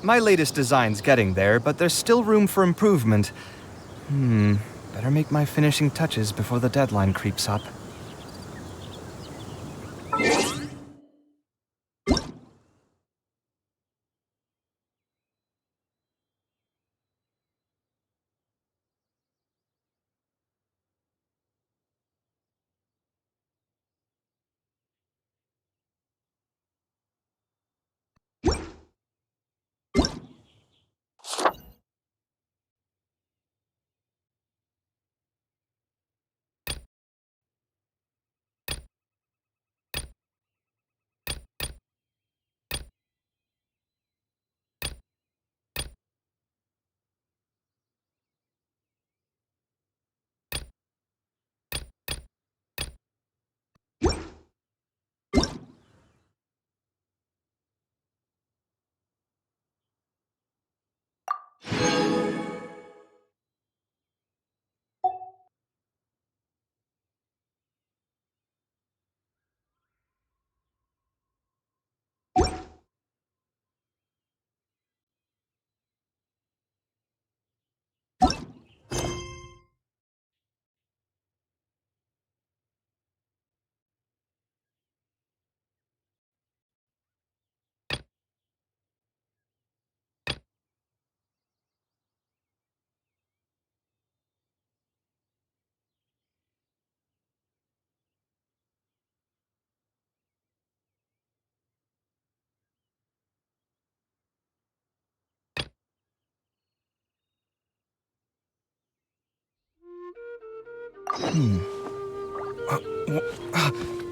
My latest design's getting there, but there's still room for improvement. Better make my finishing touches before the deadline creeps up.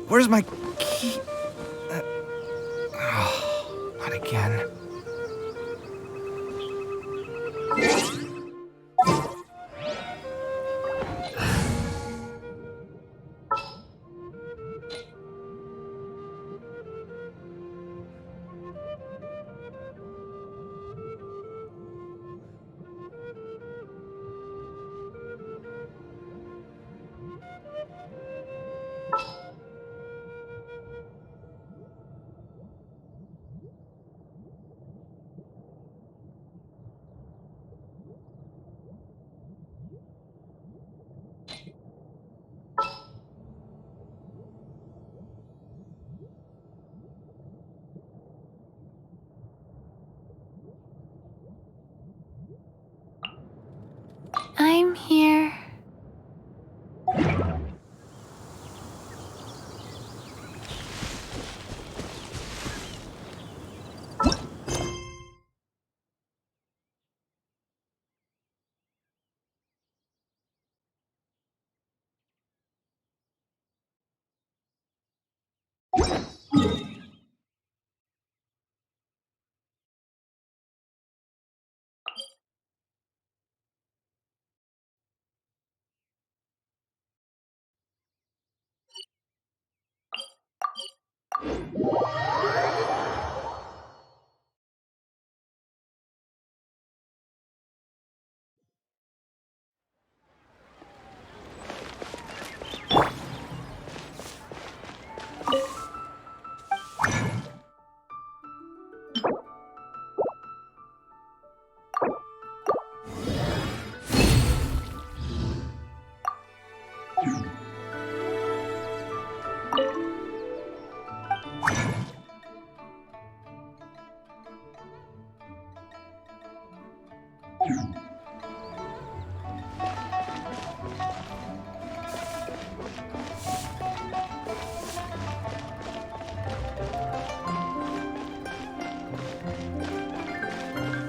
Where's my key? Not again. I'm here.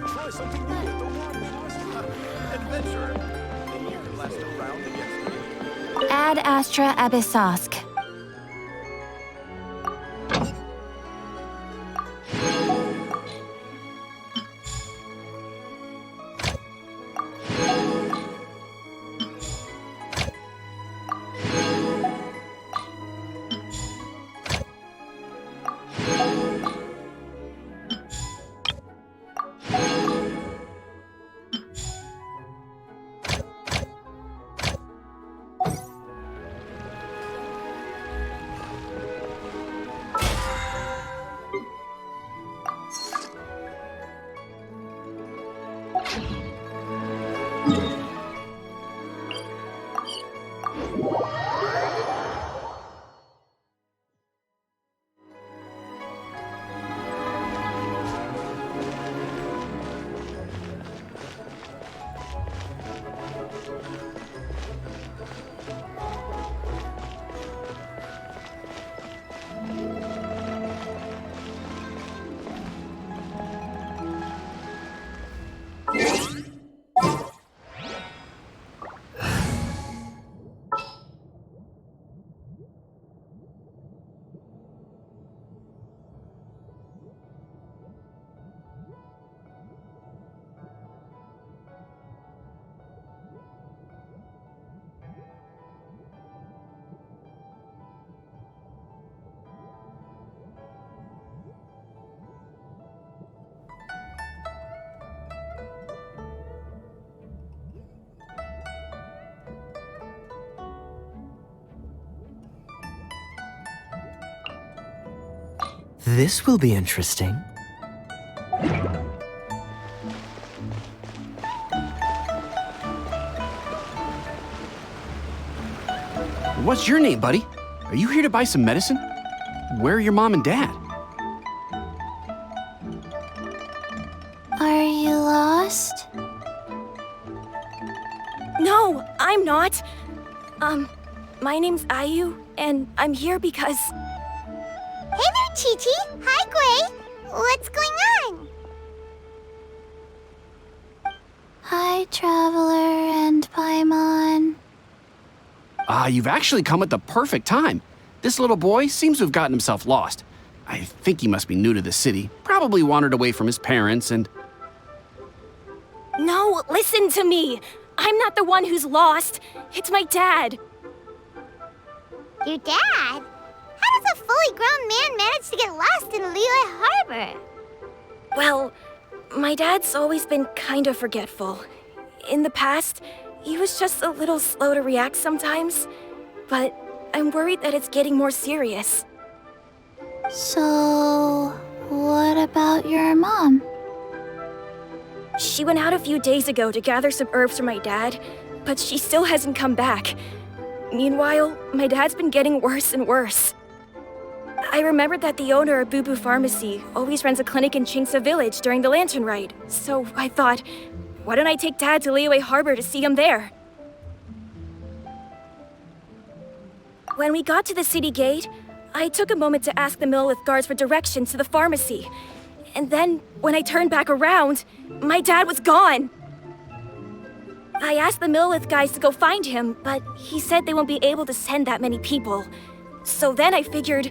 Try something new at the one adventure. Maybe you can last around against me. Ad Astra Abyssosk. This will be interesting. What's your name, buddy? Are you here to buy some medicine? Where are your mom and dad? Are you lost? No, I'm not. My name's Ayu, and I'm here because... Hey there, Chi-Chi. Hi, Gui. What's going on? Hi, Traveler and Paimon. You've actually come at the perfect time. This little boy seems to have gotten himself lost. I think he must be new to the city. Probably wandered away from his parents and... No, listen to me. I'm not the one who's lost. It's my dad. Your dad? How does a fully grown man manage to get lost in Liyue Harbor? Well, my dad's always been kind of forgetful. In the past, he was just a little slow to react sometimes. But I'm worried that it's getting more serious. So, what about your mom? She went out a few days ago to gather some herbs for my dad, but she still hasn't come back. Meanwhile, my dad's been getting worse and worse. I remembered that the owner of Boo Boo Pharmacy always runs a clinic in Chingsa Village during the Lantern Ride, so I thought, why don't I take Dad to Liyue Harbor to see him there? When we got to the city gate, I took a moment to ask the Millelith guards for directions to the pharmacy. And then, when I turned back around, my dad was gone. I asked the Millelith guys to go find him, but he said they won't be able to send that many people. So then I figured,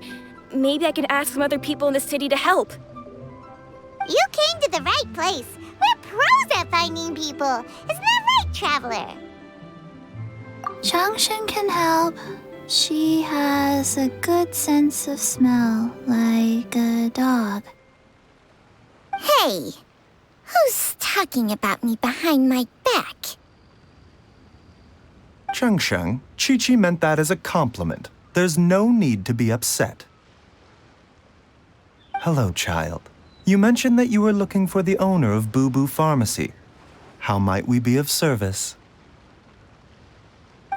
maybe I can ask some other people in the city to help. You came to the right place. We're pros at finding people. Isn't that right, Traveler? Changshan can help. She has a good sense of smell, like a dog. Hey, who's talking about me behind my back? Chengsheng, Chi-Chi meant that as a compliment. There's no need to be upset. Hello, child. You mentioned that you were looking for the owner of Boo Boo Pharmacy. How might we be of service?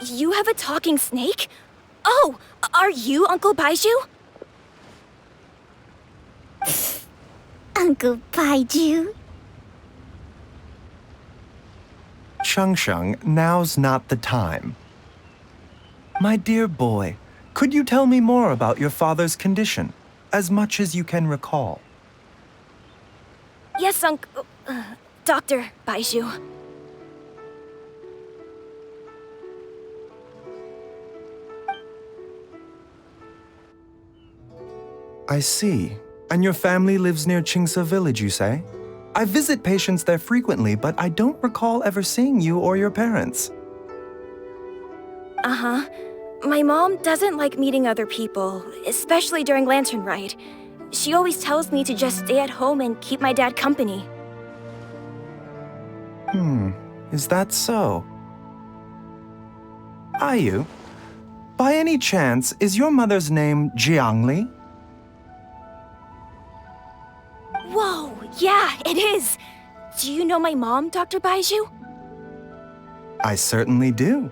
You have a talking snake? Oh, are you Uncle Baizhu? Uncle Baizhu? Chengsheng, now's not the time. My dear boy, could you tell me more about your father's condition, as much as you can recall? Yes, Dr. Baizhu. I see. And your family lives near Chingsa Village, you say? I visit patients there frequently, but I don't recall ever seeing you or your parents. Uh-huh. My mom doesn't like meeting other people, especially during Lantern Ride. She always tells me to just stay at home and keep my dad company. Is that so? Ayu, by any chance, is your mother's name Jiangli? Whoa, yeah, it is! Do you know my mom, Dr. Baizhu? I certainly do.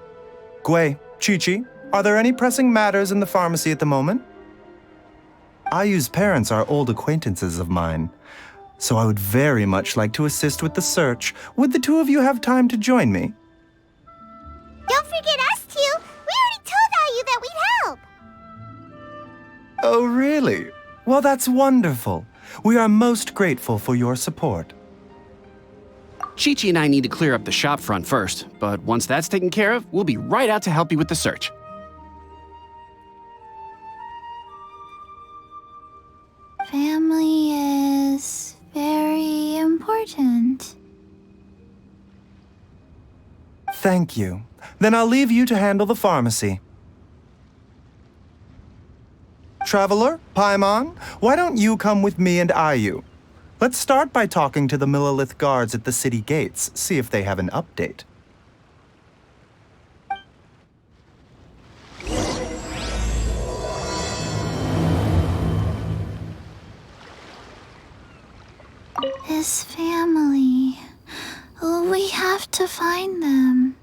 Gui, Chi-Chi, are there any pressing matters in the pharmacy at the moment? Ayu's parents are old acquaintances of mine, so I would very much like to assist with the search. Would the two of you have time to join me? Don't forget us two. We already told Ayu that we'd help. Oh, really? Well, that's wonderful. We are most grateful for your support. Chi-Chi and I need to clear up the shop front first, but once that's taken care of, we'll be right out to help you with the search. Family is very important. Thank you. Then I'll leave you to handle the pharmacy. Traveler, Paimon, why don't you come with me and Ayu? Let's start by talking to the Millelith guards at the city gates, see if they have an update. his family. We have to find them.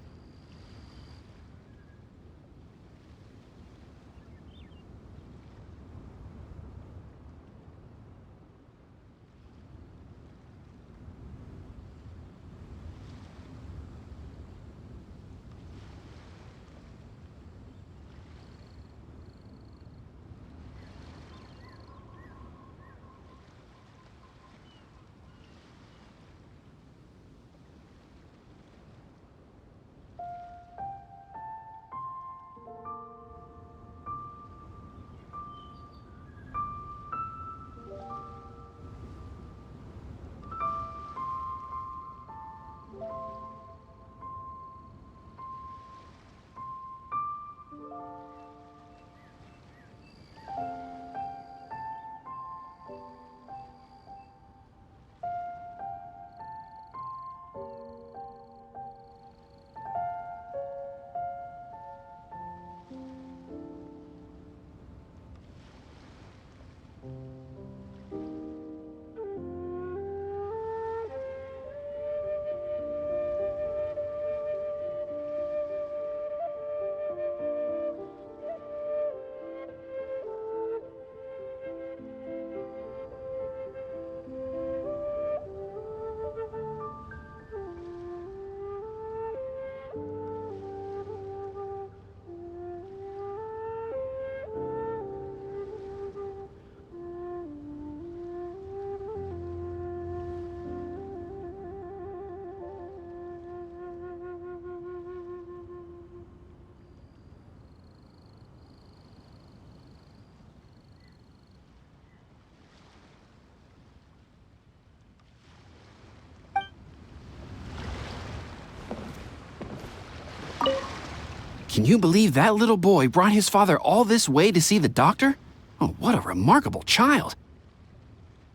Can you believe that little boy brought his father all this way to see the doctor? Oh, what a remarkable child.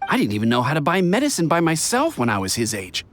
I didn't even know how to buy medicine by myself when I was his age.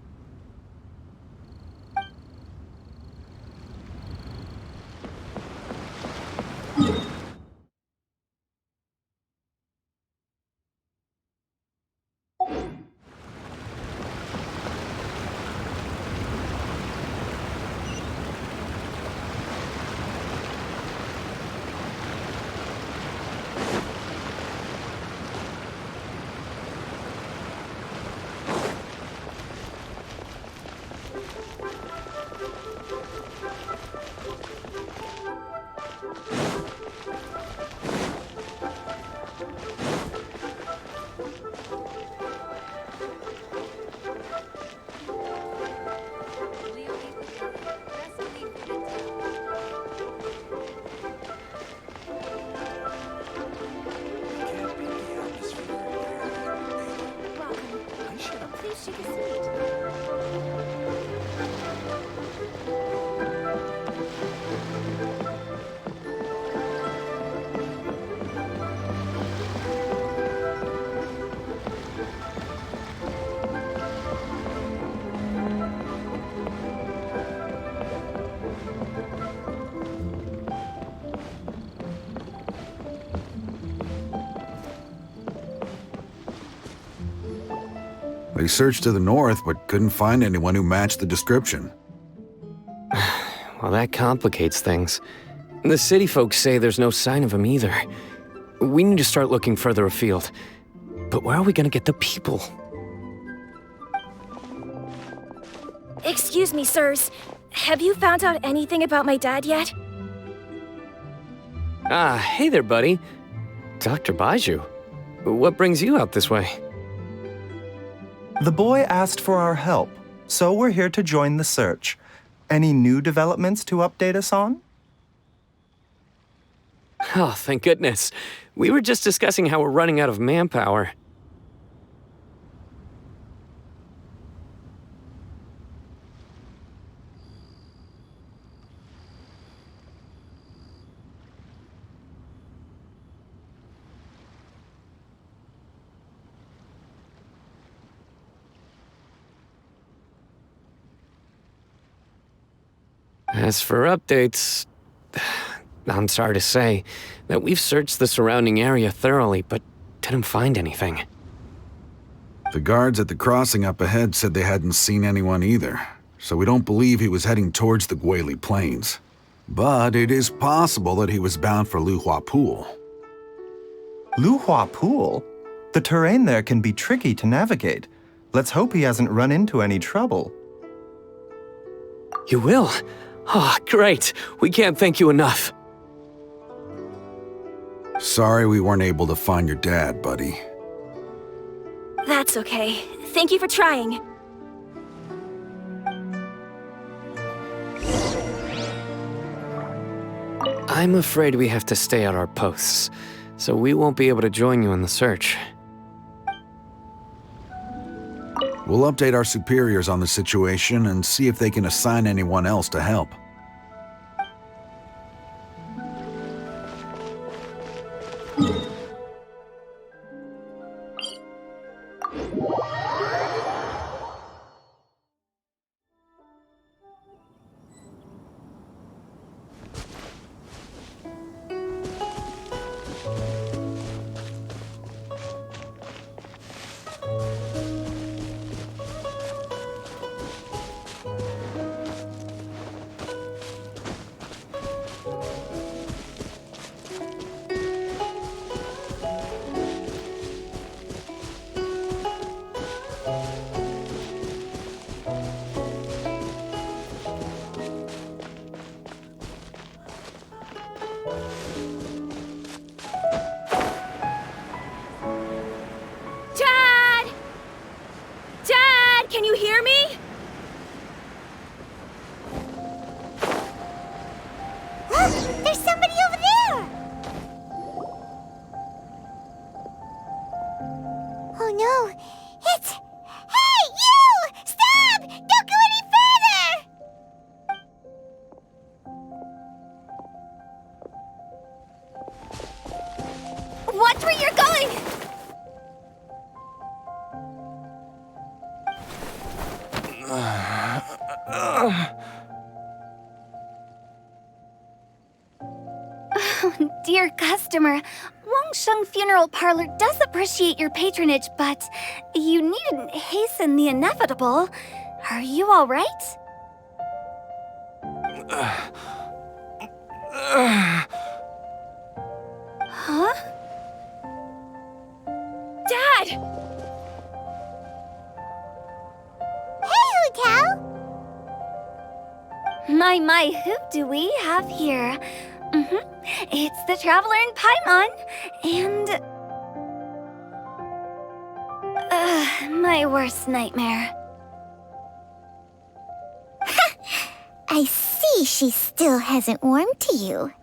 They searched to the north, but couldn't find anyone who matched the description. Well, that complicates things. The city folks say there's no sign of him either. We need to start looking further afield. But where are we gonna get the people? Excuse me, sirs. Have you found out anything about my dad yet? Ah, hey there, buddy. Dr. Baizhu. What brings you out this way? The boy asked for our help, so we're here to join the search. Any new developments to update us on? Oh, thank goodness. We were just discussing how we're running out of manpower. As for updates, I'm sorry to say that we've searched the surrounding area thoroughly, but didn't find anything. The guards at the crossing up ahead said they hadn't seen anyone either, so we don't believe he was heading towards the Guili Plains. But it is possible that he was bound for Luhua Pool. Luhua Pool? The terrain there can be tricky to navigate. Let's hope he hasn't run into any trouble. You will? Ah, great. We can't thank you enough. Sorry we weren't able to find your dad, buddy. That's okay. Thank you for trying. I'm afraid we have to stay at our posts, so we won't be able to join you in the search. We'll update our superiors on the situation and see if they can assign anyone else to help. Dad! Dad, can you hear me? There's somebody over there! Oh no, it's... Hey, you! Stop! Don't go any further! Watch where you're going! Dear customer, Wangsheng Funeral Parlor does appreciate your patronage, but you needn't hasten the inevitable. Are you all right? Huh? Dad! Hey, Hu-Tao! My, who do we have here? It's the Traveler in Paimon, and... my worst nightmare. I see she still hasn't warmed to you.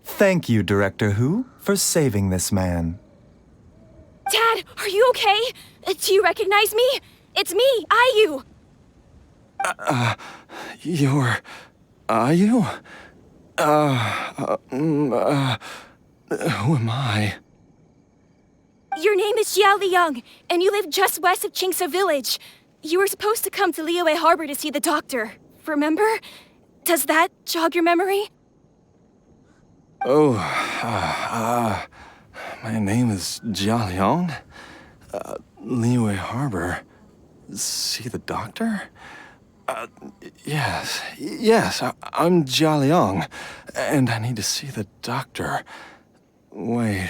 Thank you, Director Hu, for saving this man. Dad, are you okay? Do you recognize me? It's me, Ayu! Are you? Who am I? Your name is Jia Liang, and you live just west of Qingse Village. You were supposed to come to Liyue Harbor to see the doctor. Remember? Does that jog your memory? Oh, my name is Jia Liang. Liyue Harbor. See the doctor? Yes, I'm Jia Liang, and I need to see the doctor. Wait,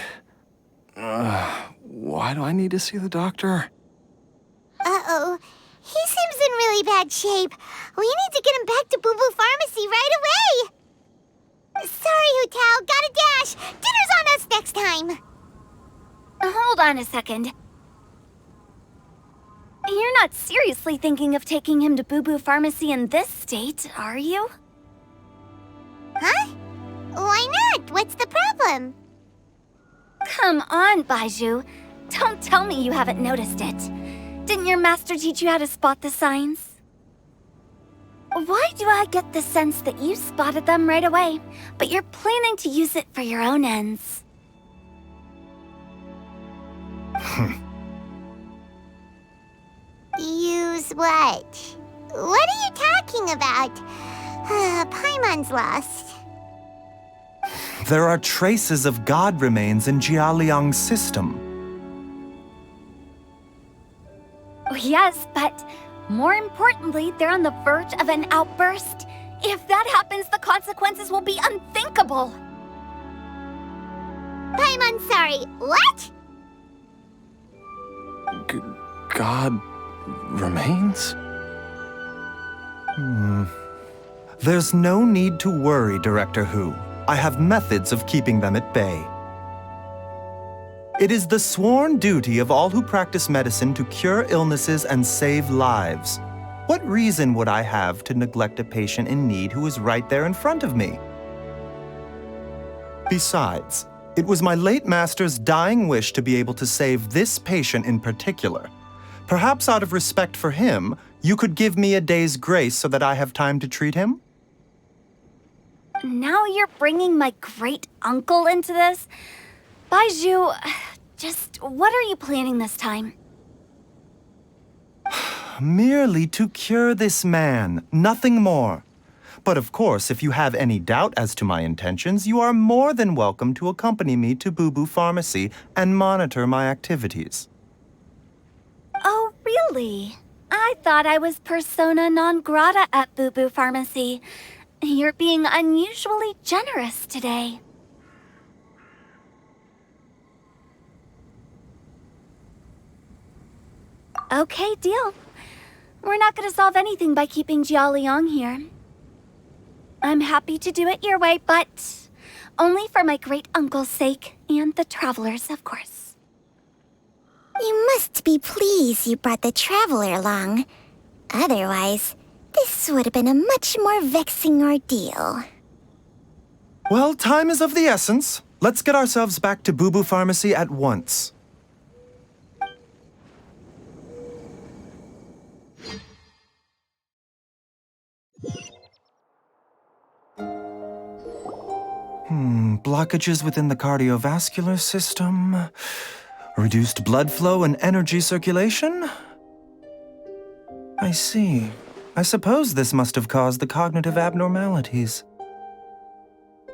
why do I need to see the doctor? Uh-oh. He seems in really bad shape. We need to get him back to Boo Boo Pharmacy right away! Sorry, Hu-Tao, gotta dash! Dinner's on us next time! Hold on a second. You're not seriously thinking of taking him to Boo Boo Pharmacy in this state, are you? Huh? Why not? What's the problem? Come on, Baizhu. Don't tell me you haven't noticed it. Didn't your master teach you how to spot the signs? Why do I get the sense that you spotted them right away, but you're planning to use it for your own ends? Use what? What are you talking about? Paimon's lost. There are traces of god remains in Jialiang's system. Yes, but more importantly, they're on the verge of an outburst. If that happens, the consequences will be unthinkable. I'm sorry, what? God remains? There's no need to worry, Director Hu. I have methods of keeping them at bay. It is the sworn duty of all who practice medicine to cure illnesses and save lives. What reason would I have to neglect a patient in need who is right there in front of me? Besides, it was my late master's dying wish to be able to save this patient in particular. Perhaps out of respect for him, you could give me a day's grace so that I have time to treat him? Now you're bringing my great-uncle into this? Baizhu, just what are you planning this time? Merely to cure this man, nothing more. But of course, if you have any doubt as to my intentions, you are more than welcome to accompany me to Boo Boo Pharmacy and monitor my activities. Oh, really? I thought I was persona non grata at Boo Boo Pharmacy. You're being unusually generous today. Okay, deal. We're not going to solve anything by keeping Jialiang here. I'm happy to do it your way, but only for my great-uncle's sake and the travelers, of course. You must be pleased you brought the traveler along. Otherwise, this would have been a much more vexing ordeal. Well, time is of the essence. Let's get ourselves back to Boo Boo Pharmacy at once. Blockages within the cardiovascular system, reduced blood flow and energy circulation? I see. I suppose this must have caused the cognitive abnormalities.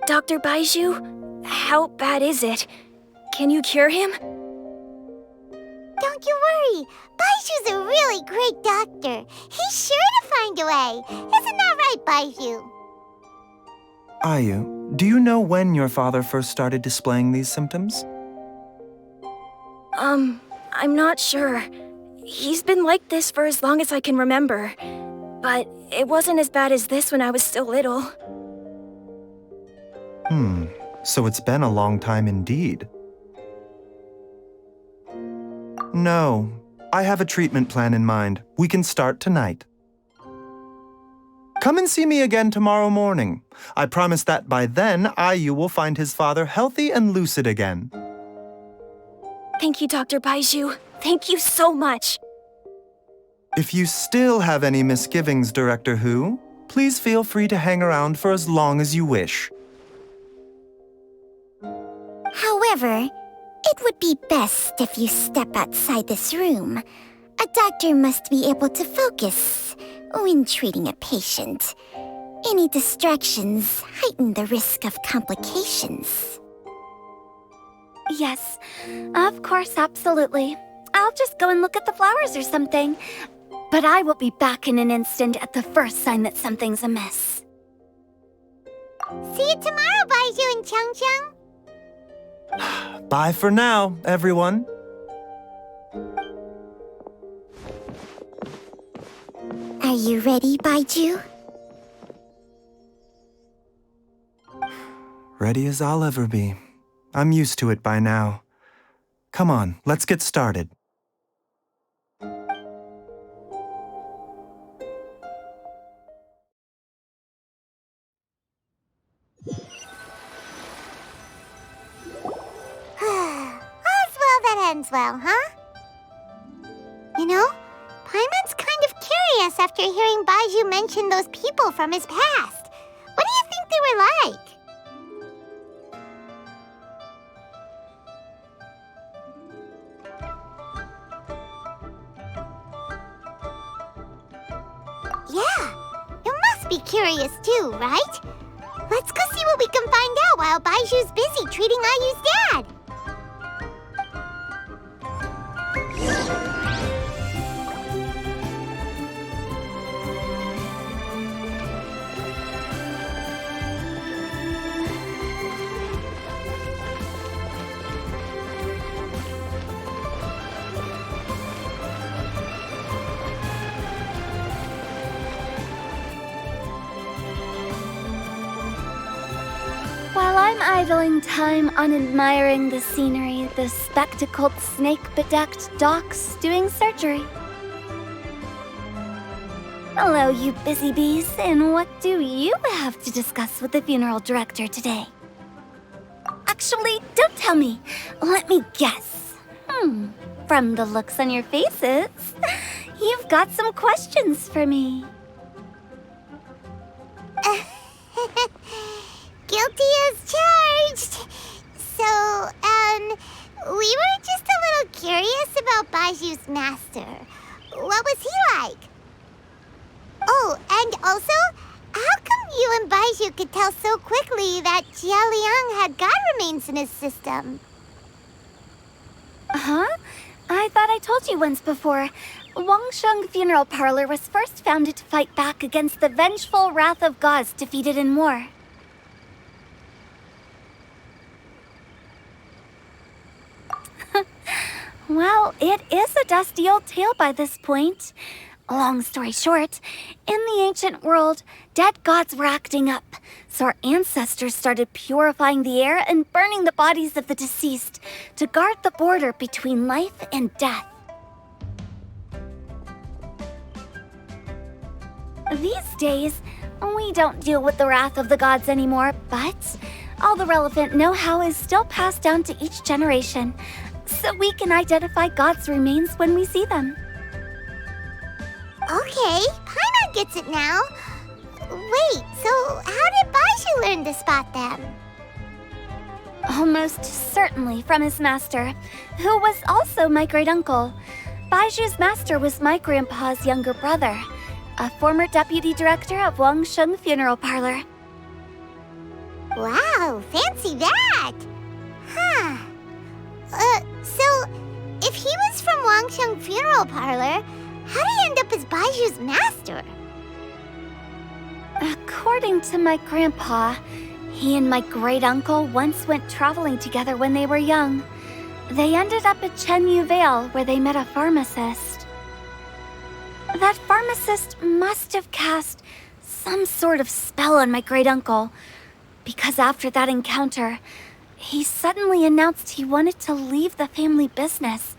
Dr. Baizhu, how bad is it? Can you cure him? Don't you worry. Baizhu's a really great doctor. He's sure to find a way. Isn't that right, Baizhu? Ayu, do you know when your father first started displaying these symptoms? I'm not sure. He's been like this for as long as I can remember. But it wasn't as bad as this when I was still little. So it's been a long time indeed. No, I have a treatment plan in mind. We can start tonight. Come and see me again tomorrow morning. I promise that by then, Ayu will find his father healthy and lucid again. Thank you, Dr. Baizhu. Thank you so much. If you still have any misgivings, Director Hu, please feel free to hang around for as long as you wish. However, it would be best if you step outside this room. A doctor must be able to focus when treating a patient. Any distractions heighten the risk of complications. Yes, of course, absolutely. I'll just go and look at the flowers or something. But I will be back in an instant at the first sign that something's amiss. See you tomorrow, Baizhu and Changcheng. Bye for now, everyone. Are you ready, Baizhu? Ready as I'll ever be. I'm used to it by now. Come on, let's get started. All's well that ends well, huh? You know, Paimon's kind of curious after hearing Baizhu mention those people from his past. What do you think they were like? Yeah, you must be curious too, right? Let's go see what we can find out while Baizhu Baizhu's busy treating Ayu's dad. While I'm idling time on admiring the scenery, the spectacled snake-bedecked docs doing surgery. Hello, you busy bees, and what do you have to discuss with the funeral director today? Actually, don't tell me. Let me guess. From the looks on your faces, you've got some questions for me. Guilty as charged. So, we were just a little curious about Baizhu's master. What was he like? Oh, and also, how come you and Baizhu could tell so quickly that Jia Liang had God remains in his system? Huh? I thought I told you once before. Wangsheng Funeral Parlor was first founded to fight back against the vengeful wrath of gods defeated in war. Well, it is a dusty old tale by this point. Long story short, in the ancient world, dead gods were acting up, so our ancestors started purifying the air and burning the bodies of the deceased to guard the border between life and death. These days, we don't deal with the wrath of the gods anymore, but all the relevant know-how is still passed down to each generation, so we can identify God's remains when we see them. Okay, Paimon gets it now. Wait, so how did Baizhu learn to spot them? Almost certainly from his master, who was also my great-uncle. Baizhu's master was my grandpa's younger brother, a former deputy director of Wangsheng Funeral Parlor. Wow, fancy that! Huh. So, if he was from Wangsheng Funeral Parlor, how did he end up as Baizhu's master? According to my grandpa, he and my great-uncle once went traveling together when they were young. They ended up at Chenyu Vale, where they met a pharmacist. That pharmacist must have cast some sort of spell on my great-uncle, because after that encounter, he suddenly announced he wanted to leave the family business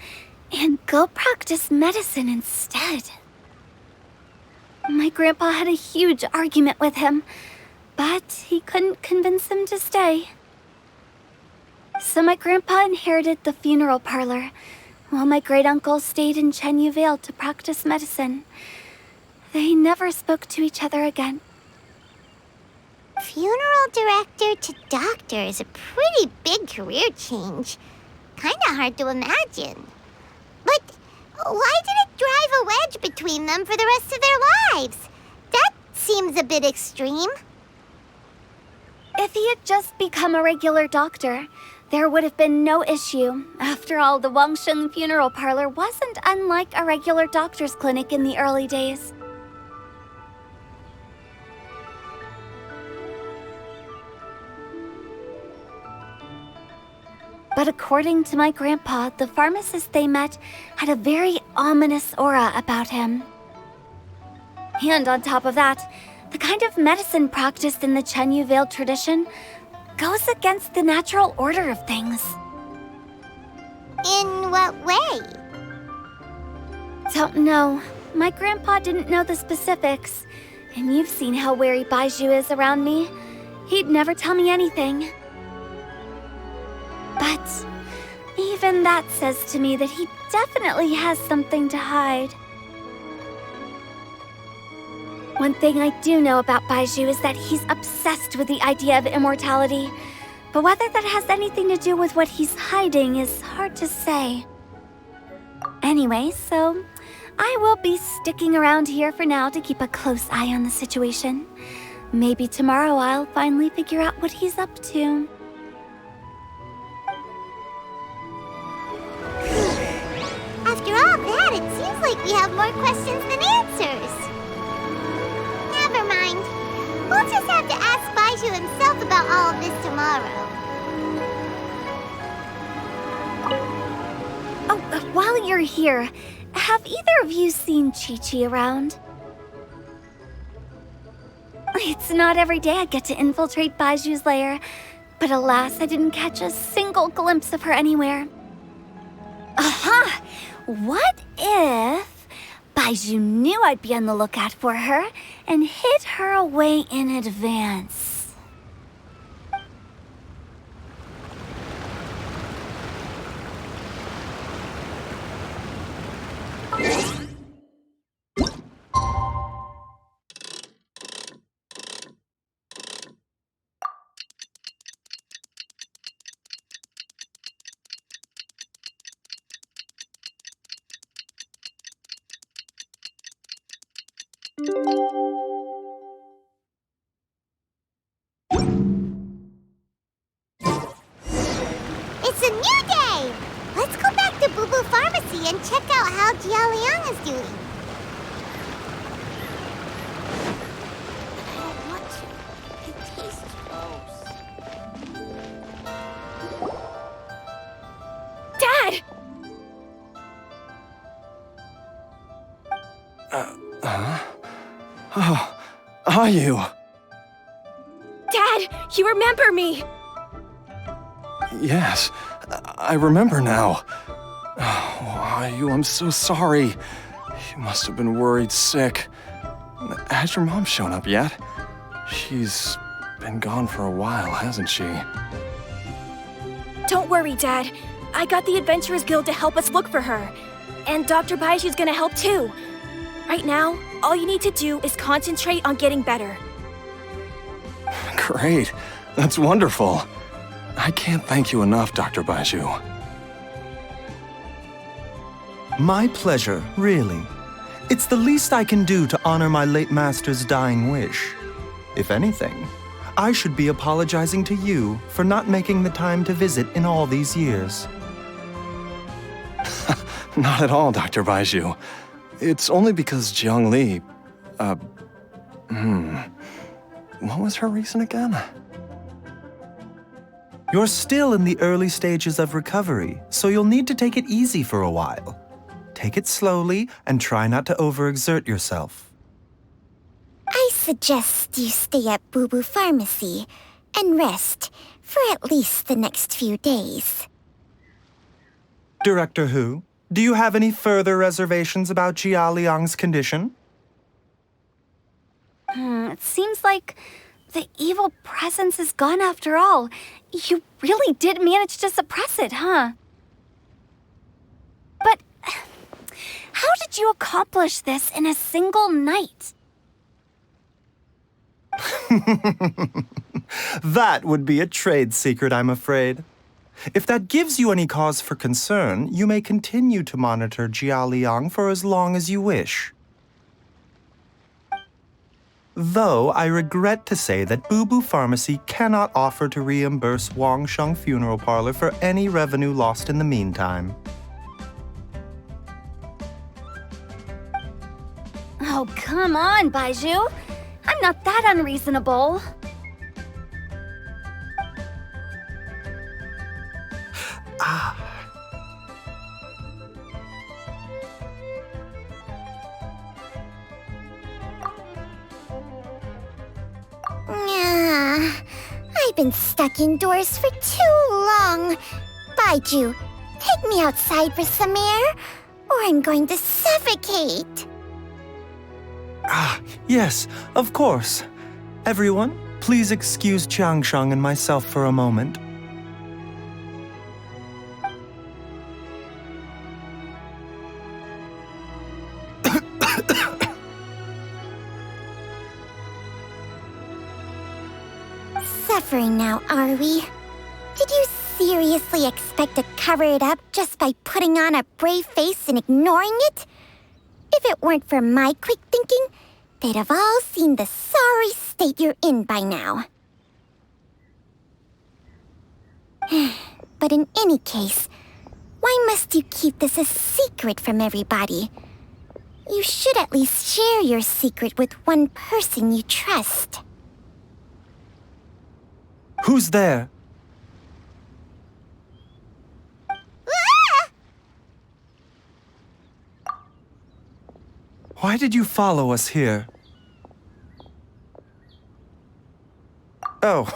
and go practice medicine instead. My grandpa had a huge argument with him, but he couldn't convince him to stay. So my grandpa inherited the funeral parlor, while my great-uncle stayed in Chenyu Vale to practice medicine. They never spoke to each other again. Funeral director to doctor is a pretty big career change. Kinda hard to imagine. But why did it drive a wedge between them for the rest of their lives? That seems a bit extreme. If he had just become a regular doctor, there would have been no issue. After all, the Wangsheng Funeral Parlor wasn't unlike a regular doctor's clinic in the early days. But according to my grandpa, the pharmacist they met had a very ominous aura about him. And on top of that, the kind of medicine practiced in the Chenyu Vale tradition goes against the natural order of things. In what way? Don't know. My grandpa didn't know the specifics. And you've seen how wary Baizhu is around me. He'd never tell me anything. But even that says to me that he definitely has something to hide. One thing I do know about Baizhu is that he's obsessed with the idea of immortality. But whether that has anything to do with what he's hiding is hard to say. Anyway, so I will be sticking around here for now to keep a close eye on the situation. Maybe tomorrow I'll finally figure out what he's up to. like we have more questions than answers. Never mind. We'll just have to ask Baizhu himself about all of this tomorrow. Oh, while you're here, have either of you seen Chi-Chi around? It's not every day I get to infiltrate Baizhu's lair, but alas, I didn't catch a single glimpse of her anywhere. Aha! What if Baizhu knew I'd be on the lookout for her and hid her away in advance? It's a new day! Let's go back to Boo Boo Pharmacy and check out how Jia Liang is doing. I don't want to. It tastes gross. Dad! Oh, are you? Dad, you remember me! Yes, I remember now. Oh, I'm so sorry. You must have been worried sick. Has your mom shown up yet? She's been gone for a while, hasn't she? Don't worry, Dad. I got the Adventurers Guild to help us look for her. And Dr. Baizhu's gonna help too. Right now, all you need to do is concentrate on getting better. Great. That's wonderful. I can't thank you enough, Dr. Baizhu. My pleasure, really. It's the least I can do to honor my late master's dying wish. If anything, I should be apologizing to you for not making the time to visit in all these years. Not at all, Dr. Baizhu. It's only because Jiang Li... What was her reason again? You're still in the early stages of recovery, so you'll need to take it easy for a while. Take it slowly and try not to overexert yourself. I suggest you stay at Boo Boo Pharmacy and rest for at least the next few days. Director Hu, do you have any further reservations about Jia Liang's condition? It seems like the evil presence is gone after all. You really did manage to suppress it, huh? But how did you accomplish this in a single night? That would be a trade secret, I'm afraid. If that gives you any cause for concern, you may continue to monitor Jia Liang for as long as you wish. Though I regret to say that Boo Boo Pharmacy cannot offer to reimburse Wang Sheng Funeral Parlor for any revenue lost in the meantime. Oh, come on, Baizhu. I'm not that unreasonable. I've been stuck indoors for too long. Baizhu, take me outside for some air, or I'm going to suffocate. Yes, of course. Everyone, please excuse Changsheng and myself for a moment. Suffering now, are we? Did you seriously expect to cover it up just by putting on a brave face and ignoring it? If it weren't for my quick thinking, they'd have all seen the sorry state you're in by now. But in any case, why must you keep this a secret from everybody? You should at least share your secret with one person you trust. Who's there? Why did you follow us here? Oh,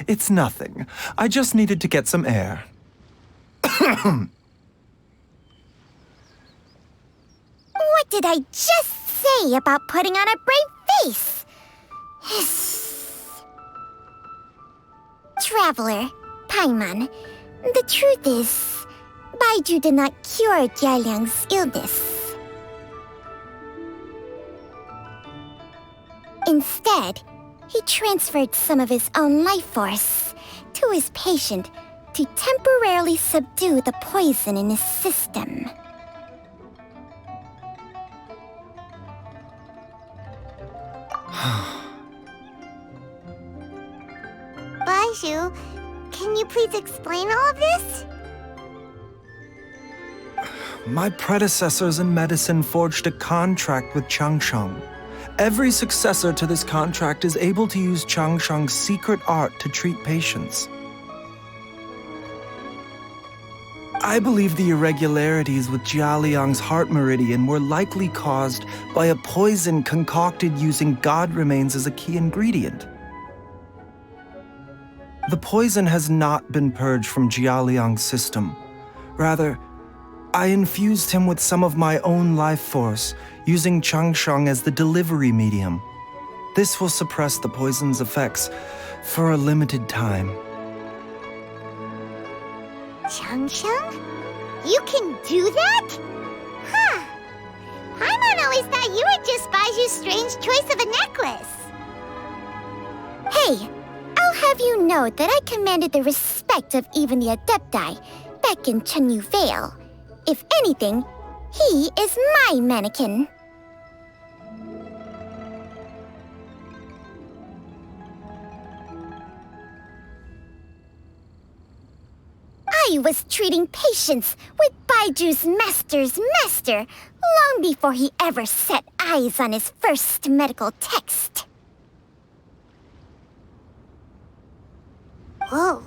it's nothing. I just needed to get some air. What did I just say about putting on a brave face? Traveler, Paimon, the truth is, Baizhu did not cure Jialiang's illness. Instead, he transferred some of his own life force to his patient to temporarily subdue the poison in his system. Baizhu, can you please explain all of this? My predecessors in medicine forged a contract with Changsheng. Every successor to this contract is able to use Changsheng's secret art to treat patients. I believe the irregularities with Jialiang's heart meridian were likely caused by a poison concocted using god remains as a key ingredient. The poison has not been purged from Jialiang's system. Rather, I infused him with some of my own life force, using Changsheng as the delivery medium. This will suppress the poison's effects for a limited time. Changsheng? You can do that? Huh. Paimon always thought you were just Baizhu's strange choice of a necklace. Hey, I'll have you know that I commanded the respect of even the Adepti back in Chenyu Vale. If anything, he is my mannequin. I was treating patients with Baizhu's master's master long before he ever set eyes on his first medical text. Whoa.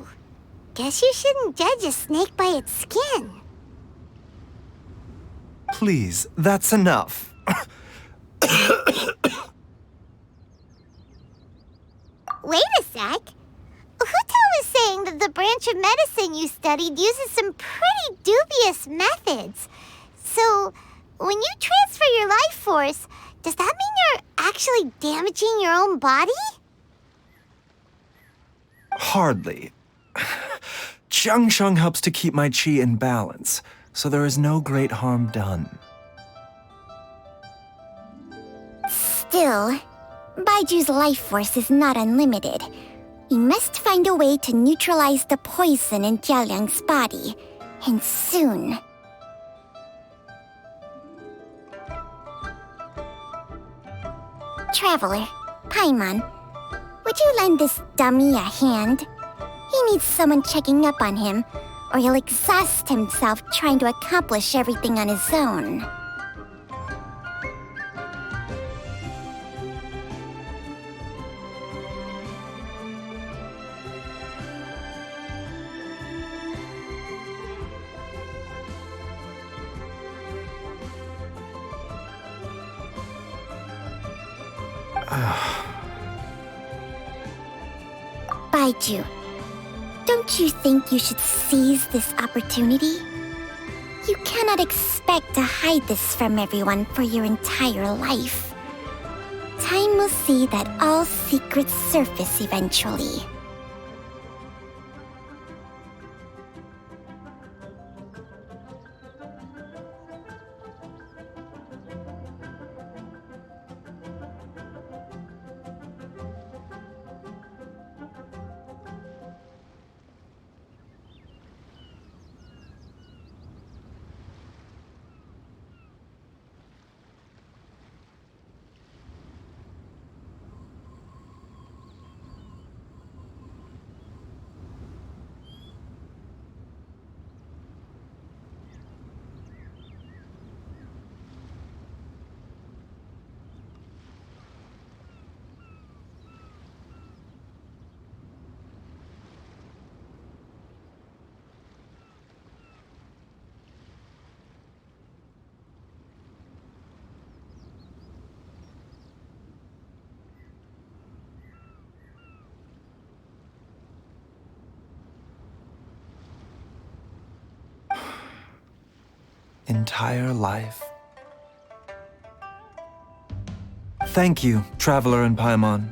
Guess you shouldn't judge a snake by its skin. Please, that's enough. Wait a sec. Hutel was saying that the branch of medicine you studied uses some pretty dubious methods. So, when you transfer your life force, does that mean you're actually damaging your own body? Hardly. Changsheng helps to keep my chi in balance, so there is no great harm done. Still, Baiju's life force is not unlimited. We must find a way to neutralize the poison in Jialiang's body, and soon. Traveler, Paimon, would you lend this dummy a hand? He needs someone checking up on him, or he'll exhaust himself trying to accomplish everything on his own. Baizhu, don't you think you should seize this opportunity? You cannot expect to hide this from everyone for your entire life. Time will see that all secrets surface eventually. entire life. Thank you, Traveler and Paimon.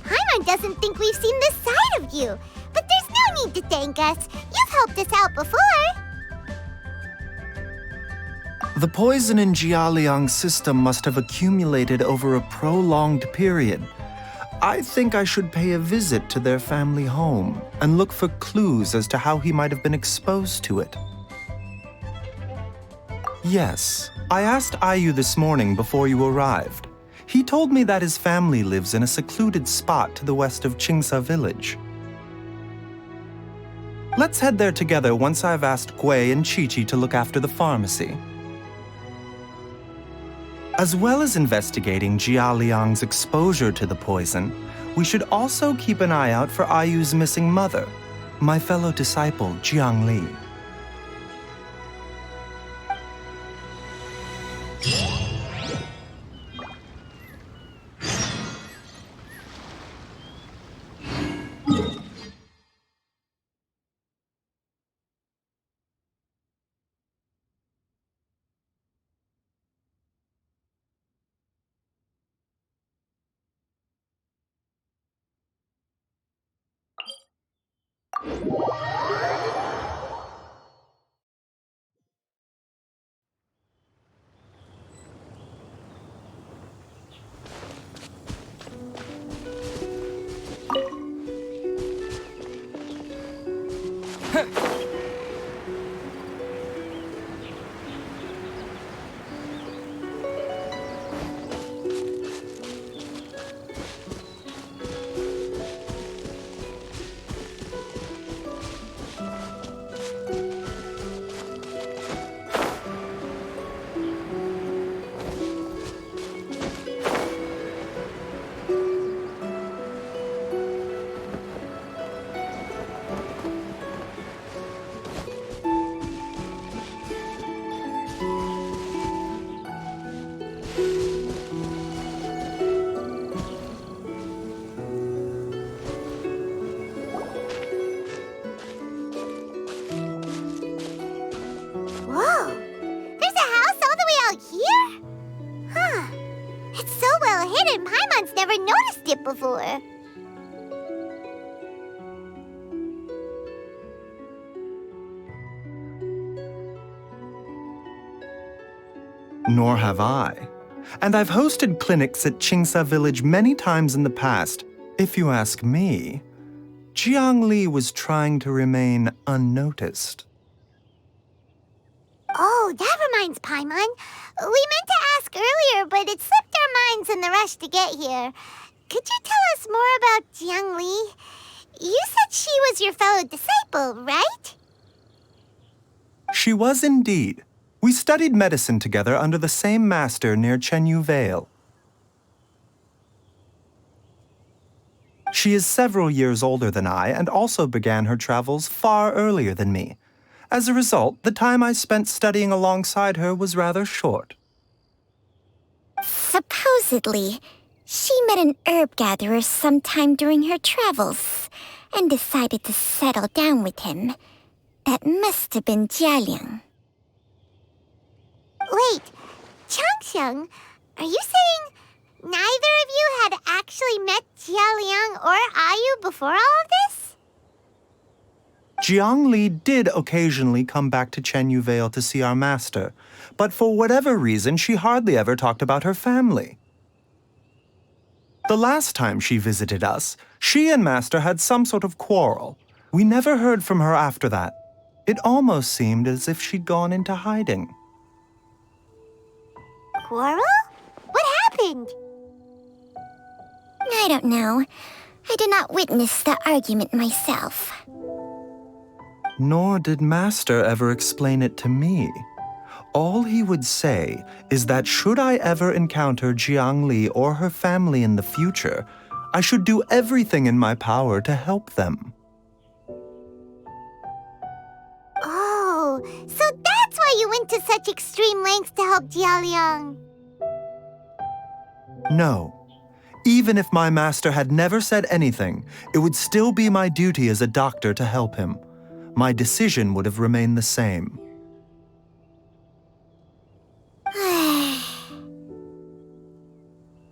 Paimon doesn't think we've seen this side of you. But there's no need to thank us. You've helped us out before. The poison in Jialiang's system must have accumulated over a prolonged period. I think I should pay a visit to their family home and look for clues as to how he might have been exposed to it. Yes, I asked Ayu this morning before you arrived. He told me that his family lives in a secluded spot to the west of Qingsa village. Let's head there together once I've asked Gui and Chi-Chi to look after the pharmacy. As well as investigating Jia Liang's exposure to the poison, we should also keep an eye out for Ayu's missing mother, my fellow disciple Jiang Li. Whoa! There's a house all the way out here? Huh. It's so well hidden, Paimon's never noticed it before. Nor have I. And I've hosted clinics at Qingsa village many times in the past. If you ask me, Jiang Li was trying to remain unnoticed. Oh, that reminds Paimon. We meant to ask earlier, but it slipped our minds in the rush to get here. Could you tell us more about Jiang Li? You said she was your fellow disciple, right? She was indeed. We studied medicine together under the same master near Chenyu Vale. She is several years older than I and also began her travels far earlier than me. As a result, the time I spent studying alongside her was rather short. Supposedly, she met an herb gatherer sometime during her travels and decided to settle down with him. That must have been Jialiang. Wait, Changxiang, are you saying neither of you had actually met Jialiang or Ayu before all of this? Jiang Li did occasionally come back to Chenyu Vale to see our master, but for whatever reason, she hardly ever talked about her family. The last time she visited us, she and master had some sort of quarrel. We never heard from her after that. It almost seemed as if she'd gone into hiding. Quarrel? What happened? I don't know. I did not witness the argument myself. Nor did master ever explain it to me. All he would say is that should I ever encounter Jiang Li or her family in the future, I should do everything in my power to help them. Oh, so that's why you went to such extreme lengths to help Jialiang. No. Even if my master had never said anything, it would still be my duty as a doctor to help him. My decision would have remained the same.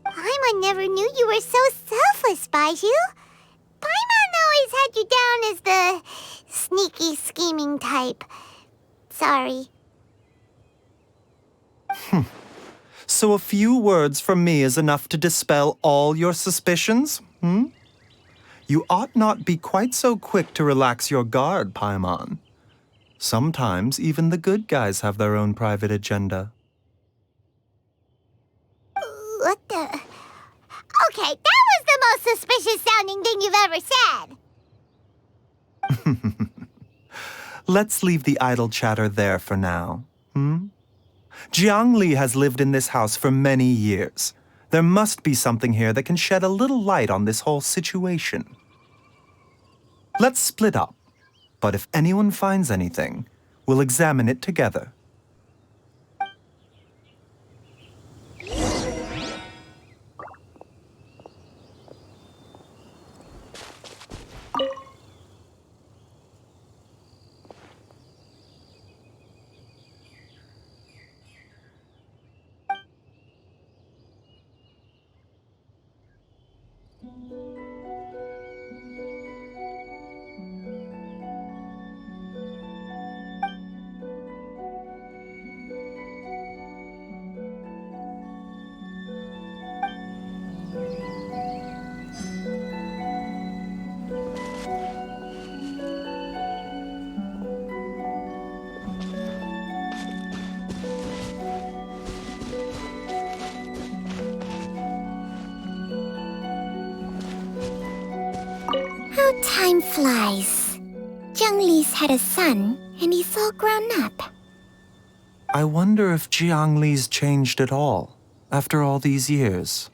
Paimon never knew you were so selfless, Baizhu. Paimon always had you down as the sneaky, scheming type. Sorry. So a few words from me is enough to dispel all your suspicions, You ought not be quite so quick to relax your guard, Paimon. Sometimes even the good guys have their own private agenda. What the... Okay, that was the most suspicious sounding thing you've ever said. Let's leave the idle chatter there for now, Jiangli has lived in this house for many years. There must be something here that can shed a little light on this whole situation. Let's split up, but if anyone finds anything, we'll examine it together. How time flies. Zhongli's had a son, and he's all grown up. I wonder if Jiangli's changed at all, after all these years.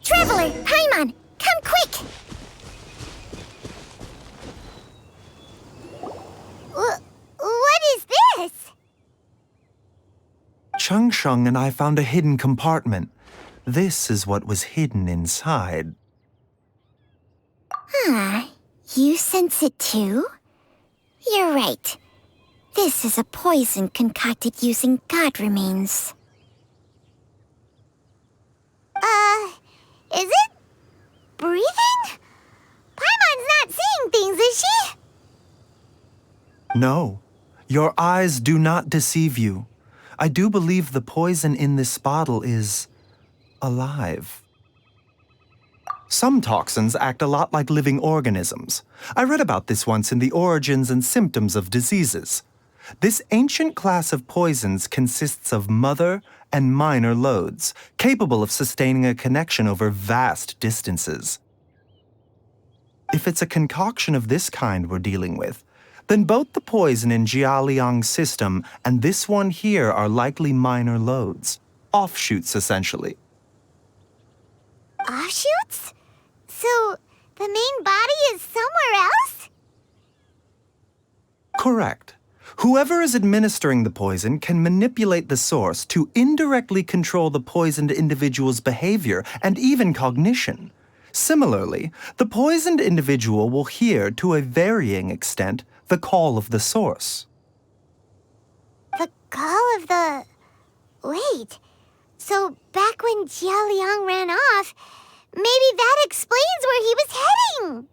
Traveler, Paimon, come quick! What is this? Changsheng and I found a hidden compartment. This is what was hidden inside. You sense it too? You're right. This is a poison concocted using god remains. Is it? Breathing? Paimon's not seeing things, is she? No, your eyes do not deceive you. I do believe the poison in this bottle is alive. Some toxins act a lot like living organisms. I read about this once in the Origins and Symptoms of Diseases. This ancient class of poisons consists of mother and minor loads, capable of sustaining a connection over vast distances. If it's a concoction of this kind we're dealing with, then both the poison in Jialiang's system and this one here are likely minor loads, offshoots essentially. Offshoots? So, the main body is somewhere else? Correct. Whoever is administering the poison can manipulate the source to indirectly control the poisoned individual's behavior and even cognition. Similarly, the poisoned individual will hear, to a varying extent, the call of the source. The call of the... Wait. So, back when Jialiang ran off, maybe that explains where he was heading!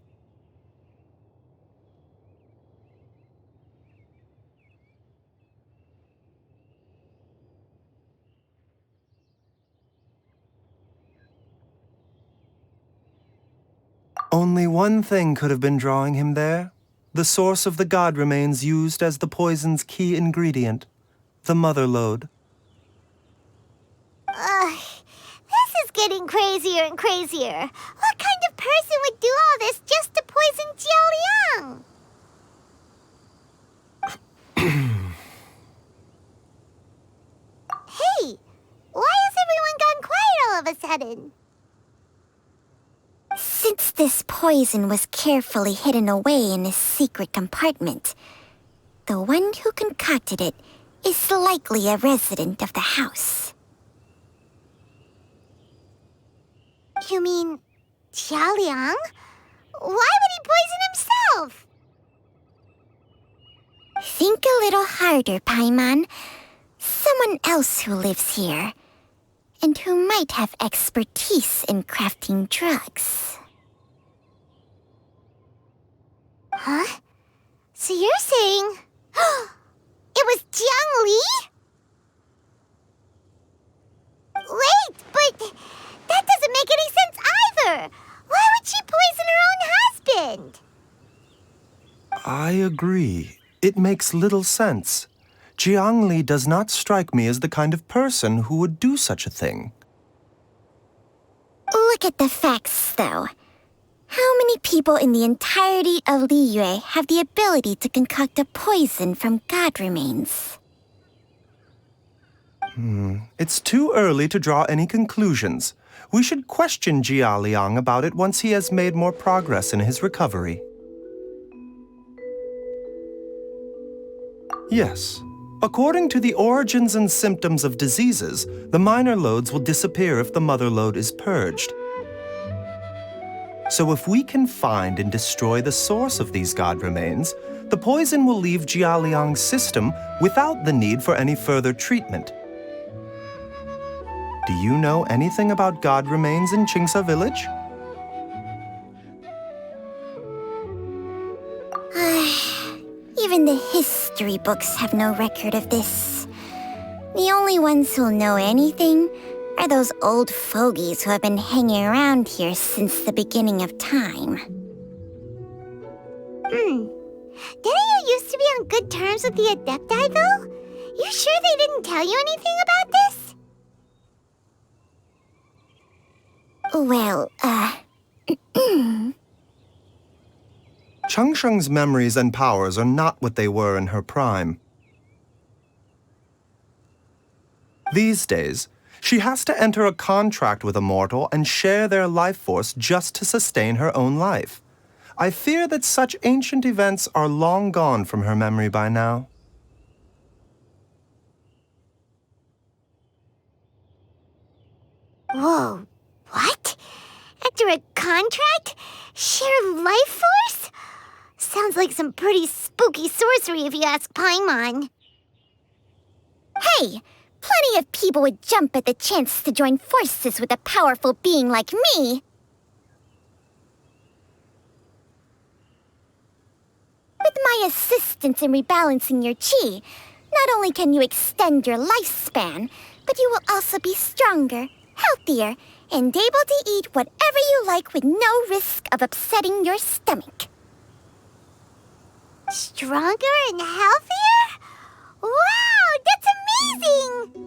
Only one thing could have been drawing him there. The source of the god remains used as the poison's key ingredient, the mother lode. This is getting crazier and crazier. What kind of person would do all this just to poison Jiao Liang? Hey, why has everyone gone quiet all of a sudden? Since this poison was carefully hidden away in a secret compartment, the one who concocted it is likely a resident of the house. You mean Jiao Liang? Why would he poison himself? Think a little harder, Paimon. Someone else who lives here, and who might have expertise in crafting drugs. Huh? So you're saying... it was Jiang Li? Wait, but that doesn't make any sense either! Why would she poison her own husband? I agree. It makes little sense. Jiang Li does not strike me as the kind of person who would do such a thing. Look at the facts, though. How many people in the entirety of Liyue have the ability to concoct a poison from god remains? It's too early to draw any conclusions. We should question Jiao Liang about it once he has made more progress in his recovery. Yes. According to the origins and symptoms of diseases, the minor lodes will disappear if the mother lode is purged. So if we can find and destroy the source of these god remains, the poison will leave Jiao Liang's system without the need for any further treatment. Do you know anything about god remains in Qingsa village? Even the history books have no record of this. The only ones who'll know anything are those old fogies who have been hanging around here since the beginning of time. Didn't you used to be on good terms with the Adepti, though? You sure they didn't tell you anything about this? Well, Changsheng's memories and powers are not what they were in her prime. These days, she has to enter a contract with a mortal and share their life force just to sustain her own life. I fear that such ancient events are long gone from her memory by now. Whoa, what? Enter a contract? Share life force? Sounds like some pretty spooky sorcery if you ask Paimon. hey! Plenty of people would jump at the chance to join forces with a powerful being like me. With my assistance in rebalancing your chi, not only can you extend your lifespan, but you will also be stronger, healthier, and able to eat whatever you like with no risk of upsetting your stomach. Stronger and healthier? Wow, that's amazing!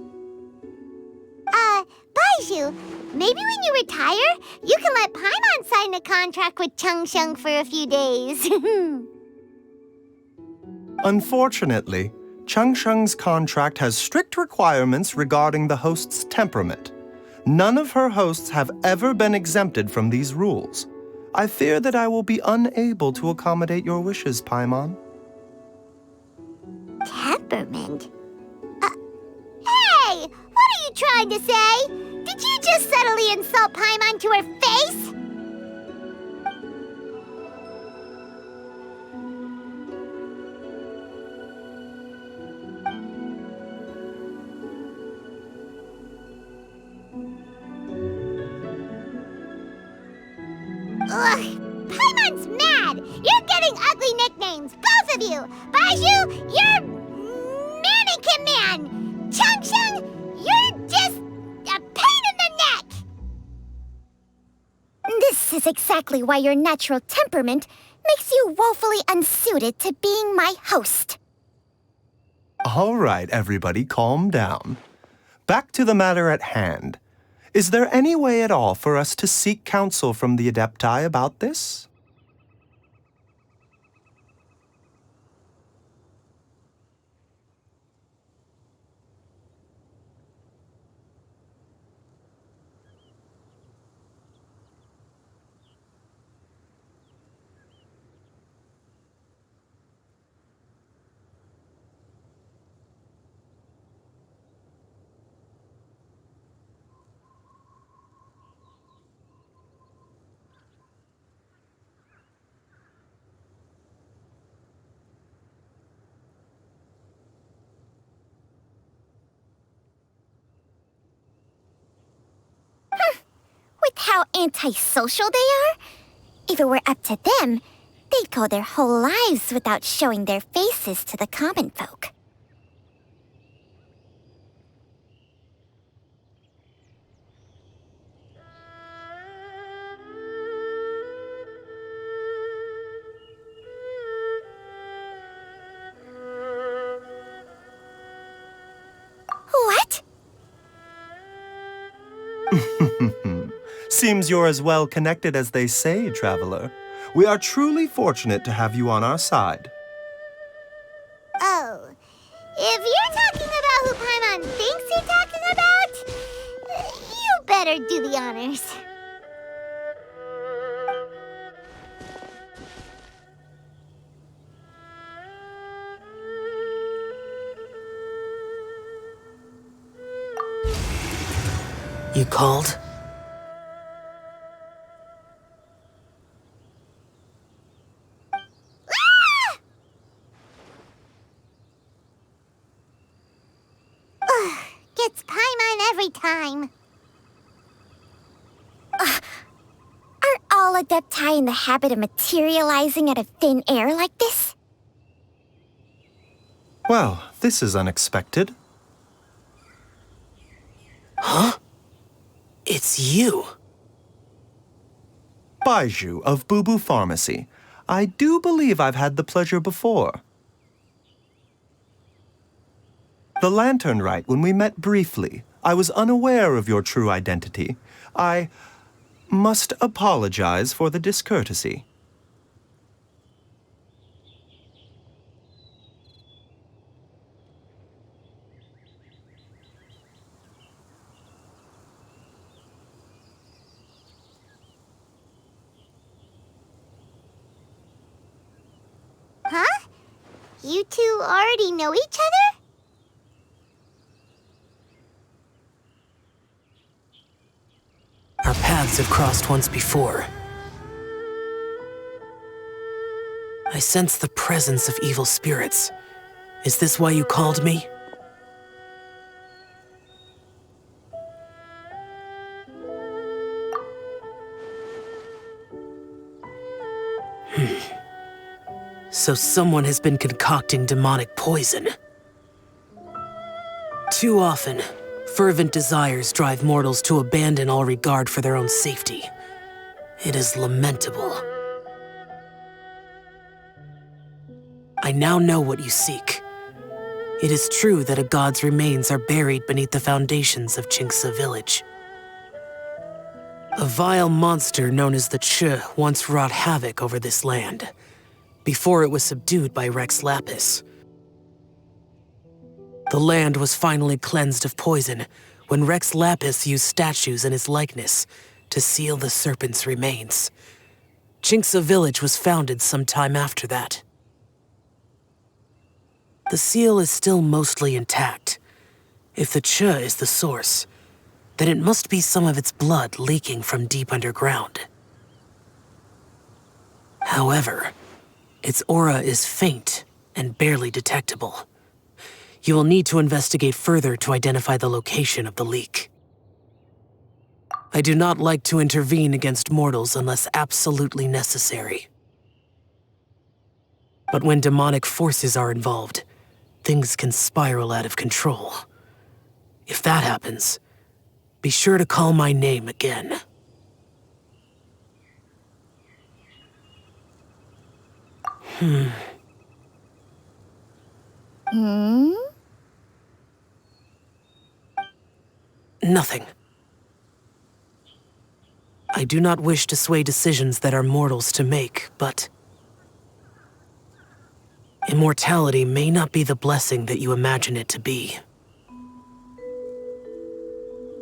Baizhu, maybe when you retire, you can let Paimon sign a contract with Changsheng for a few days. Unfortunately, Changsheng's contract has strict requirements regarding the host's temperament. None of her hosts have ever been exempted from these rules. I fear that I will be unable to accommodate your wishes, Paimon. Temperament? Hey! What are you trying to say? Did you just subtly insult Paimon to her face? Ugh! Paimon's mad! You're getting ugly nicknames, both of you! Baizhu, you're Mannequin Man! Changsheng, you're just a pain in the neck! This is exactly why your natural temperament makes you woefully unsuited to being my host. All right, everybody, calm down. Back to the matter at hand. Is there any way at all for us to seek counsel from the Adepti about this? With how antisocial they are, if it were up to them, they'd go their whole lives without showing their faces to the common folk. What? Seems you're as well connected as they say, traveler. We are truly fortunate to have you on our side. Oh, if you're talking about who Paimon thinks you're talking about, you better do the honors. You called? Gets Paimon every time. Are all Adepti in the habit of materializing out of thin air like this? Well, this is unexpected. Huh? It's you. Baizhu of Boo Boo Pharmacy. I do believe I've had the pleasure before. The Lantern Rite, when we met briefly, I was unaware of your true identity. I must apologize for the discourtesy. Huh? You two already know each other? Our paths have crossed once before. I sense the presence of evil spirits. Is this why you called me? So someone has been concocting demonic poison. Too often, fervent desires drive mortals to abandon all regard for their own safety. It is lamentable. I now know what you seek. It is true that a god's remains are buried beneath the foundations of Jinxa village. A vile monster known as the Che once wrought havoc over this land, before it was subdued by Rex Lapis. The land was finally cleansed of poison when Rex Lapis used statues in his likeness to seal the serpent's remains. Jinxa village was founded some time after that. The seal is still mostly intact. If the Che is the source, then it must be some of its blood leaking from deep underground. However, its aura is faint and barely detectable. You will need to investigate further to identify the location of the leak. I do not like to intervene against mortals unless absolutely necessary. But when demonic forces are involved, things can spiral out of control. If that happens, be sure to call my name again. Hmm? Nothing. I do not wish to sway decisions that are mortals to make, but immortality may not be the blessing that you imagine it to be.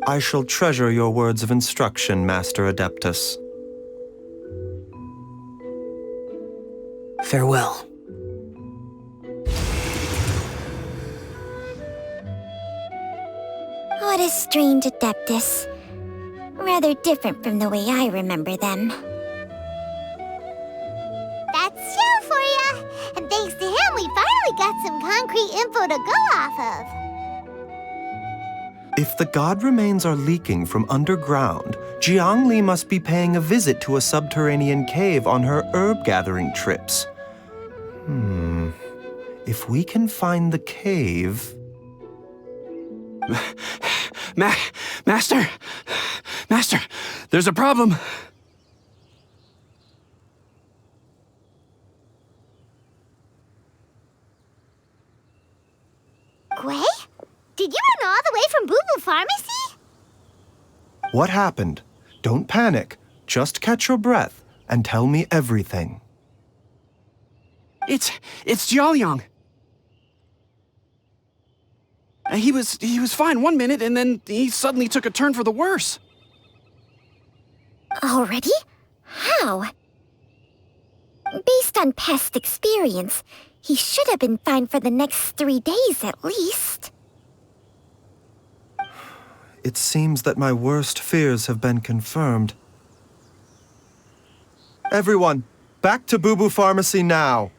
I shall treasure your words of instruction, Master Adeptus. Farewell. What a strange Adeptus. Rather different from the way I remember them. That's Xiao for ya! And thanks to him, we finally got some concrete info to go off of. If the god remains are leaking from underground, Jiangli must be paying a visit to a subterranean cave on her herb-gathering trips. If we can find the cave... Master! Master, there's a problem. Gui? Did you run all the way from Boo Boo Pharmacy? What happened? Don't panic. Just catch your breath and tell me everything. It's Jiaoliang. He was fine one minute, and then he suddenly took a turn for the worse. Already? How? Based on past experience, he should have been fine for the next 3 days at least. It seems that my worst fears have been confirmed. Everyone, back to Boo Boo Pharmacy now!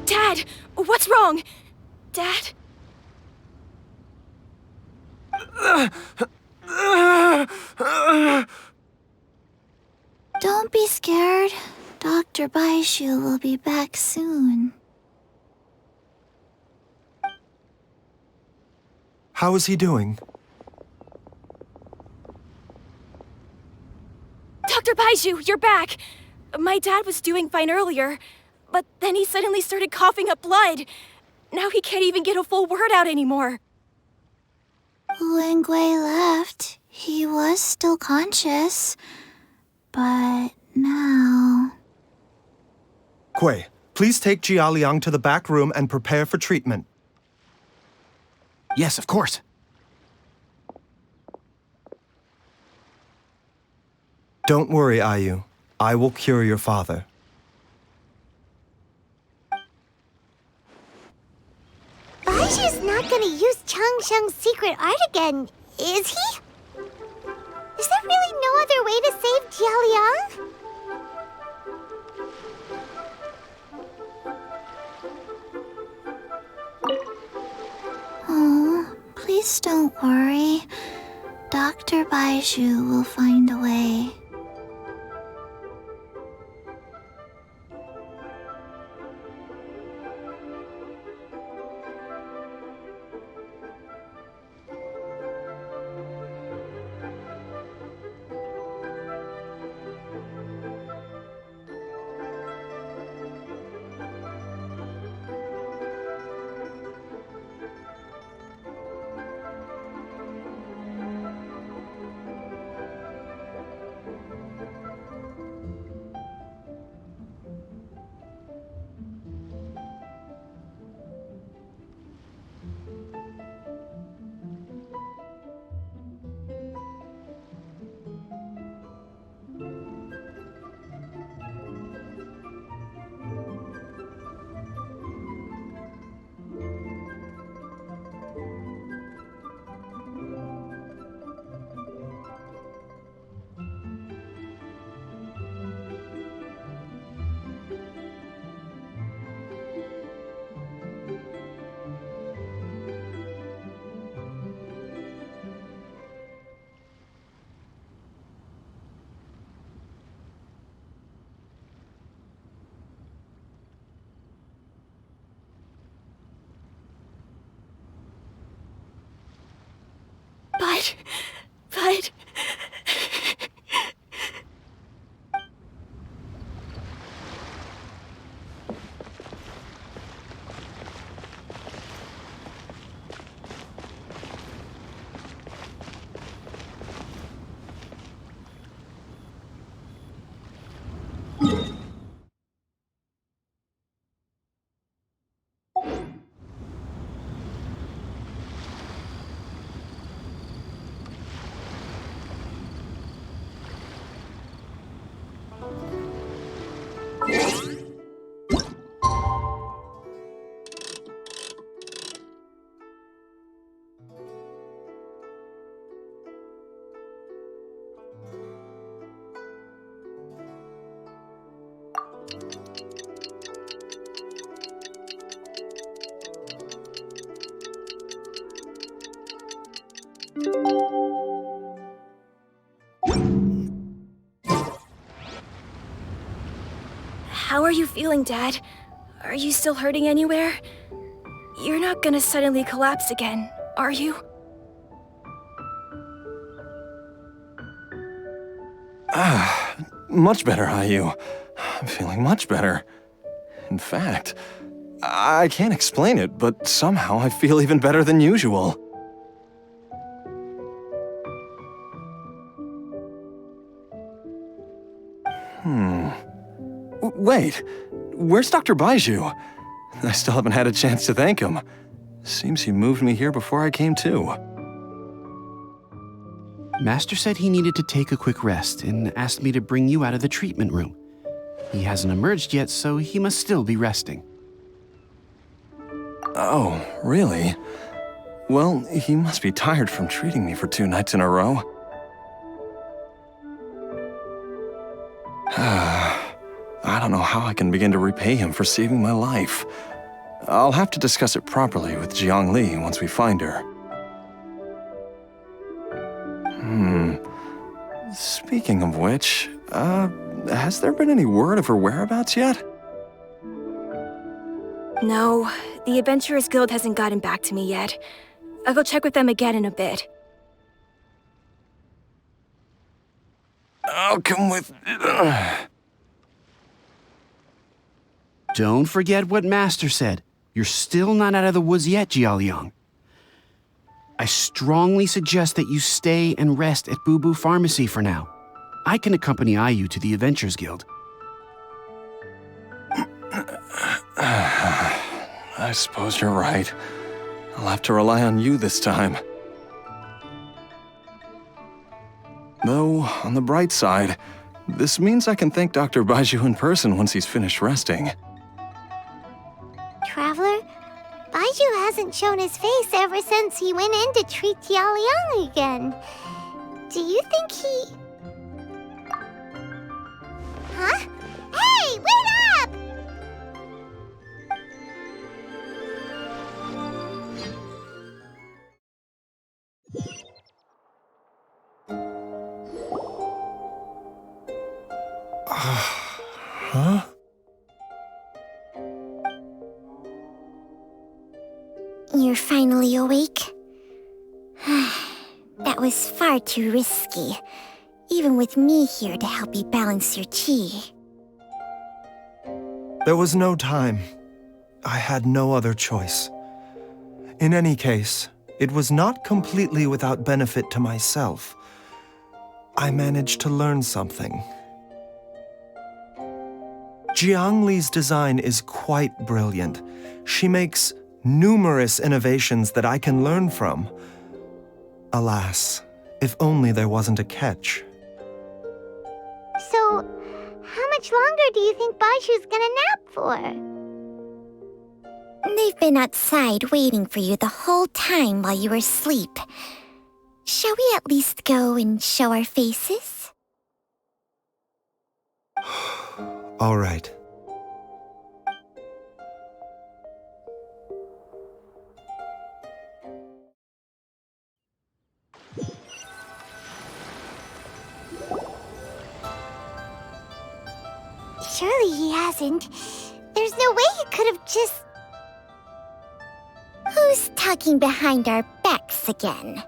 Dad! What's wrong? Dad? Don't be scared. Dr. Baizhu will be back soon. How is he doing? Dr. Baizhu, you're back! My dad was doing fine earlier, but then he suddenly started coughing up blood. Now he can't even get a full word out anymore. When Gui left, he was still conscious. But now... Gui, please take Jiaoliang to the back room and prepare for treatment. Yes, of course. Don't worry, Ayu. I will cure your father. Baizhu's not gonna use Chang Sheng's secret art again, is he? Is there really no other way to save Jiaoliang? Oh, please don't worry. Dr. Baizhu will find a way. How are you feeling, Dad? Are you still hurting anywhere? You're not gonna suddenly collapse again, are you? Much better, Ayu. I'm feeling much better. In fact, I can't explain it, but somehow I feel even better than usual. Wait, where's Dr. Baizhu? I still haven't had a chance to thank him. Seems he moved me here before I came to. Master said he needed to take a quick rest and asked me to bring you out of the treatment room. He hasn't emerged yet, so he must still be resting. Oh, really? Well, he must be tired from treating me for 2 nights in a row. I don't know how I can begin to repay him for saving my life. I'll have to discuss it properly with Jiang Li once we find her. Speaking of which, has there been any word of her whereabouts yet? No, the Adventurers Guild hasn't gotten back to me yet. I'll go check with them again in a bit. I'll come with... Don't forget what Master said. You're still not out of the woods yet, Jialiang. I strongly suggest that you stay and rest at Boo Boo Pharmacy for now. I can accompany Ayu to the Adventurers Guild. I suppose you're right. I'll have to rely on you this time. Though, on the bright side, this means I can thank Dr. Baizhu in person once he's finished resting. Traveler, Baizhu hasn't shown his face ever since he went in to treat Jialiang again. Do you think he... Huh? Hey, wait up! Huh? You're finally awake? That was far too risky, even with me here to help you balance your chi. There was no time. I had no other choice. In any case, it was not completely without benefit to myself. I managed to learn something. Jiang Li's design is quite brilliant. She makes numerous innovations that I can learn from. Alas, if only there wasn't a catch. So, how much longer do you think Baizhu's gonna nap for? They've been outside waiting for you the whole time while you were asleep. Shall we at least go and show our faces? All right. Surely he hasn't. There's no way he could have just... Who's talking behind our backs again?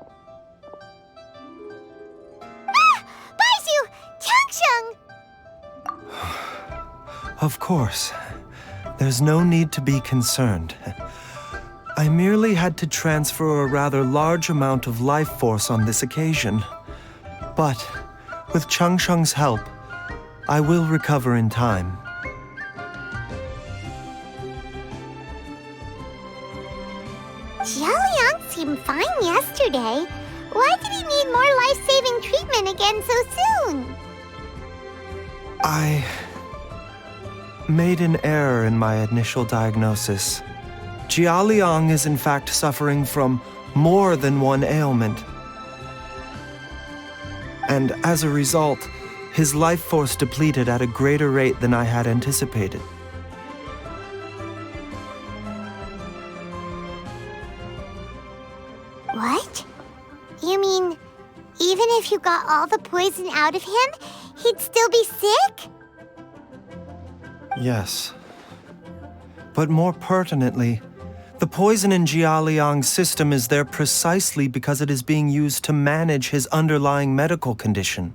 Ah! Baizhu! Changsheng! Of course. There's no need to be concerned. I merely had to transfer a rather large amount of life force on this occasion. But, with Changsheng's help, I will recover in time. Jialiang seemed fine yesterday. Why did he need more life-saving treatment again so soon? I made an error in my initial diagnosis. Jialiang is in fact suffering from more than one ailment. And as a result, his life force depleted at a greater rate than I had anticipated. What? You mean, even if you got all the poison out of him, he'd still be sick? Yes. But more pertinently, the poison in Jialiang's system is there precisely because it is being used to manage his underlying medical condition.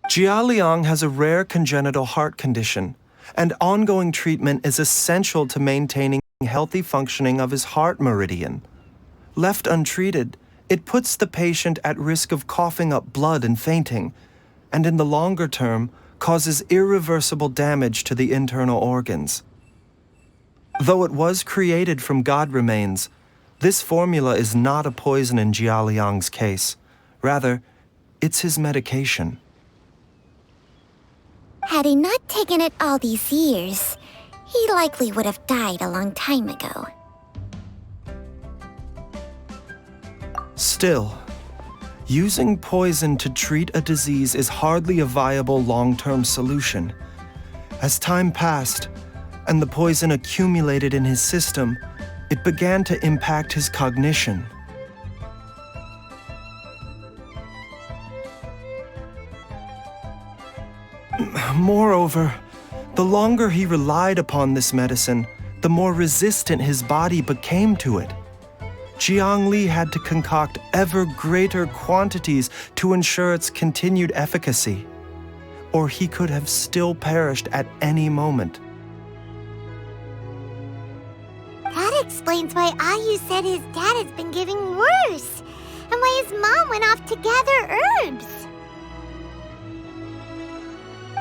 Jialiang has a rare congenital heart condition, and ongoing treatment is essential to maintaining healthy functioning of his heart meridian. Left untreated, it puts the patient at risk of coughing up blood and fainting, and in the longer term, causes irreversible damage to the internal organs. Though it was created from god remains, this formula is not a poison in Jialiang's case. Rather, it's his medication. Had he not taken it all these years, he likely would have died a long time ago. Still, using poison to treat a disease is hardly a viable long-term solution. As time passed, and the poison accumulated in his system, it began to impact his cognition. Moreover, the longer he relied upon this medicine, the more resistant his body became to it. Jiang Li had to concoct ever greater quantities to ensure its continued efficacy, or he could have still perished at any moment. That explains why Ayu said his dad has been getting worse, and why his mom went off to gather herbs.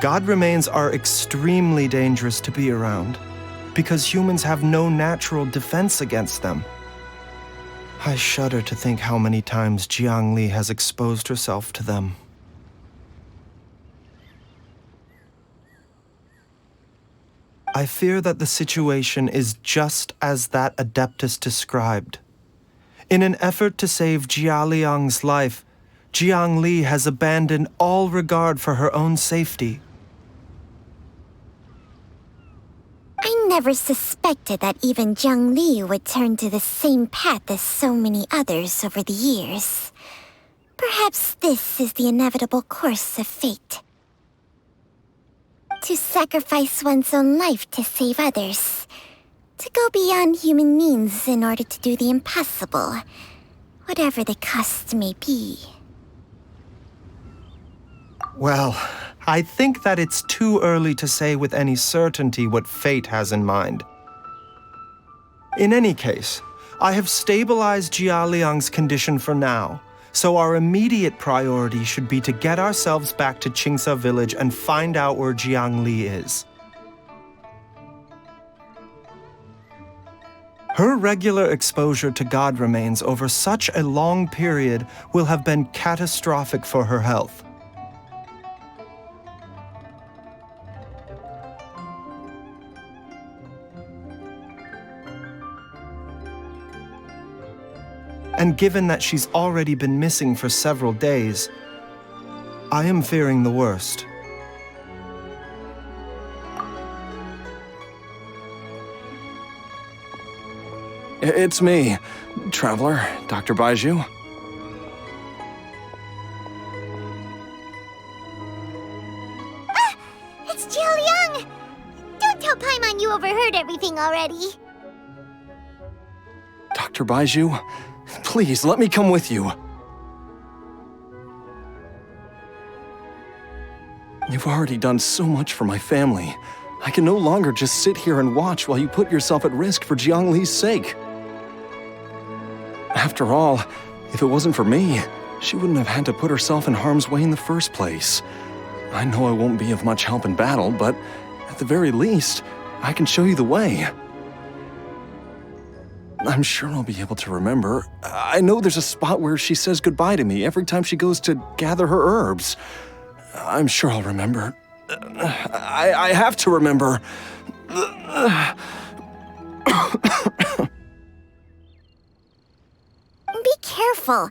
God remains are extremely dangerous to be around, because humans have no natural defense against them. I shudder to think how many times Jiang Li has exposed herself to them. I fear that the situation is just as that Adeptus described. In an effort to save Jialiang's life, Jiang Li has abandoned all regard for her own safety. I never suspected that even Jiang Li would turn to the same path as so many others over the years. Perhaps this is the inevitable course of fate. To sacrifice one's own life to save others. To go beyond human means in order to do the impossible, whatever the cost may be. Well, I think that it's too early to say with any certainty what fate has in mind. In any case, I have stabilized Jialiang's condition for now, so our immediate priority should be to get ourselves back to Qingce village and find out where Jiang Li is. Her regular exposure to god remains over such a long period will have been catastrophic for her health. And given that she's already been missing for several days, I am fearing the worst. It's me, Traveler, Dr. Baizhu. Ah! It's Jialiang! Don't tell Paimon you overheard everything already. Dr. Baizhu, please let me come with you. You've already done so much for my family. I can no longer just sit here and watch while you put yourself at risk for Jiang Li's sake. After all, if it wasn't for me, she wouldn't have had to put herself in harm's way in the first place. I know I won't be of much help in battle, but at the very least, I can show you the way. I'm sure I'll be able to remember. I know there's a spot where she says goodbye to me every time she goes to gather her herbs. I'm sure I'll remember. I have to remember. Be careful.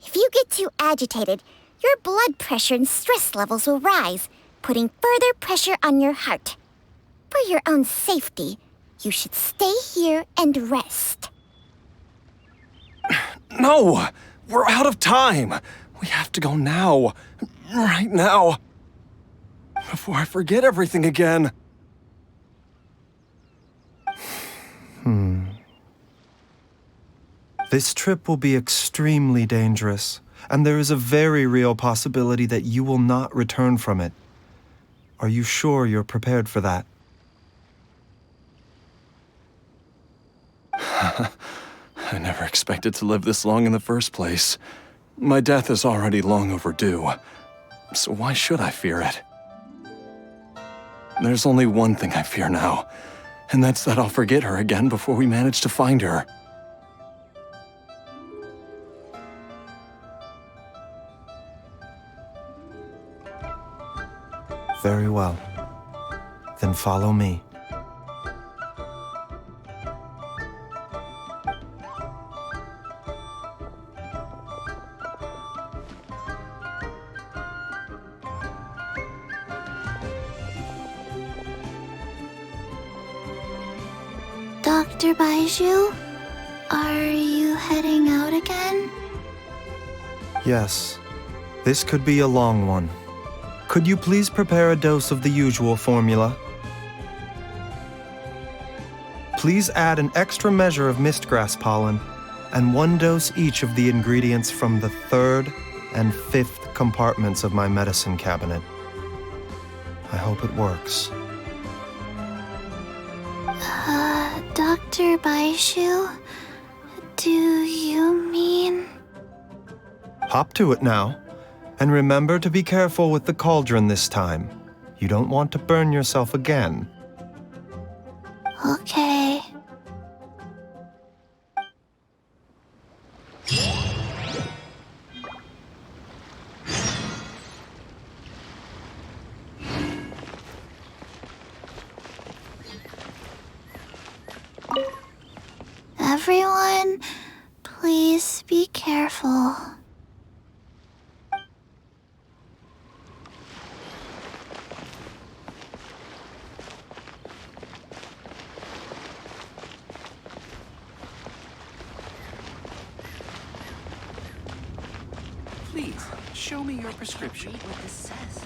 If you get too agitated, your blood pressure and stress levels will rise, putting further pressure on your heart. For your own safety, You should stay here and rest. No! We're out of time! We have to go now. Right now. Before I forget everything again. This trip will be extremely dangerous, and there is a very real possibility that you will not return from it. Are you sure you're prepared for that? I never expected to live this long in the first place. My death is already long overdue, so why should I fear it? There's only one thing I fear now, and that's that I'll forget her again before we manage to find her. Very well. Then follow me. Dr. Baizhu, are you heading out again? Yes. This could be a long one. Could you please prepare a dose of the usual formula? Please add an extra measure of mistgrass pollen and 1 dose each of the ingredients from the 3rd and 5th compartments of my medicine cabinet. I hope it works. Dr. Baizhu, do you mean... Hop to it now. And remember to be careful with the cauldron this time. You don't want to burn yourself again. Okay. Everyone, please be careful. Please, show me your prescription. Read what this says.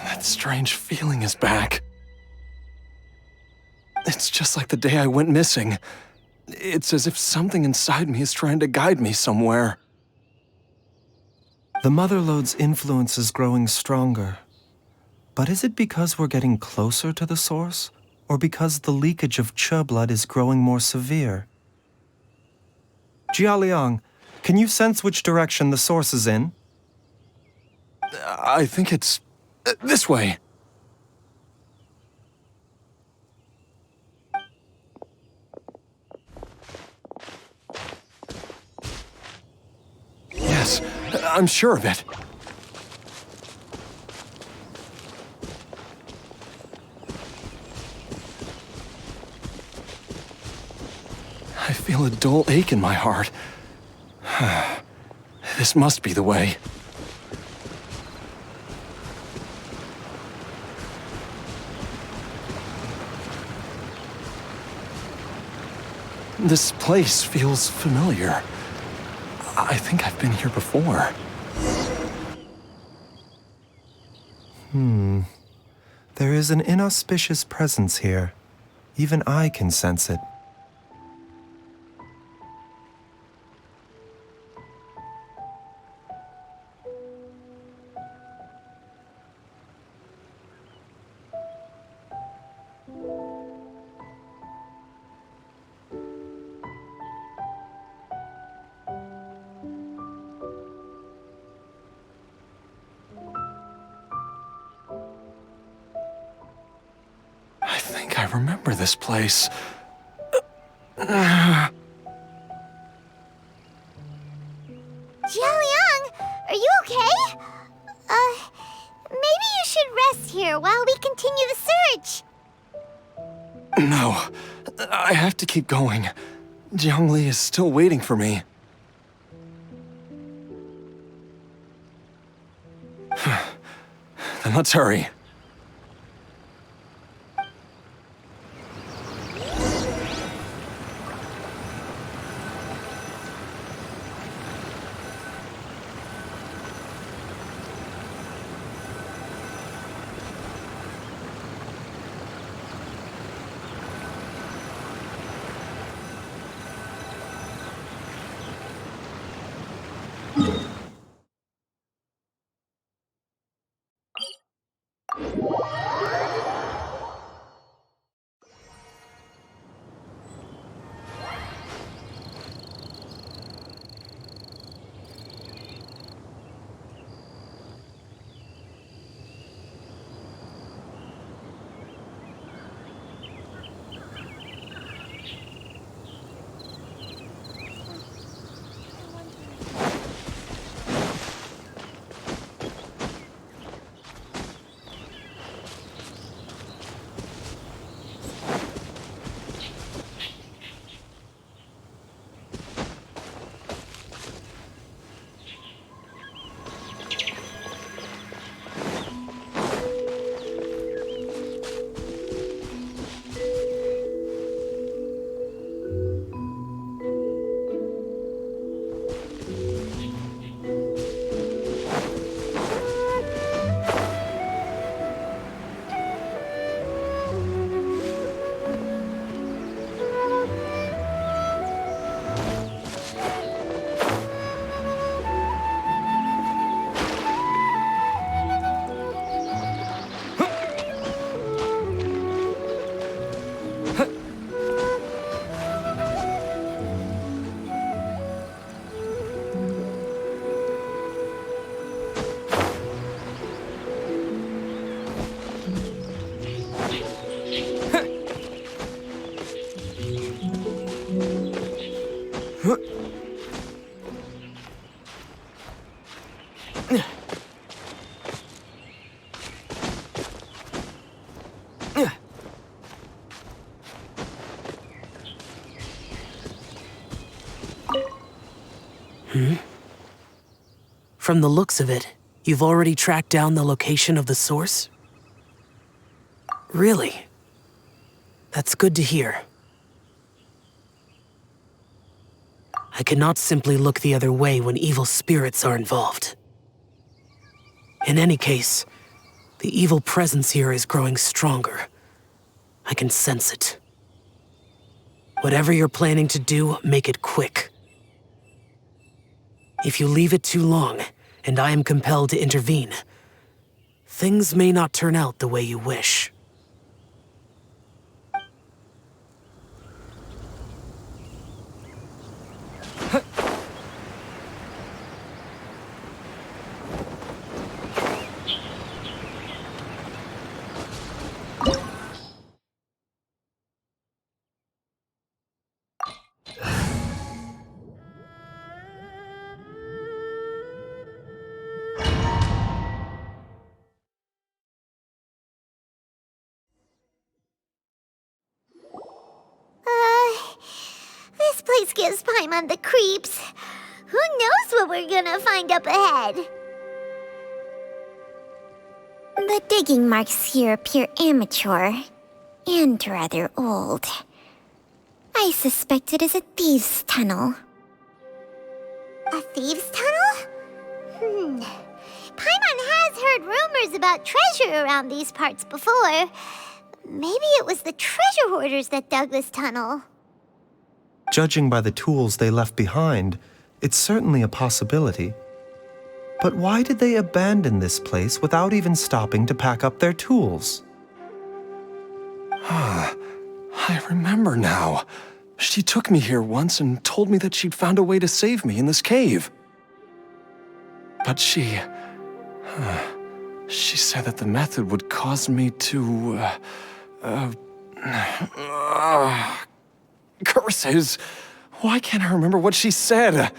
That strange feeling is back. It's just like the day I went missing. It's as if something inside me is trying to guide me somewhere. The Mother Lode's influence is growing stronger. But is it because we're getting closer to the source? Or because the leakage of Che blood is growing more severe? Jialiang, can you sense which direction the source is in? I think it's this way. Yes, I'm sure of it. I feel a dull ache in my heart. This must be the way. This place feels familiar. I think I've been here before. There is an inauspicious presence here. Even I can sense it. I think I remember this place. Jialiang, are you okay? Maybe you should rest here while we continue the search. No, I have to keep going. Jiangli is still waiting for me. Then let's hurry. From the looks of it, you've already tracked down the location of the source? Really? That's good to hear. I cannot simply look the other way when evil spirits are involved. In any case, the evil presence here is growing stronger. I can sense it. Whatever you're planning to do, make it quick. If you leave it too long, and I am compelled to intervene, things may not turn out the way you wish. This place gives Paimon the creeps. Who knows what we're gonna find up ahead? The digging marks here appear amateur and rather old. I suspect it is a thieves' tunnel. A thieves' tunnel? Paimon has heard rumors about treasure around these parts before. Maybe it was the treasure hoarders that dug this tunnel. Judging by the tools they left behind, it's certainly a possibility. But why did they abandon this place without even stopping to pack up their tools? I remember now. She took me here once and told me that she'd found a way to save me in this cave. But she said that the method would cause me to, curses. Why can't I remember what she said?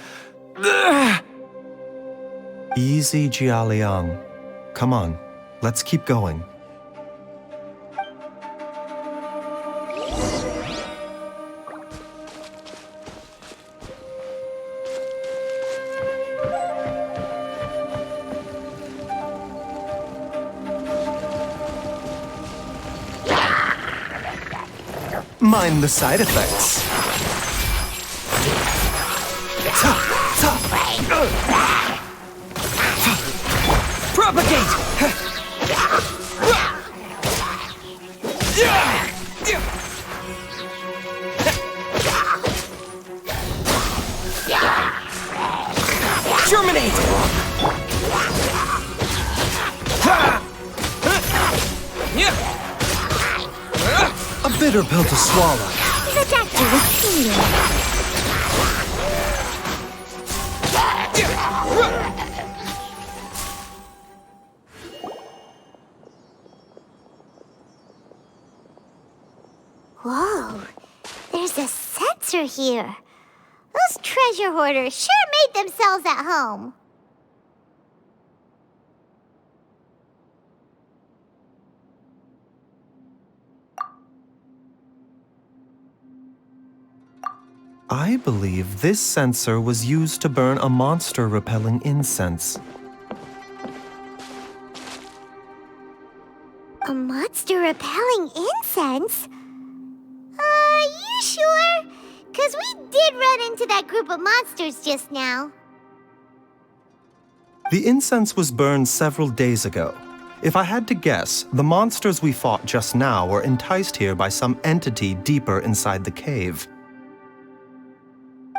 Easy, Jialiang. Come on, let's keep going. Mind the side effects. Propagate! Germinate! A bitter pill to swallow. The doctor was seeing. Whoa, there's a sensor here. Those treasure hoarders sure made themselves at home. I believe this sensor was used to burn a monster-repelling incense. A monster-repelling incense? Are you sure? 'Cause we did run into that group of monsters just now. The incense was burned several days ago. If I had to guess, the monsters we fought just now were enticed here by some entity deeper inside the cave.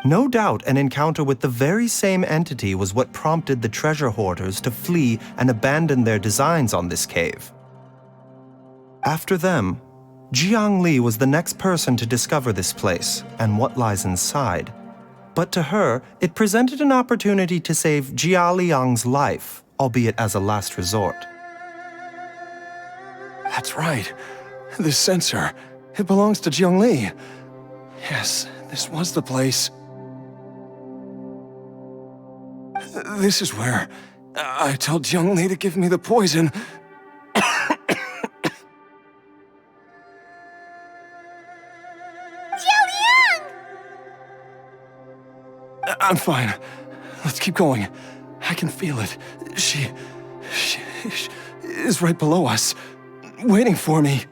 No doubt an encounter with the very same entity was what prompted the treasure hoarders to flee and abandon their designs on this cave. After them, Jiang Li was the next person to discover this place and what lies inside. But to her, it presented an opportunity to save Jia Liang's life, albeit as a last resort. That's right. This sensor, it belongs to Jiang Li. Yes, this was the place. This is where I told Jiang Li to give me the poison. I'm fine. Let's keep going. I can feel it. She is right below us, waiting for me.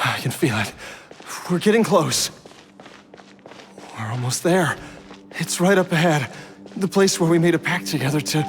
I can feel it. We're getting close. We're almost there. It's right up ahead. The place where we made a pact together to...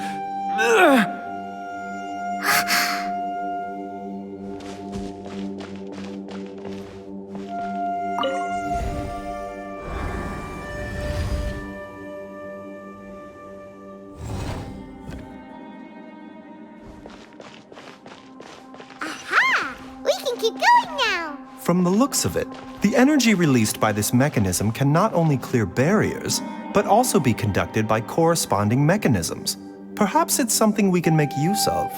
Aha! We can keep going now. From the looks of it, the energy released by this mechanism can not only clear barriers, but also be conducted by corresponding mechanisms. Perhaps it's something we can make use of.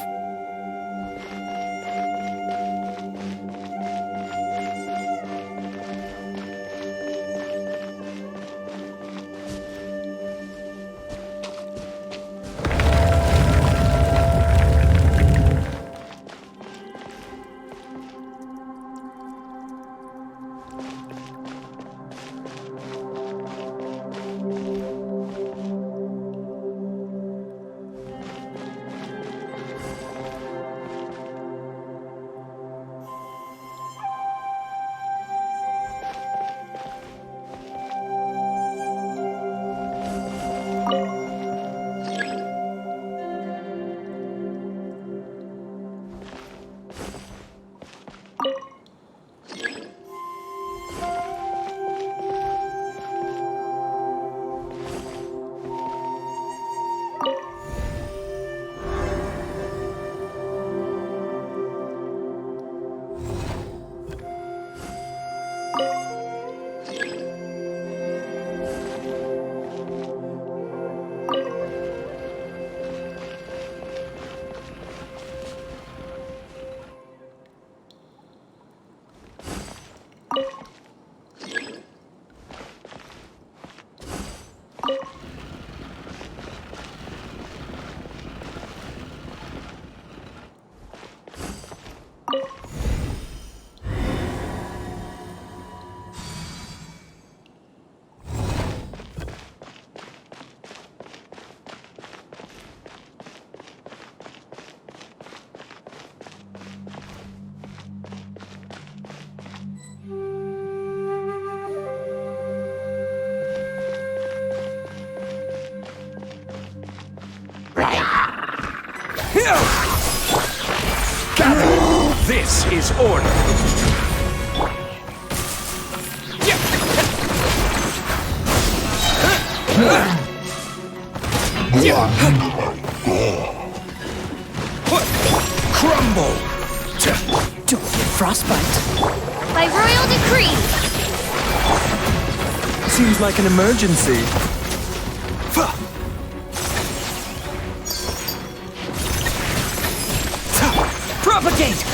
This is order. Crumble. Don't get frostbite. By royal decree! Seems like an emergency. Propagate!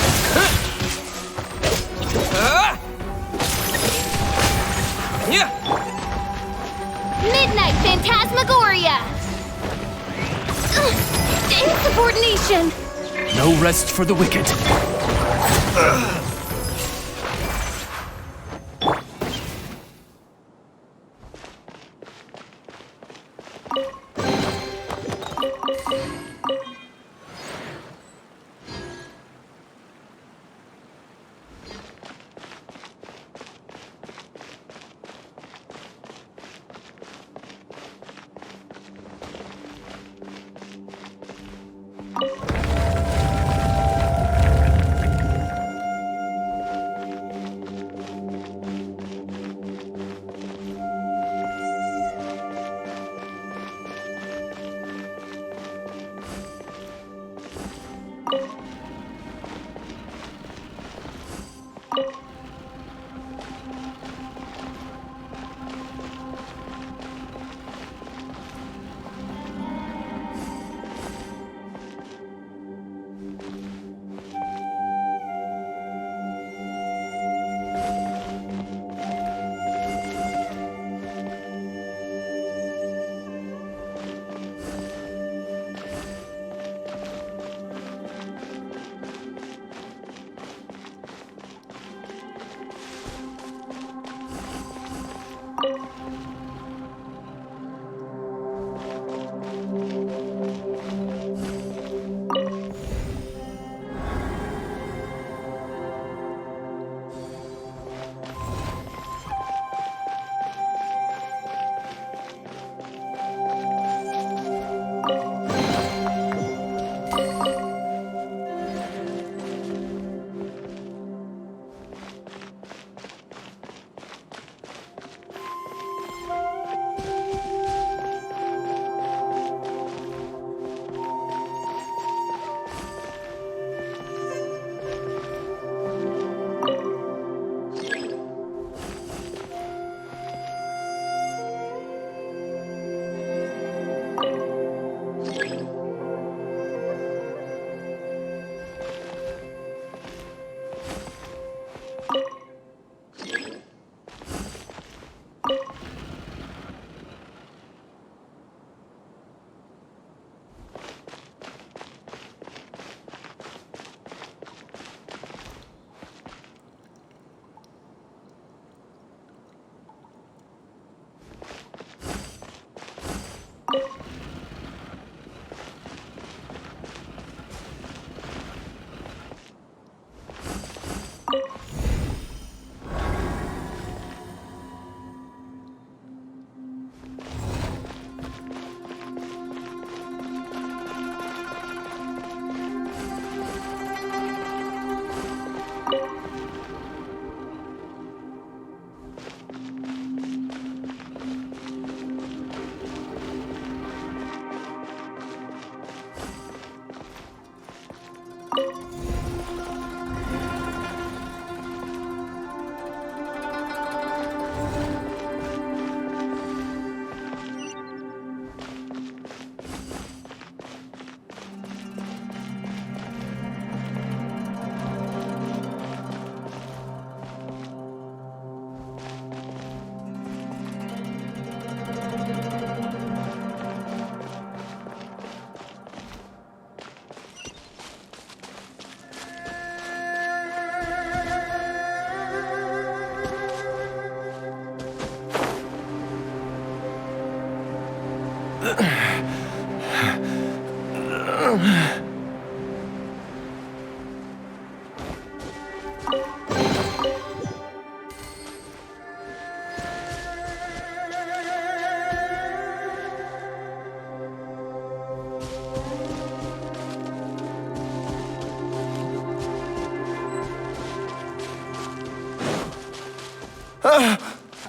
Midnight Phantasmagoria! Insubordination! No rest for the wicked.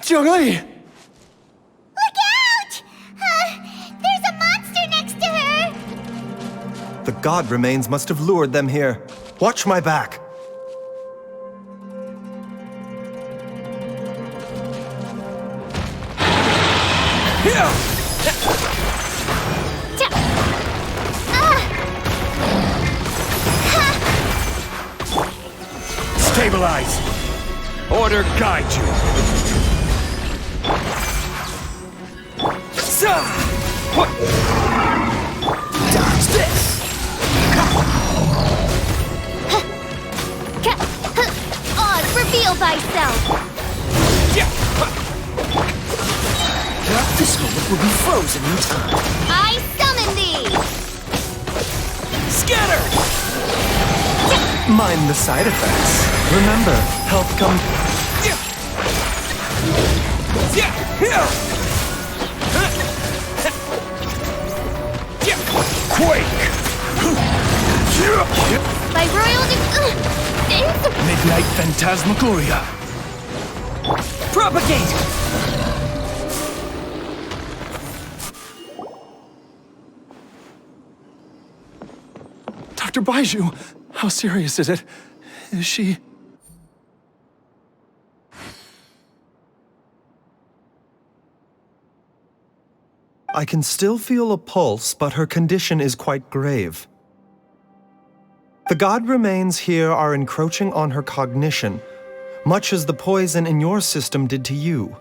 Jiangli! Look out! There's a monster next to her! The god remains must have lured them here. Watch my back. Stabilize! Order guide you! Dodge this! Oz, reveal thyself! This moment will be frozen in time. I summon thee! Scatter! Mind the side effects. Remember, health comes. Quake! By royal Midnight Phantasmagoria! Propagate! Dr. Baizhu, how serious is it? Is she... I can still feel a pulse, but her condition is quite grave. The god remains here are encroaching on her cognition, much as the poison in your system did to you.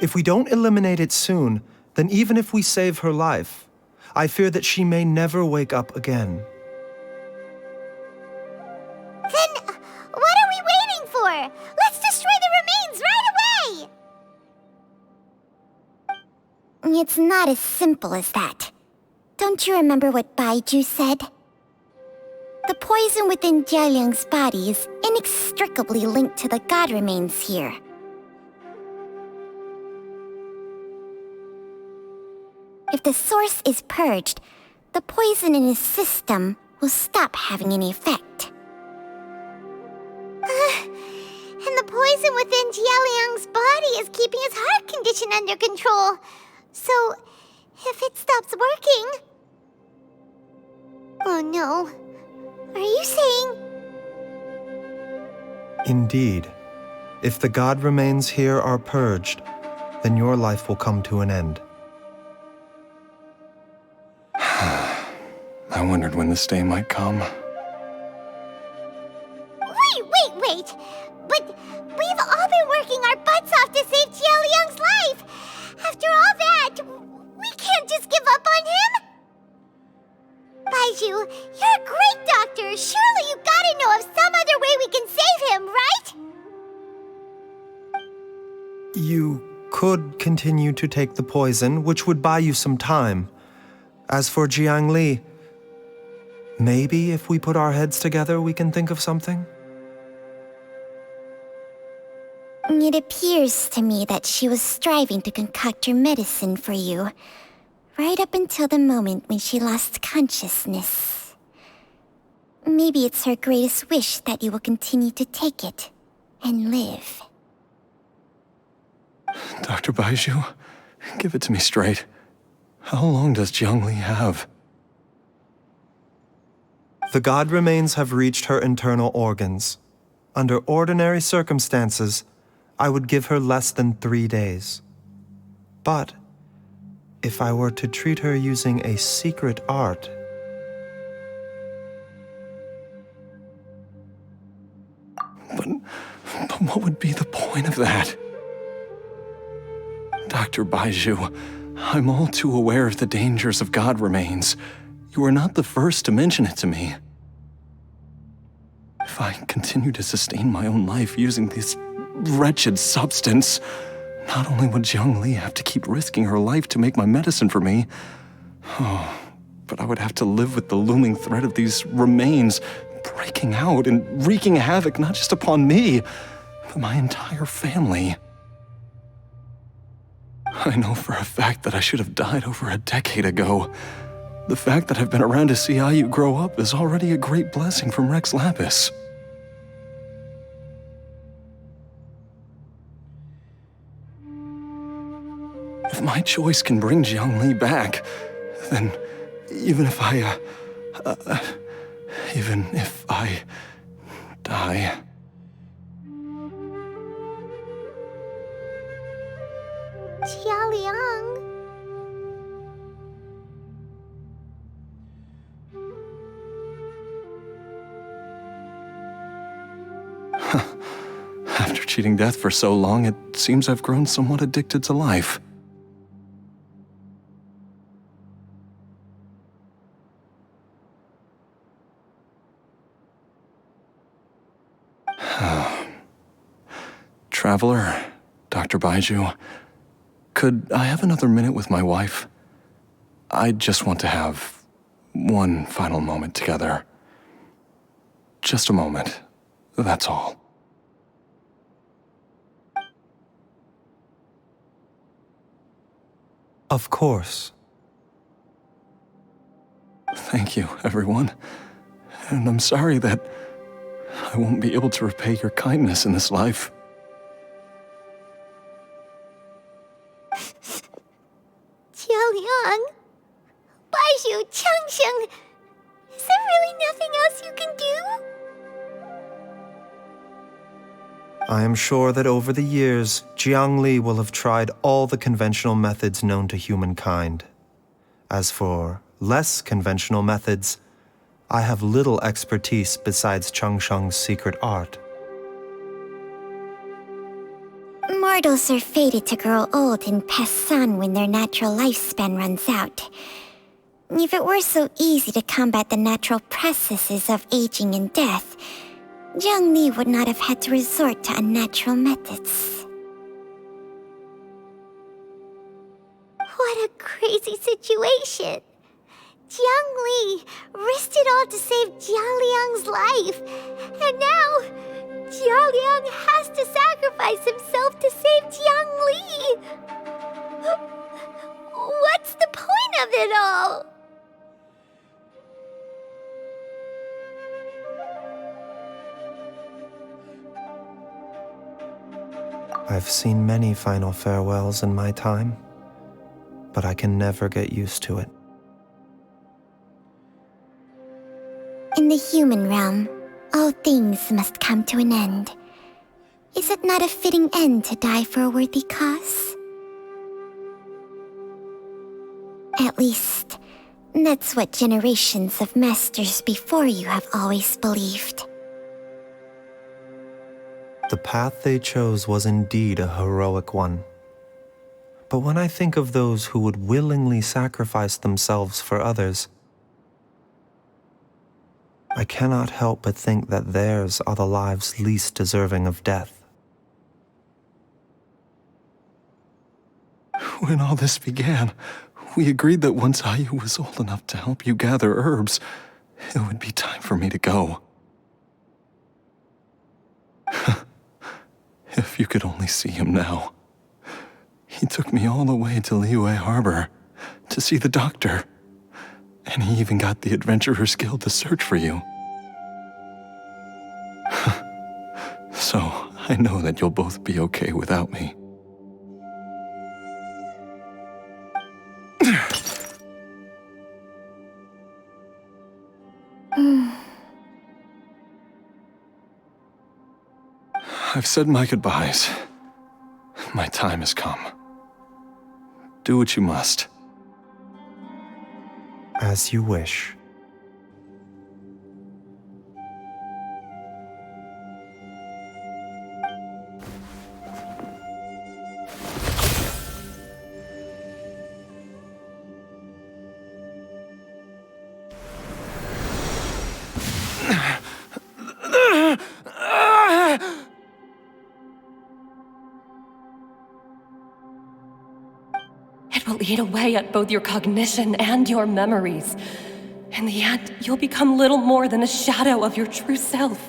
If we don't eliminate it soon, then even if we save her life, I fear that she may never wake up again. Then, what are we waiting for? Let's destroy the remains right away! It's not as simple as that. Don't you remember what Baizhu said? The poison within Jialiang's body is inextricably linked to the god remains here. If the source is purged, the poison in his system will stop having any effect. And the poison within Jialiang's body is keeping his heart condition under control. So, if it stops working... Oh no. Are you saying... Indeed. If the god remains here are purged, then your life will come to an end. I wondered when this day might come. Wait! But we've all been working our butts off to save Jialiang's life! After all that, we can't just give up on him! Baizhu, you're a great doctor! Surely you gotta know of some other way we can save him, right? You could continue to take the poison, which would buy you some time. As for Jiangli, maybe if we put our heads together, we can think of something? It appears to me that she was striving to concoct your medicine for you, right up until the moment when she lost consciousness. Maybe it's her greatest wish that you will continue to take it and live. Dr. Baizhu, give it to me straight. How long does Jiangli have? The god remains have reached her internal organs. Under ordinary circumstances, I would give her less than 3 days. But if I were to treat her using a secret art... But what would be the point of that? Dr. Baizhu, I'm all too aware of the dangers of god remains. You are not the first to mention it to me. If I continue to sustain my own life using this wretched substance, not only would Jiangli have to keep risking her life to make my medicine for me, Oh, but I would have to live with the looming threat of these remains breaking out and wreaking havoc not just upon me, but my entire family. I know for a fact that I should have died over a decade ago. The fact that I've been around to see how you grow up is already a great blessing from Rex Lapis. If my choice can bring Jiangli back, then even if I die... Jialiang. After cheating death for so long, it seems I've grown somewhat addicted to life. Traveler, Dr. Baizhu, could I have another minute with my wife? I just want to have one final moment together. Just a moment, that's all. Of course. Thank you, everyone. And I'm sorry that I won't be able to repay your kindness in this life. Jialiang. Baizhu, Changsheng. Is there really nothing else you can do? I am sure that over the years, Jiangli will have tried all the conventional methods known to humankind. As for less conventional methods, I have little expertise besides Changsheng's secret art. Mortals are fated to grow old and pass on when their natural lifespan runs out. If it were so easy to combat the natural processes of aging and death, Jiangli would not have had to resort to unnatural methods. What a crazy situation! Jiangli risked it all to save Jialiang's life, and now Jialiang has to sacrifice himself to save Jiangli! What's the point of it all? I've seen many final farewells in my time, but I can never get used to it. In the human realm, all things must come to an end. Is it not a fitting end to die for a worthy cause? At least, that's what generations of masters before you have always believed. The path they chose was indeed a heroic one. But when I think of those who would willingly sacrifice themselves for others, I cannot help but think that theirs are the lives least deserving of death. When all this began, we agreed that once Ayu was old enough to help you gather herbs, it would be time for me to go. If you could only see him now. He took me all the way to Liyue Harbor to see the doctor. And he even got the Adventurers Guild to search for you. So, I know that you'll both be okay without me. I've said my goodbyes. My time has come. Do what you must. As you wish. It will will eat away at both your cognition and your memories. In the end, you'll become little more than a shadow of your true self.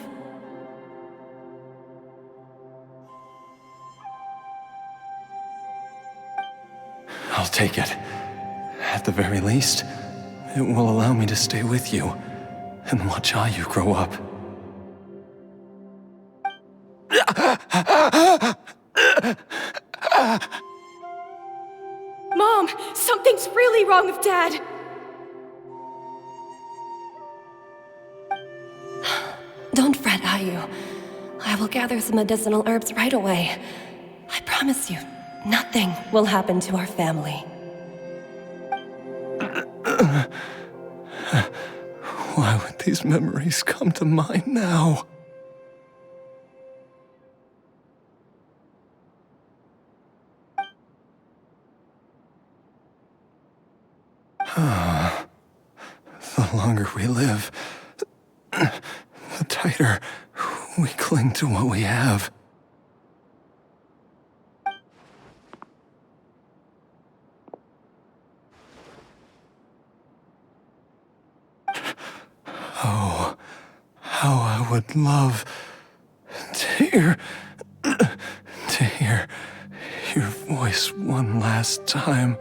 I'll take it. At the very least, it will allow me to stay with you and watch you grow up. Mom, something's really wrong with Dad. Don't fret, Ayu. I will gather some medicinal herbs right away. I promise you, nothing will happen to our family. Why would these memories come to mind now? The longer we live, the tighter we cling to what we have. Oh, how I would love to hear your voice one last time.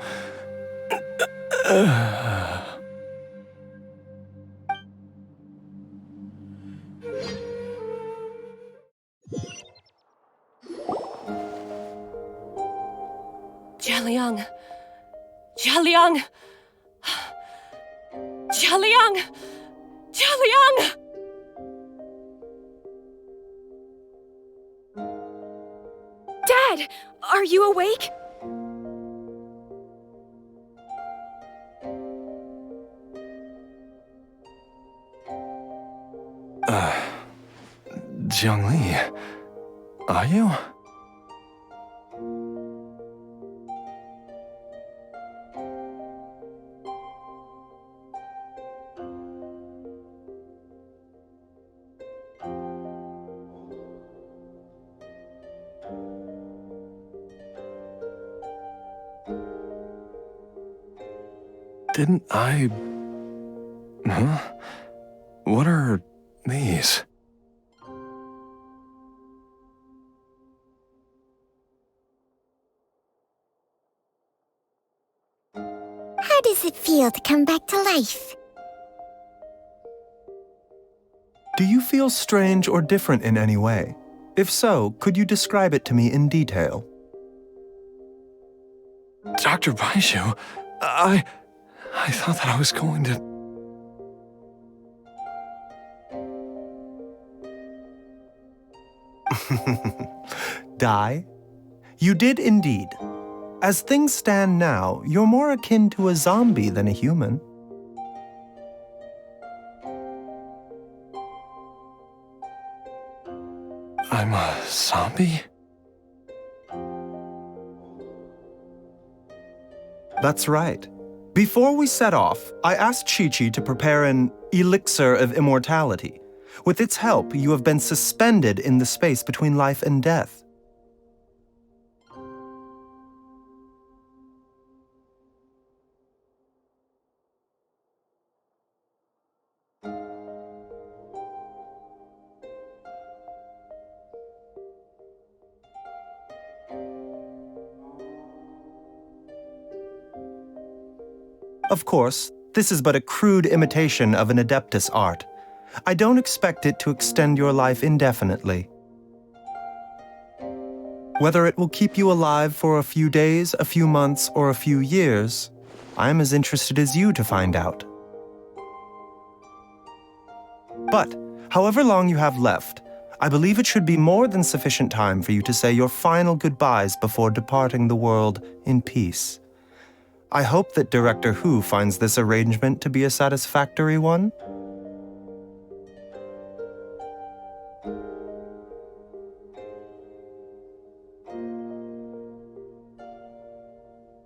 Jialiang! Jialiang! Jialiang! Jialiang! Dad, are you awake? Jiangli, are you? Didn't I... Huh? What are these? How does it feel to come back to life? Do you feel strange or different in any way? If so, could you describe it to me in detail? Dr. Baizhu, I thought that I was going to... Die? You did indeed. As things stand now, you're more akin to a zombie than a human. I'm a zombie? That's right. Before we set off, I asked Chi-Chi to prepare an elixir of immortality. With its help, you have been suspended in the space between life and death. Of course, this is but a crude imitation of an Adeptus art. I don't expect it to extend your life indefinitely. Whether it will keep you alive for a few days, a few months, or a few years, I am as interested as you to find out. But, however long you have left, I believe it should be more than sufficient time for you to say your final goodbyes before departing the world in peace. I hope that Director Hu finds this arrangement to be a satisfactory one.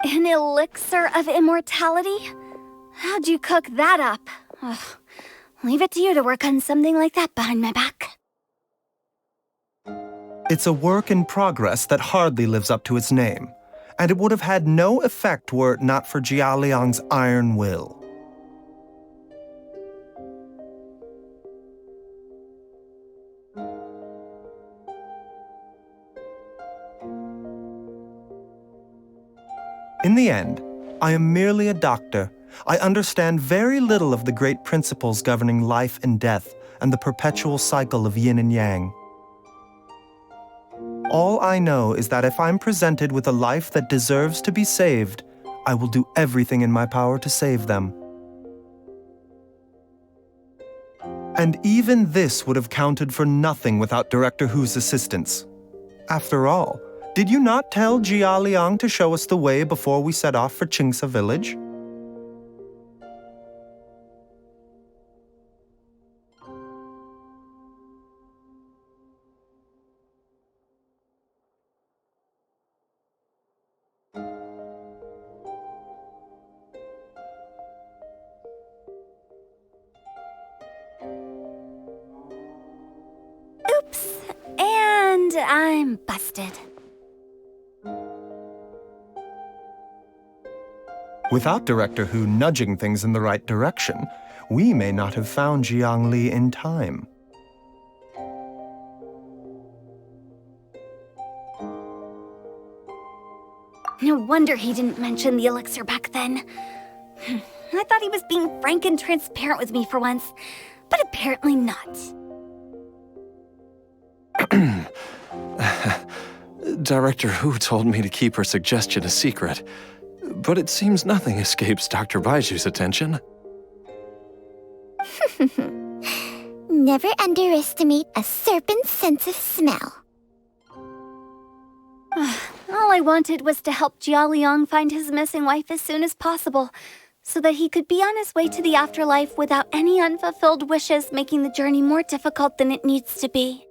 An elixir of immortality? How'd you cook that up? Ugh. Leave it to you to work on something like that behind my back. It's a work in progress that hardly lives up to its name. and it would have had no effect were it not for Jia Liang's iron will. In the end, I am merely a doctor. I understand very little of the great principles governing life and death and the perpetual cycle of yin and yang. All I know is that if I'm presented with a life that deserves to be saved, I will do everything in my power to save them. And even this would have counted for nothing without Director Hu's assistance. After all, did you not tell Jia Liang to show us the way before we set off for Qingce village? Oops, and I'm busted. Without Director Hu nudging things in the right direction, we may not have found Jiang Li in time. No wonder he didn't mention the elixir back then. I thought he was being frank and transparent with me for once, but apparently not. Director Hu told me to keep her suggestion a secret, but it seems nothing escapes Dr. Baiju's attention. Never underestimate a serpent's sense of smell. All I wanted was to help Jia Liang find his missing wife as soon as possible, so that he could be on his way to the afterlife without any unfulfilled wishes making the journey more difficult than it needs to be.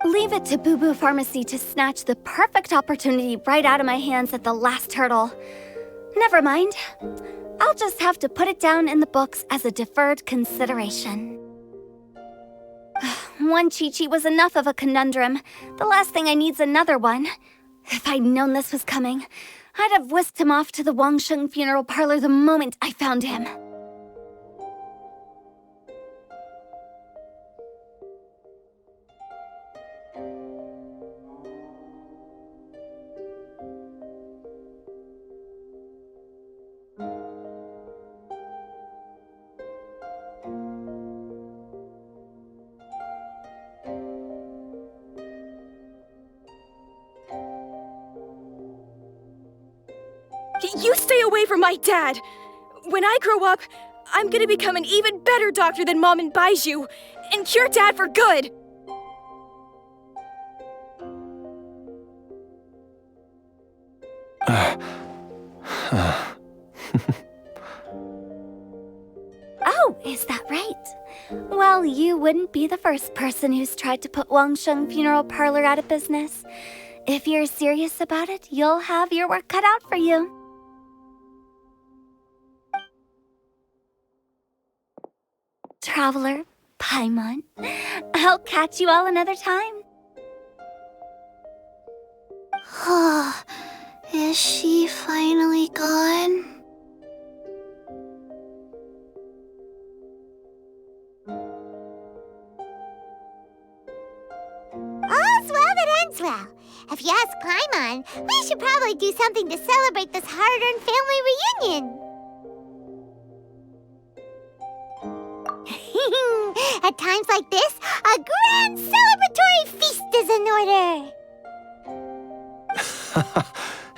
Leave it to Boo Boo Pharmacy to snatch the perfect opportunity right out of my hands at the last hurdle. Never mind. I'll just have to put it down in the books as a deferred consideration. One Chi-Chi was enough of a conundrum. The last thing I need's another one. If I'd known this was coming, I'd have whisked him off to the Wangsheng funeral parlor the moment I found him. You stay away from my dad! When I grow up, I'm gonna become an even better doctor than Mom and Baizhu, and cure Dad for good! Oh, is that right? Well, you wouldn't be the first person who's tried to put Wangsheng Funeral Parlor out of business. If you're serious about it, you'll have your work cut out for you. Traveler, Paimon, I'll catch you all another time. Is she finally gone? All's well that ends well. If you ask Paimon, we should probably do something to celebrate this hard-earned family reunion. At times like this, a grand celebratory feast is in order.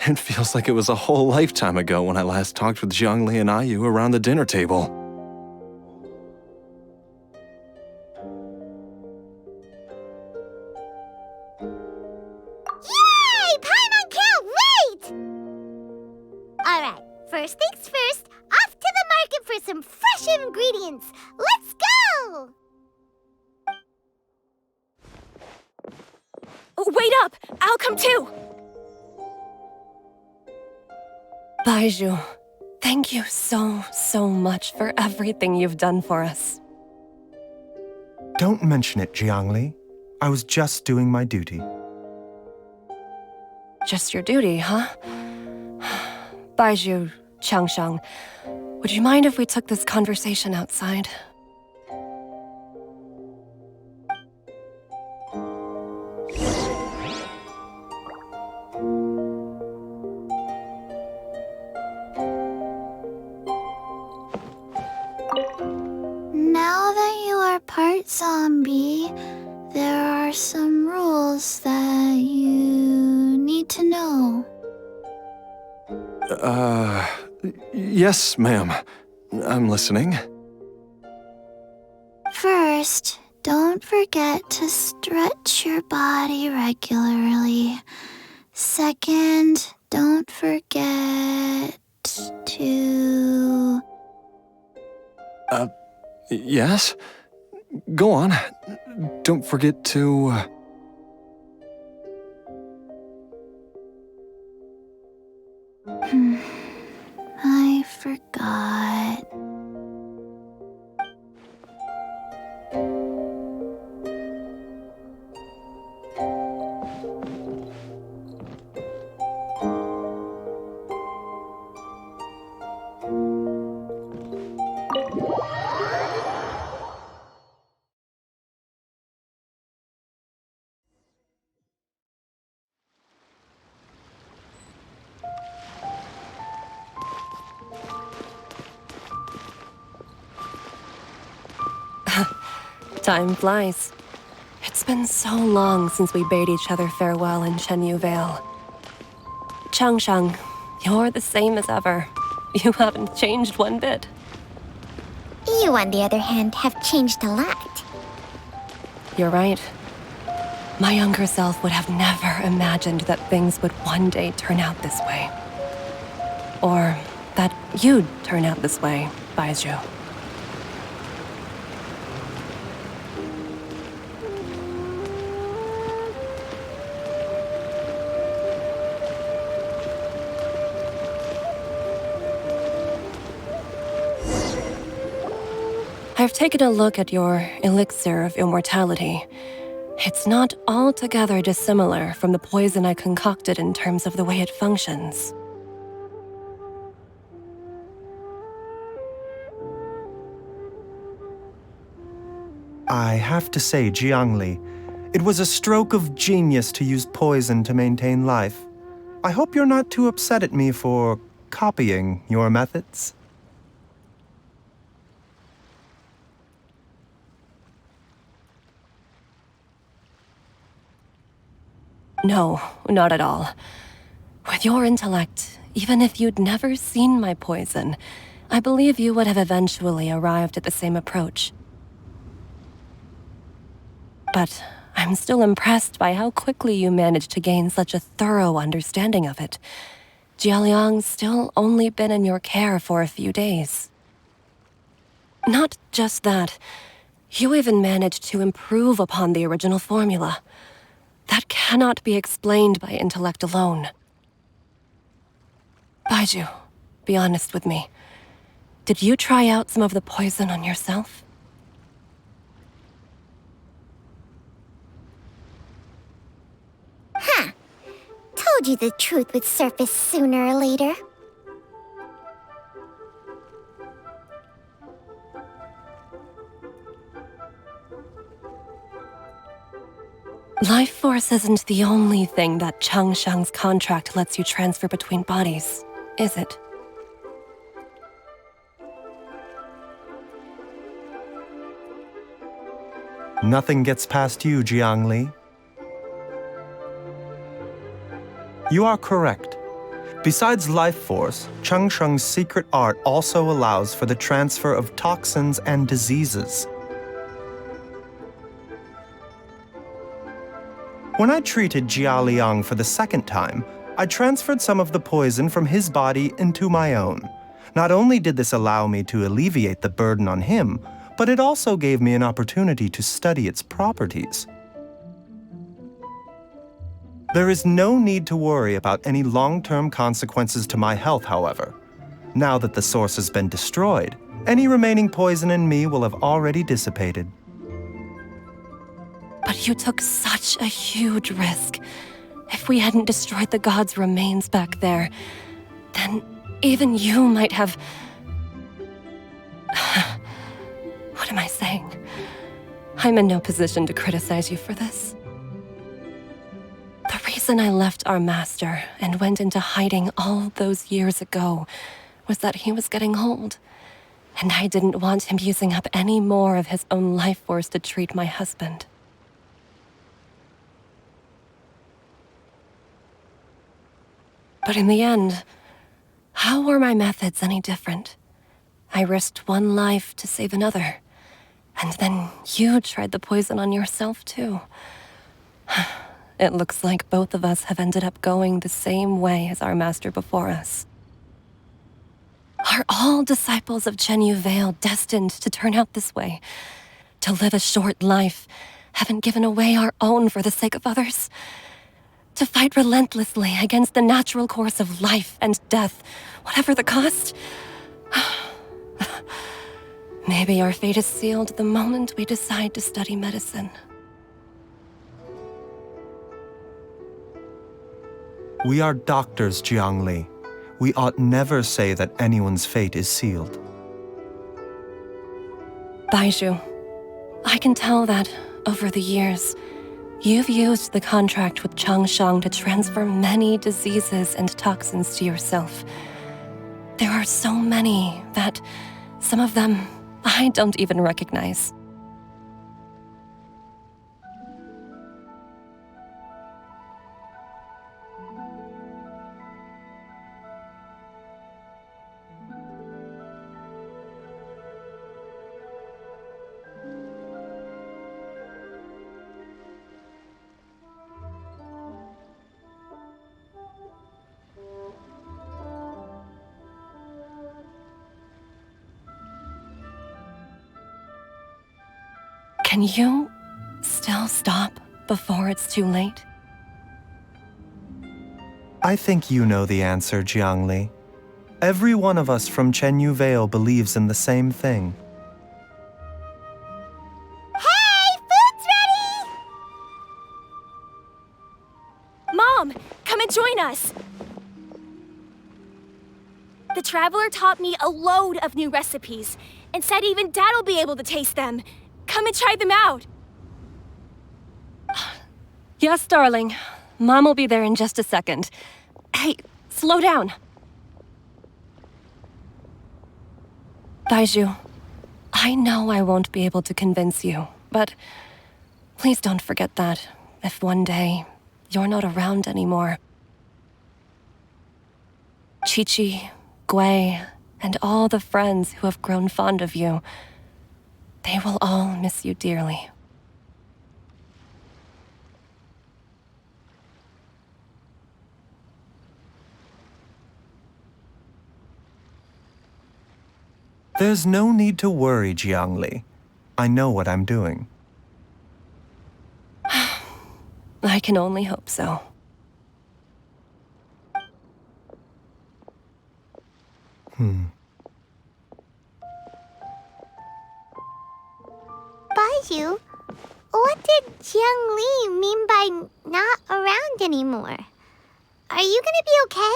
It feels like it was a whole lifetime ago when I last talked with Zhongli and Ayu around the dinner table. first things first, off to the market for some fresh ingredients. Let's go! Wait up! I'll come too! Baizhu, thank you so much for everything you've done for us. Don't mention it, Jiangli. I was just doing my duty. Just your duty, huh? Baizhu, Changsheng, would you mind if we took this conversation outside? Now that you are part zombie, there are some rules that you need to know. Yes, ma'am. I'm listening. First, don't forget to stretch your body regularly. Second, don't forget to... Yes? Go on. Don't forget to... I forgot. Time flies. It's been so long since we bade each other farewell in Chenyu Vale. Changsheng, you're the same as ever. You haven't changed one bit. You, on the other hand, have changed a lot. You're right. My younger self would have never imagined that things would one day turn out this way. Or that you'd turn out this way, Baizhu. I've taken a look at your elixir of immortality. It's not altogether dissimilar from the poison I concocted in terms of the way it functions. I have to say, Jiangli, it was a stroke of genius to use poison to maintain life. I hope you're not too upset at me for copying your methods. No, not at all. With your intellect, even if you'd never seen my poison, I believe you would have eventually arrived at the same approach. But I'm still impressed by how quickly you managed to gain such a thorough understanding of it. Jialiang's still only been in your care for a few days. Not just that, you even managed to improve upon the original formula. That cannot be explained by intellect alone. Baizhu, be honest with me. Did you try out some of the poison on yourself? Huh. Told you the truth would surface sooner or later. Life force isn't the only thing that Changsheng's contract lets you transfer between bodies, is it? Nothing gets past you, Jiangli. You are correct. Besides life force, Changsheng's secret art also allows for the transfer of toxins and diseases. When I treated Jia Liang for the second time, I transferred some of the poison from his body into my own. Not only did this allow me to alleviate the burden on him, but it also gave me an opportunity to study its properties. There is no need to worry about any long-term consequences to my health, however. Now that the source has been destroyed, any remaining poison in me will have already dissipated. But you took such a huge risk. If we hadn't destroyed the god's remains back there, then even you might have... What am I saying? I'm in no position to criticize you for this. The reason I left our master and went into hiding all those years ago was that he was getting old, and I didn't want him using up any more of his own life force to treat my husband. But in the end, how were my methods any different? I risked one life to save another, and then you tried the poison on yourself too. It looks like both of us have ended up going the same way as our master before us. Are all disciples of Chenyu Vale destined to turn out this way? To live a short life, having given away our own for the sake of others? To fight relentlessly against the natural course of life and death, whatever the cost? Maybe our fate is sealed the moment we decide to study medicine. We are doctors, Jiangli. We ought never say that anyone's fate is sealed. Baizhu, I can tell that, over the years, you've used the contract with Changshang to transfer many diseases and toxins to yourself. There are so many that, some of them, I don't even recognize. Can you still stop before it's too late? I think you know the answer, Jiangli. Every one of us from Chenyu Vale believes in the same thing. Hey, food's ready! Mom, come and join us! The Traveler taught me a load of new recipes, and said even Dad'll be able to taste them. Come and try them out! Yes, darling. Mom will be there in just a second. Hey, slow down. Baizhu, I know I won't be able to convince you, but please don't forget that if one day you're not around anymore, Chi-Chi, Gui, and all the friends who have grown fond of you, they will all miss you dearly. There's no need to worry, Jiangli. I know what I'm doing. I can only hope so. Baizhu, what did Jiang Li mean by not around anymore? Are you gonna be okay?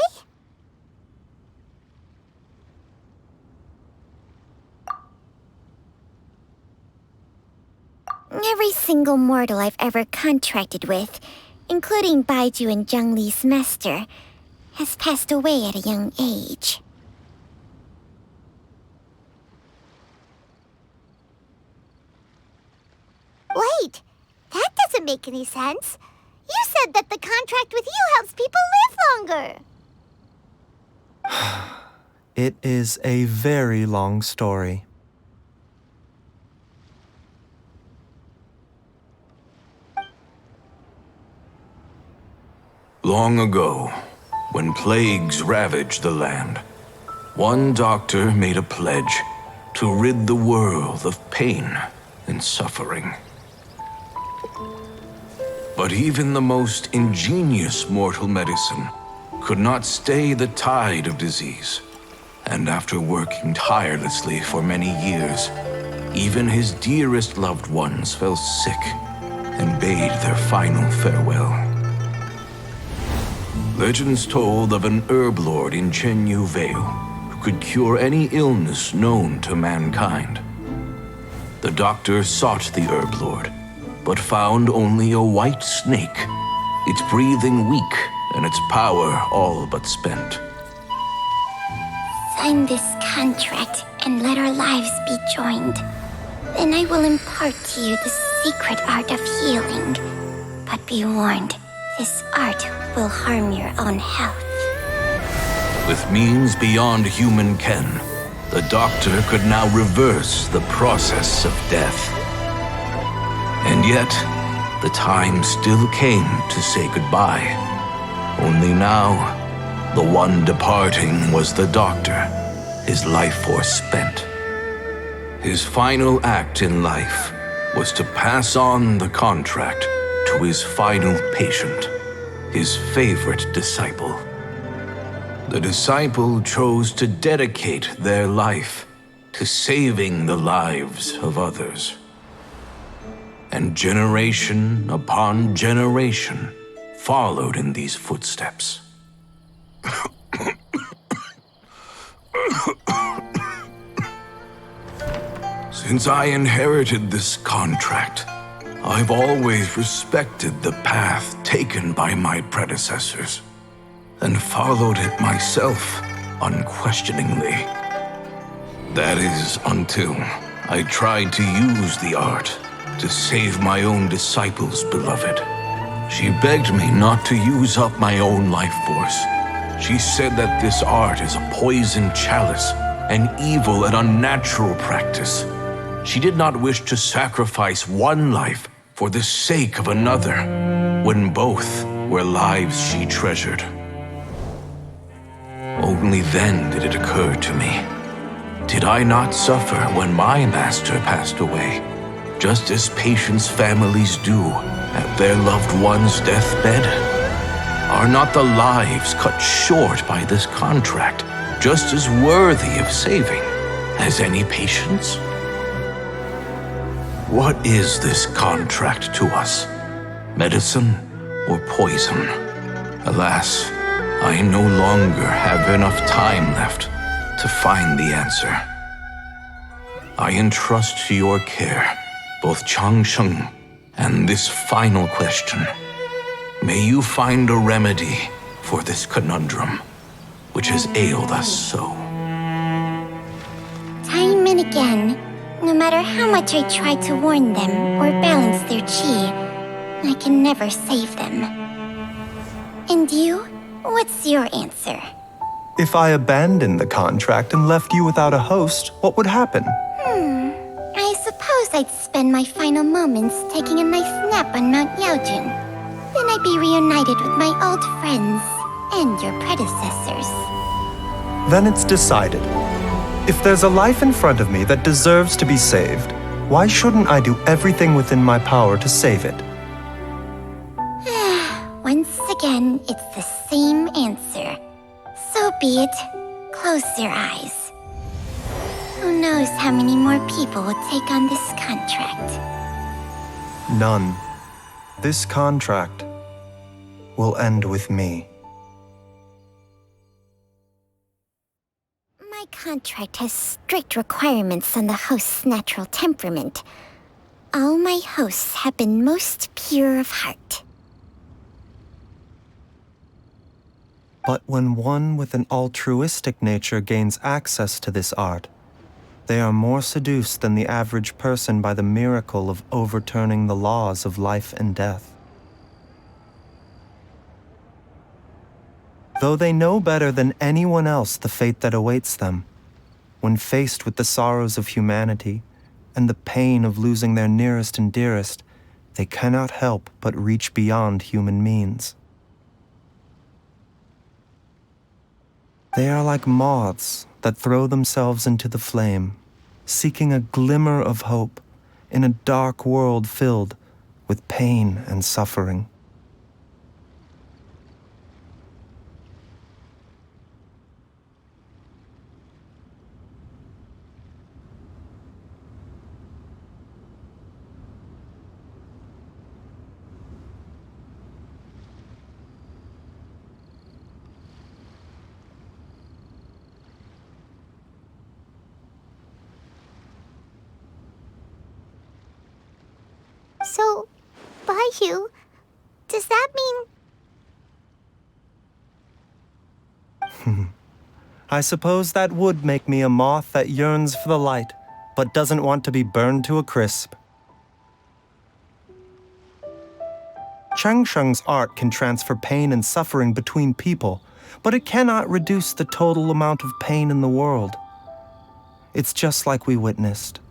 Every single mortal I've ever contracted with, including Baizhu and Jiang Li's master, has passed away at a young age. Wait, that doesn't make any sense. You said that the contract with you helps people live longer. It is a very long story. Long ago, when plagues ravaged the land, one doctor made a pledge to rid the world of pain and suffering. But even the most ingenious mortal medicine could not stay the tide of disease. And after working tirelessly for many years, even his dearest loved ones fell sick and bade their final farewell. Legends told of an herb lord in Chenyu Vale who could cure any illness known to mankind. The doctor sought the herb lord, but found only a white snake, its breathing weak and its power all but spent. Sign this contract and let our lives be joined. Then I will impart to you the secret art of healing. But be warned, this art will harm your own health. With means beyond human ken, the doctor could now reverse the process of death. And yet, the time still came to say goodbye. Only now, the one departing was the doctor, his life force spent. His final act in life was to pass on the contract to his final patient, his favorite disciple. The disciple chose to dedicate their life to saving the lives of others. And generation upon generation followed in these footsteps. Since I inherited this contract, I've always respected the path taken by my predecessors and followed it myself unquestioningly. That is until I tried to use the art to save my own disciple's beloved. She begged me not to use up my own life force. She said that this art is a poisoned chalice, an evil and unnatural practice. She did not wish to sacrifice one life for the sake of another, when both were lives she treasured. Only then did it occur to me, did I not suffer when my master passed away, just as patients' families do at their loved one's deathbed? Are not the lives cut short by this contract just as worthy of saving as any patients? What is this contract to us? Medicine or poison? Alas, I no longer have enough time left to find the answer. I entrust to your care both Changsheng and this final question. May you find a remedy for this conundrum, which has ailed us so. Time and again, no matter how much I try to warn them or balance their chi, I can never save them. And you? What's your answer? If I abandoned the contract and left you without a host, what would happen? I suppose I'd spend my final moments taking a nice nap on Mount Yaojun. Then I'd be reunited with my old friends and your predecessors. Then it's decided. If there's a life in front of me that deserves to be saved, why shouldn't I do everything within my power to save it? Once again, it's the same answer. So be it. Close your eyes. Who knows how many more people will take on this contract? None. This contract will end with me. My contract has strict requirements on the host's natural temperament. All my hosts have been most pure of heart. But when one with an altruistic nature gains access to this art, they are more seduced than the average person by the miracle of overturning the laws of life and death. Though they know better than anyone else the fate that awaits them, when faced with the sorrows of humanity and the pain of losing their nearest and dearest, they cannot help but reach beyond human means. They are like moths that throw themselves into the flame, seeking a glimmer of hope in a dark world filled with pain and suffering. So, Baizhu, does that mean... I suppose that would make me a moth that yearns for the light, but doesn't want to be burned to a crisp. Changsheng's art can transfer pain and suffering between people, but it cannot reduce the total amount of pain in the world. It's just like we witnessed.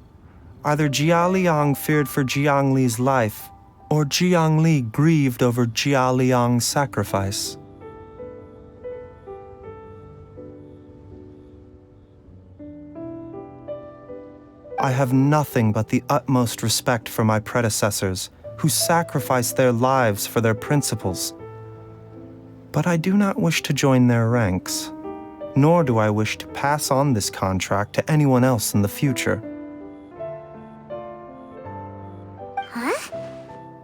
Either Jia Liang feared for Jiang Li's life, or Jiang Li grieved over Jia Liang's sacrifice. I have nothing but the utmost respect for my predecessors, who sacrificed their lives for their principles. But I do not wish to join their ranks, nor do I wish to pass on this contract to anyone else in the future.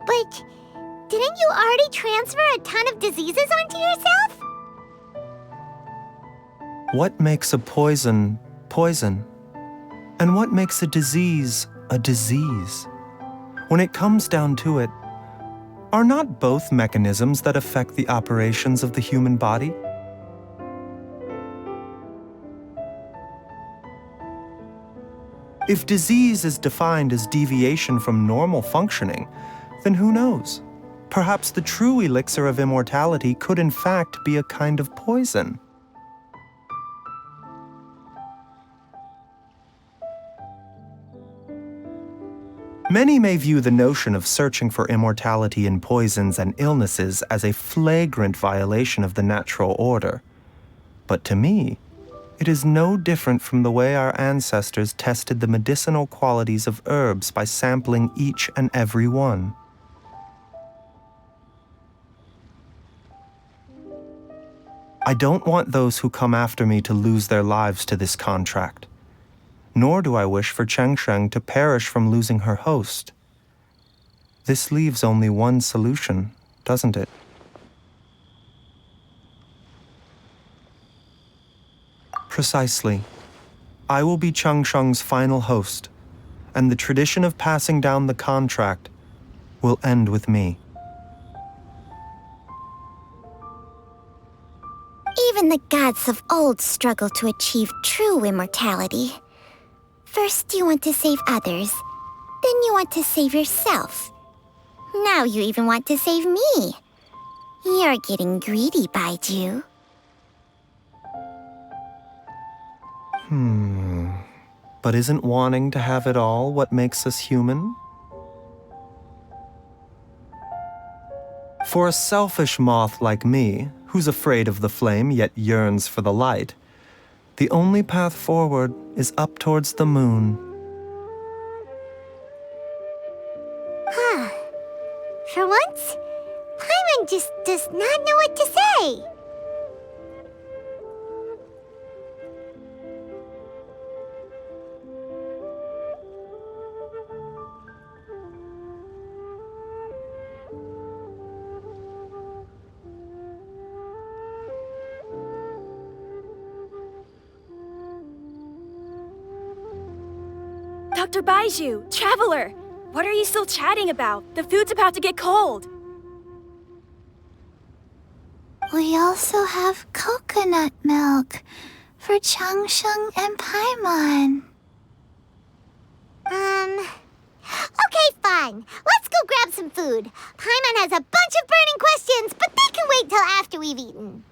But didn't you already transfer a ton of diseases onto yourself? What makes a poison, poison? And what makes a disease? When it comes down to it, are not both mechanisms that affect the operations of the human body? If disease is defined as deviation from normal functioning, then who knows? Perhaps the true elixir of immortality could in fact be a kind of poison. Many may view the notion of searching for immortality in poisons and illnesses as a flagrant violation of the natural order. But to me, it is no different from the way our ancestors tested the medicinal qualities of herbs by sampling each and every one. I don't want those who come after me to lose their lives to this contract. Nor do I wish for Changsheng to perish from losing her host. This leaves only one solution, doesn't it? Precisely. I will be Changsheng's final host, and the tradition of passing down the contract will end with me. Even the gods of old struggle to achieve true immortality. First you want to save others, then you want to save yourself. Now you even want to save me. You're getting greedy, Baizhu. But isn't wanting to have it all what makes us human? For a selfish moth like me, who's afraid of the flame yet yearns for the light, the only path forward is up towards the moon. For once, Paimon just does not know what to say. Dr. Baizhu, Traveler! What are you still chatting about? The food's about to get cold! We also have coconut milk for Changsheng and Paimon. Okay, fine. Let's go grab some food. Paimon has a bunch of burning questions, but they can wait till after we've eaten.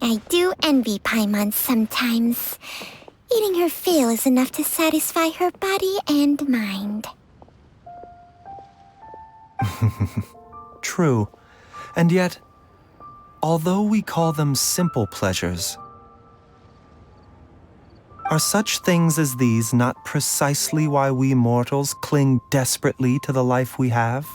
I do envy Paimon sometimes. Eating her fill is enough to satisfy her body and mind. True. And yet, although we call them simple pleasures, are such things as these not precisely why we mortals cling desperately to the life we have?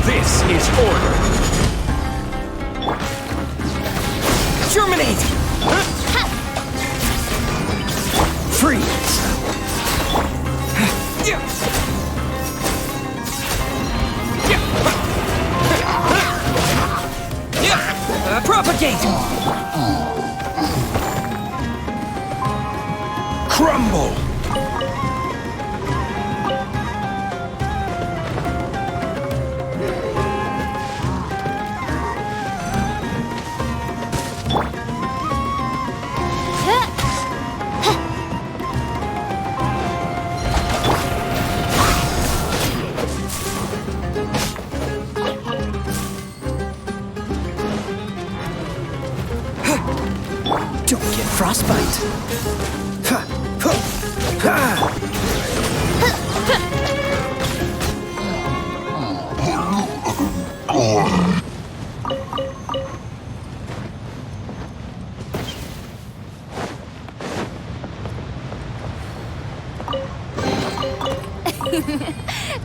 This is order. Germinate! Freeze! Propagate! Crumble! Don't get frostbite.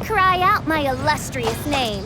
Cry out my illustrious name.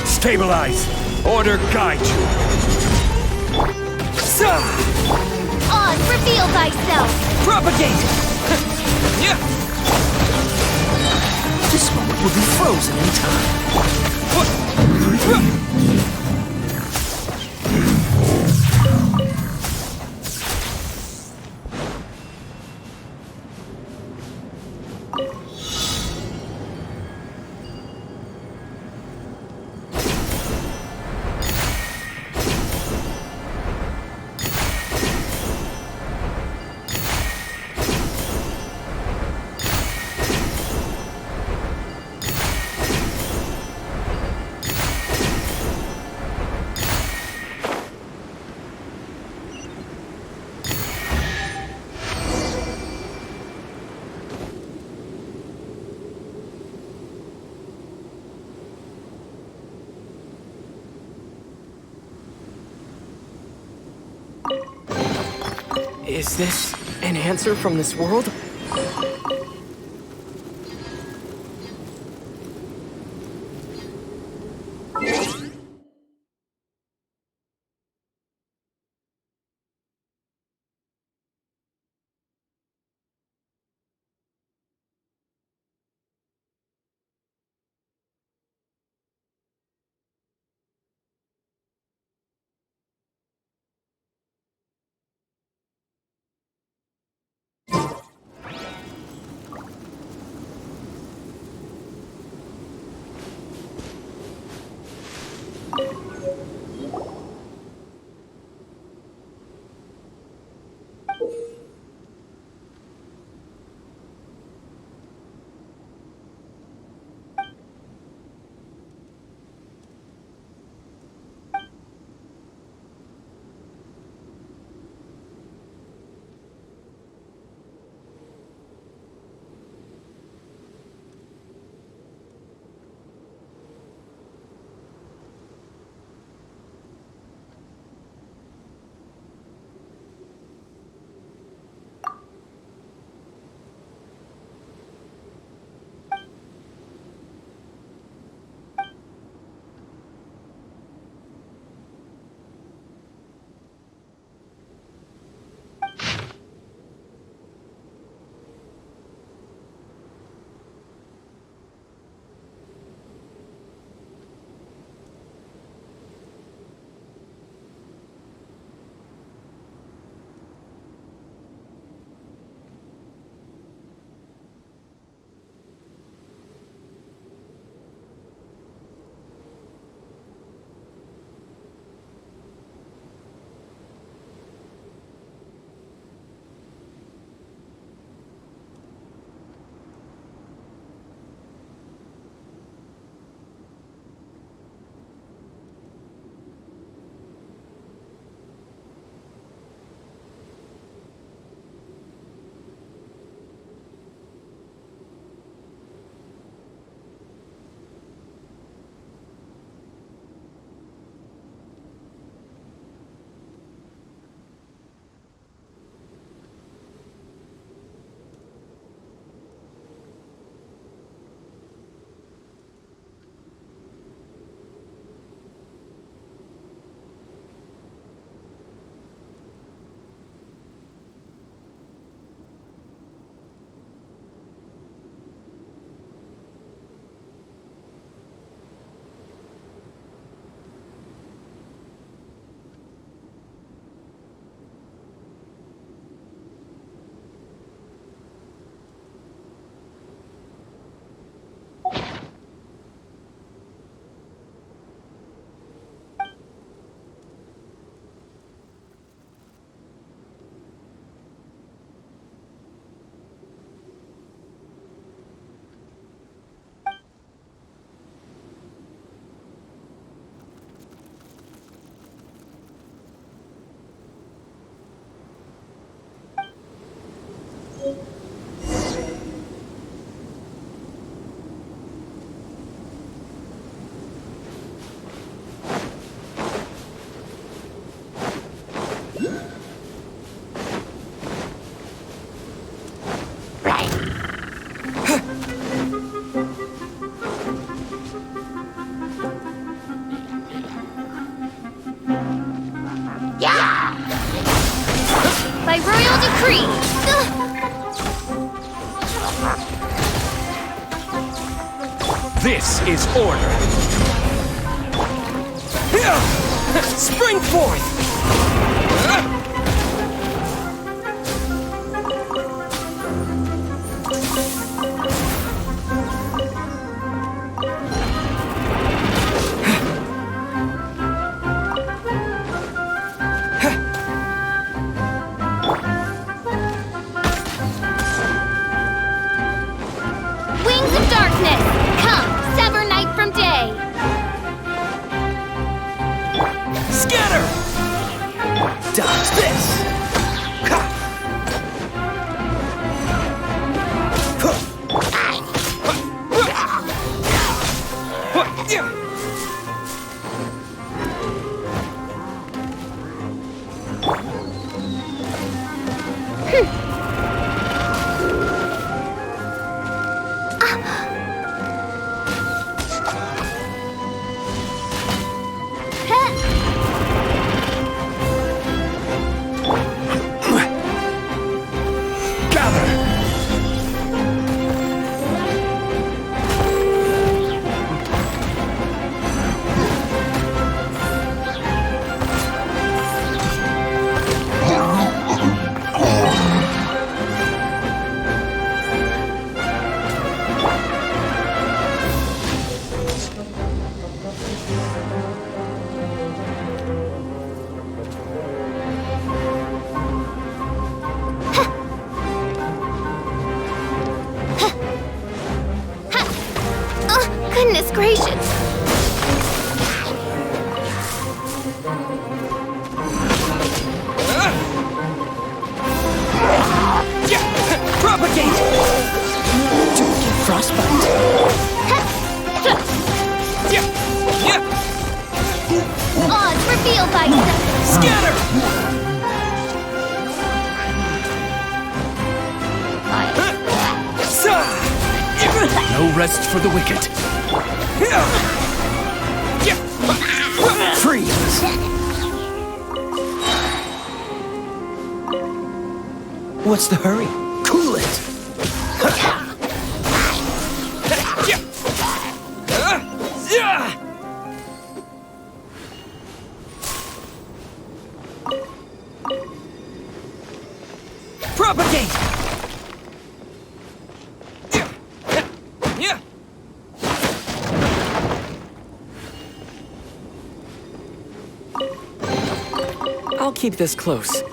Stabilize! Order guide you! On, reveal thyself! Propagate! This moment will be frozen in time. Is this an answer from this world? This is order. Spring forth! Wings of darkness! Come, sever night from day! Scatter! Dodge this! Goodness gracious! Propagate! Don't get frostbite. Odds revealed by Scatter! No rest for the wicked. Freeze! What's the hurry? Cool it! Propagate! I'll keep this close.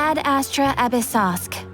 Ad Astra Abyssosk.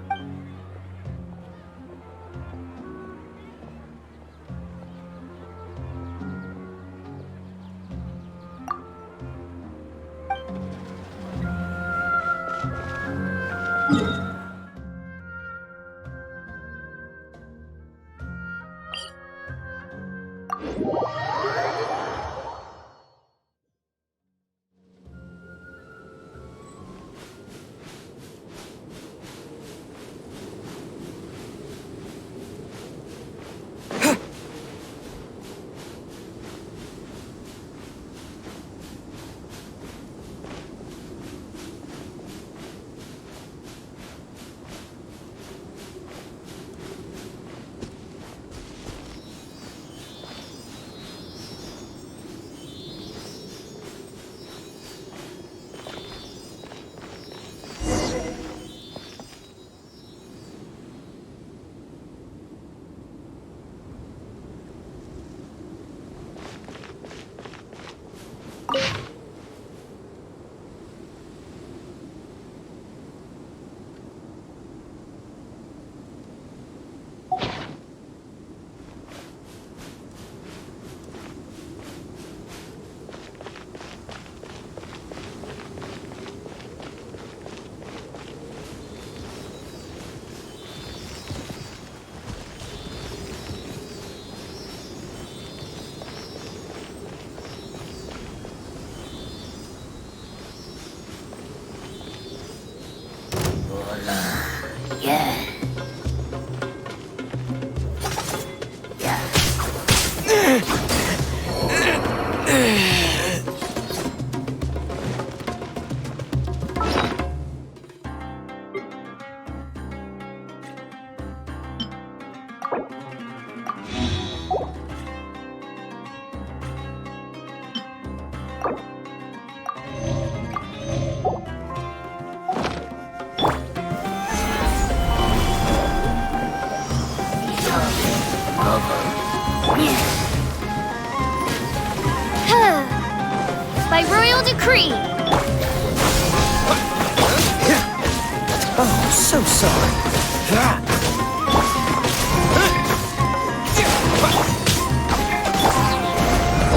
By royal decree! Oh, so sorry.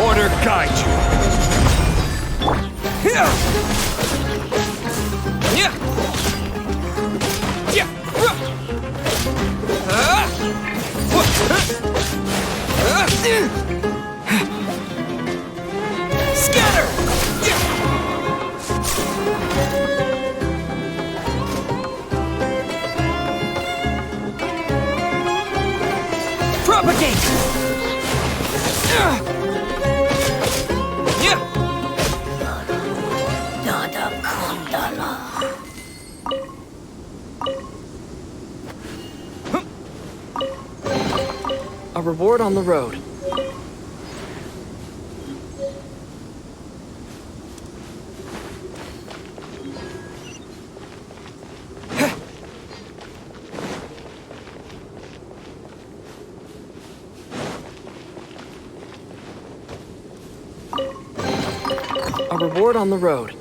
Order guide you. Scatter! Propagate! A reward on the road. A reward on the road.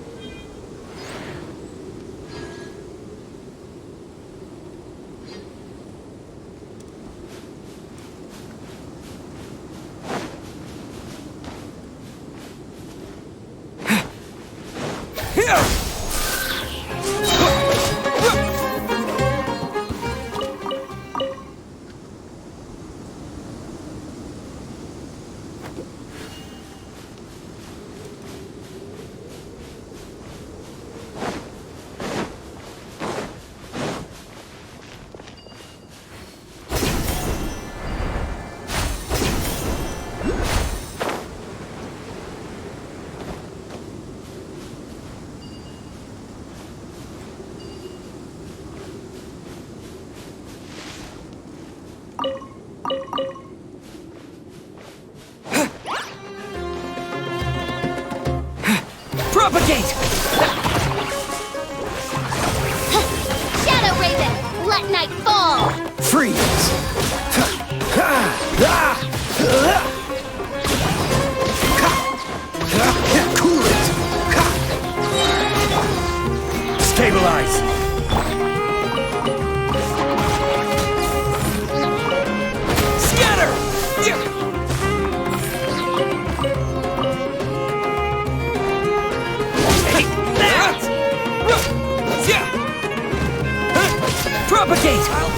Propagate! Shadow Raven, let night fall! Freeze! Cool it! Stabilize! Propagate!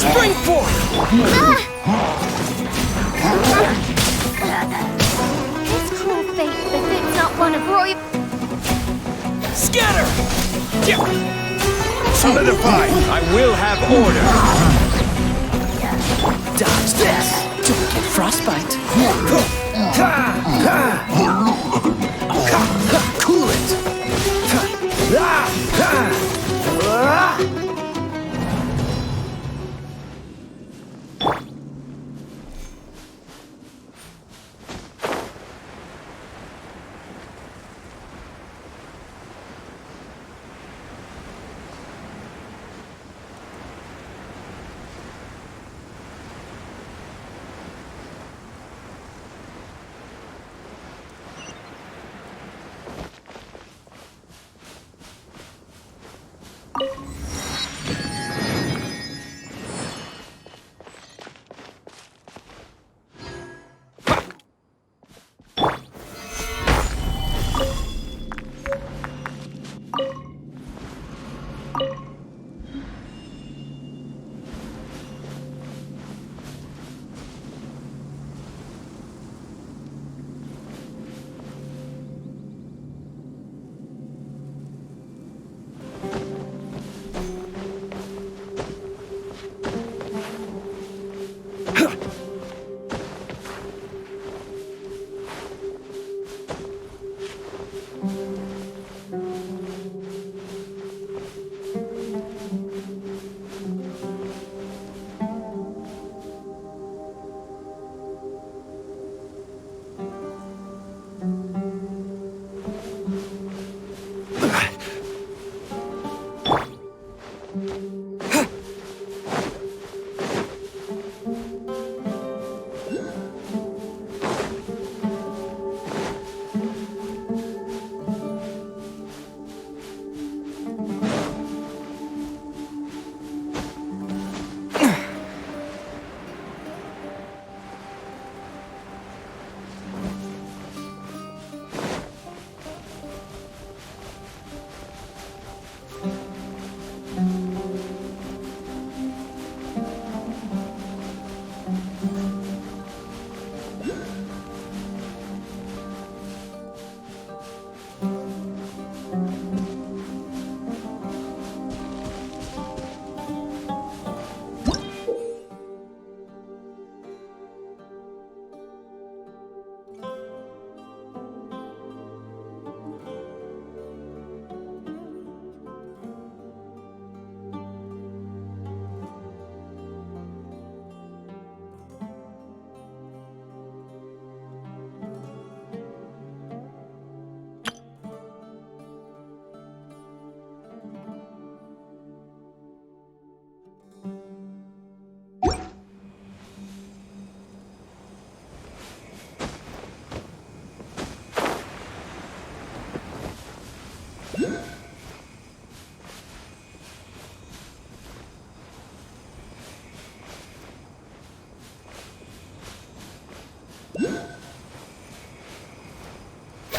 Spring forth! This cruel fate befits not one of royal... Scatter! Solidify! I will have order! Dodge this! Don't get frostbite. Cool it!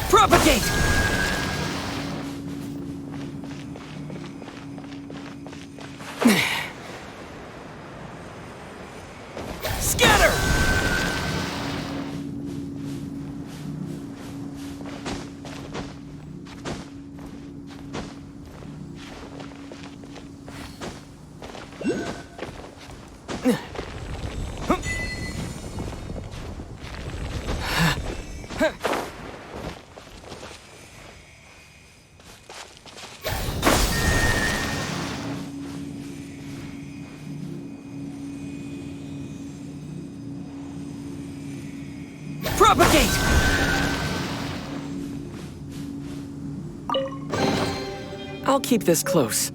Propagate! Scatter! Propagate! I'll keep this close.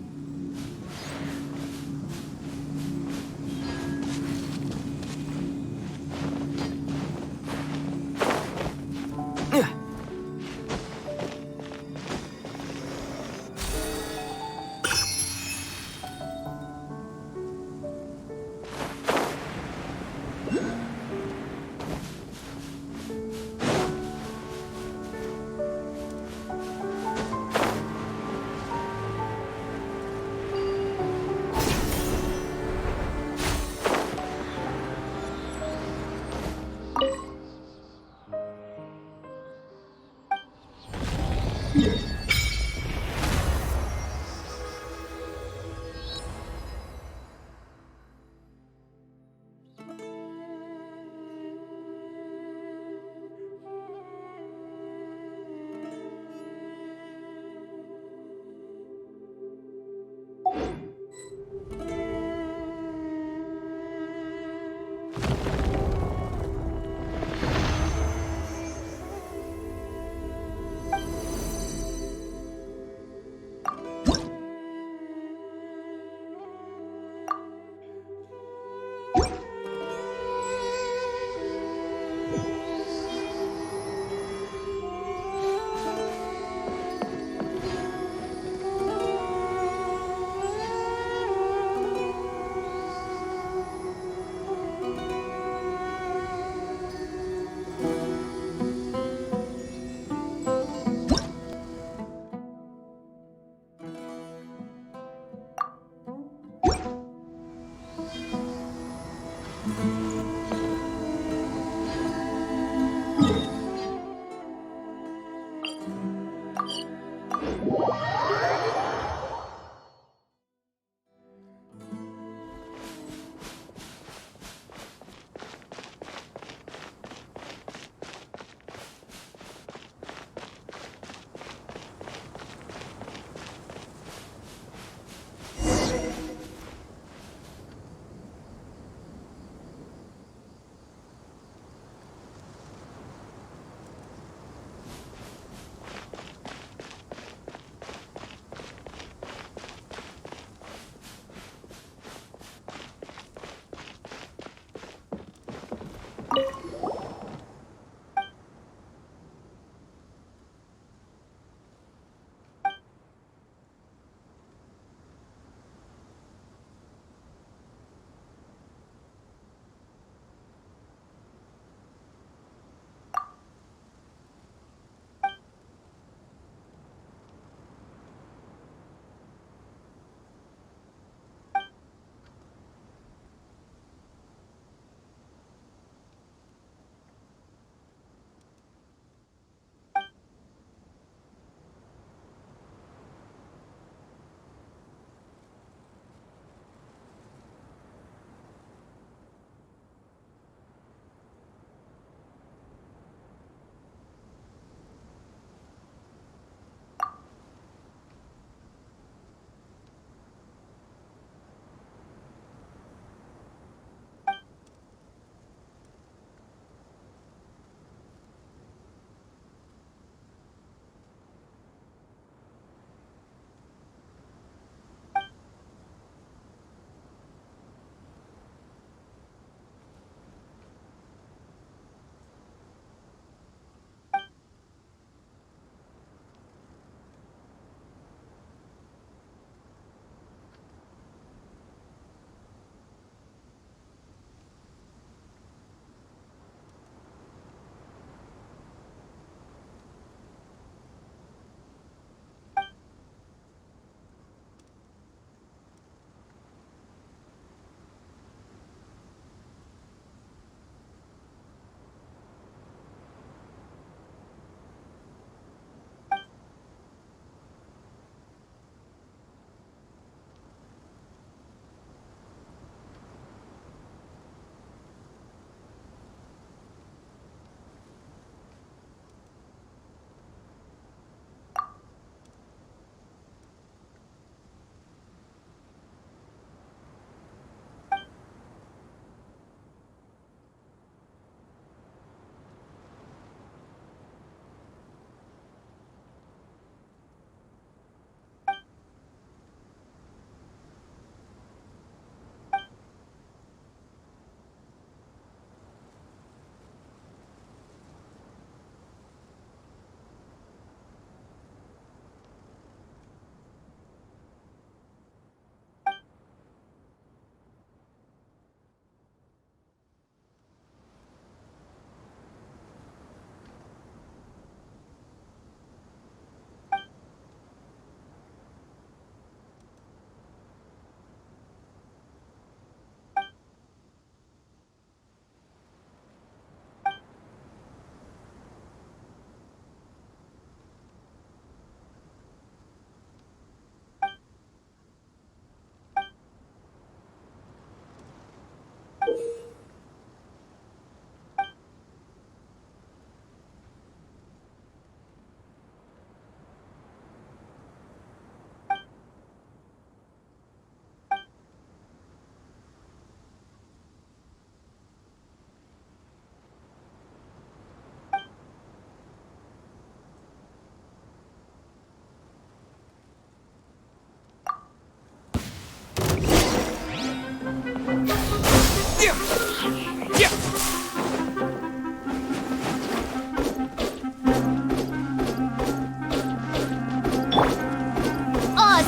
Oz,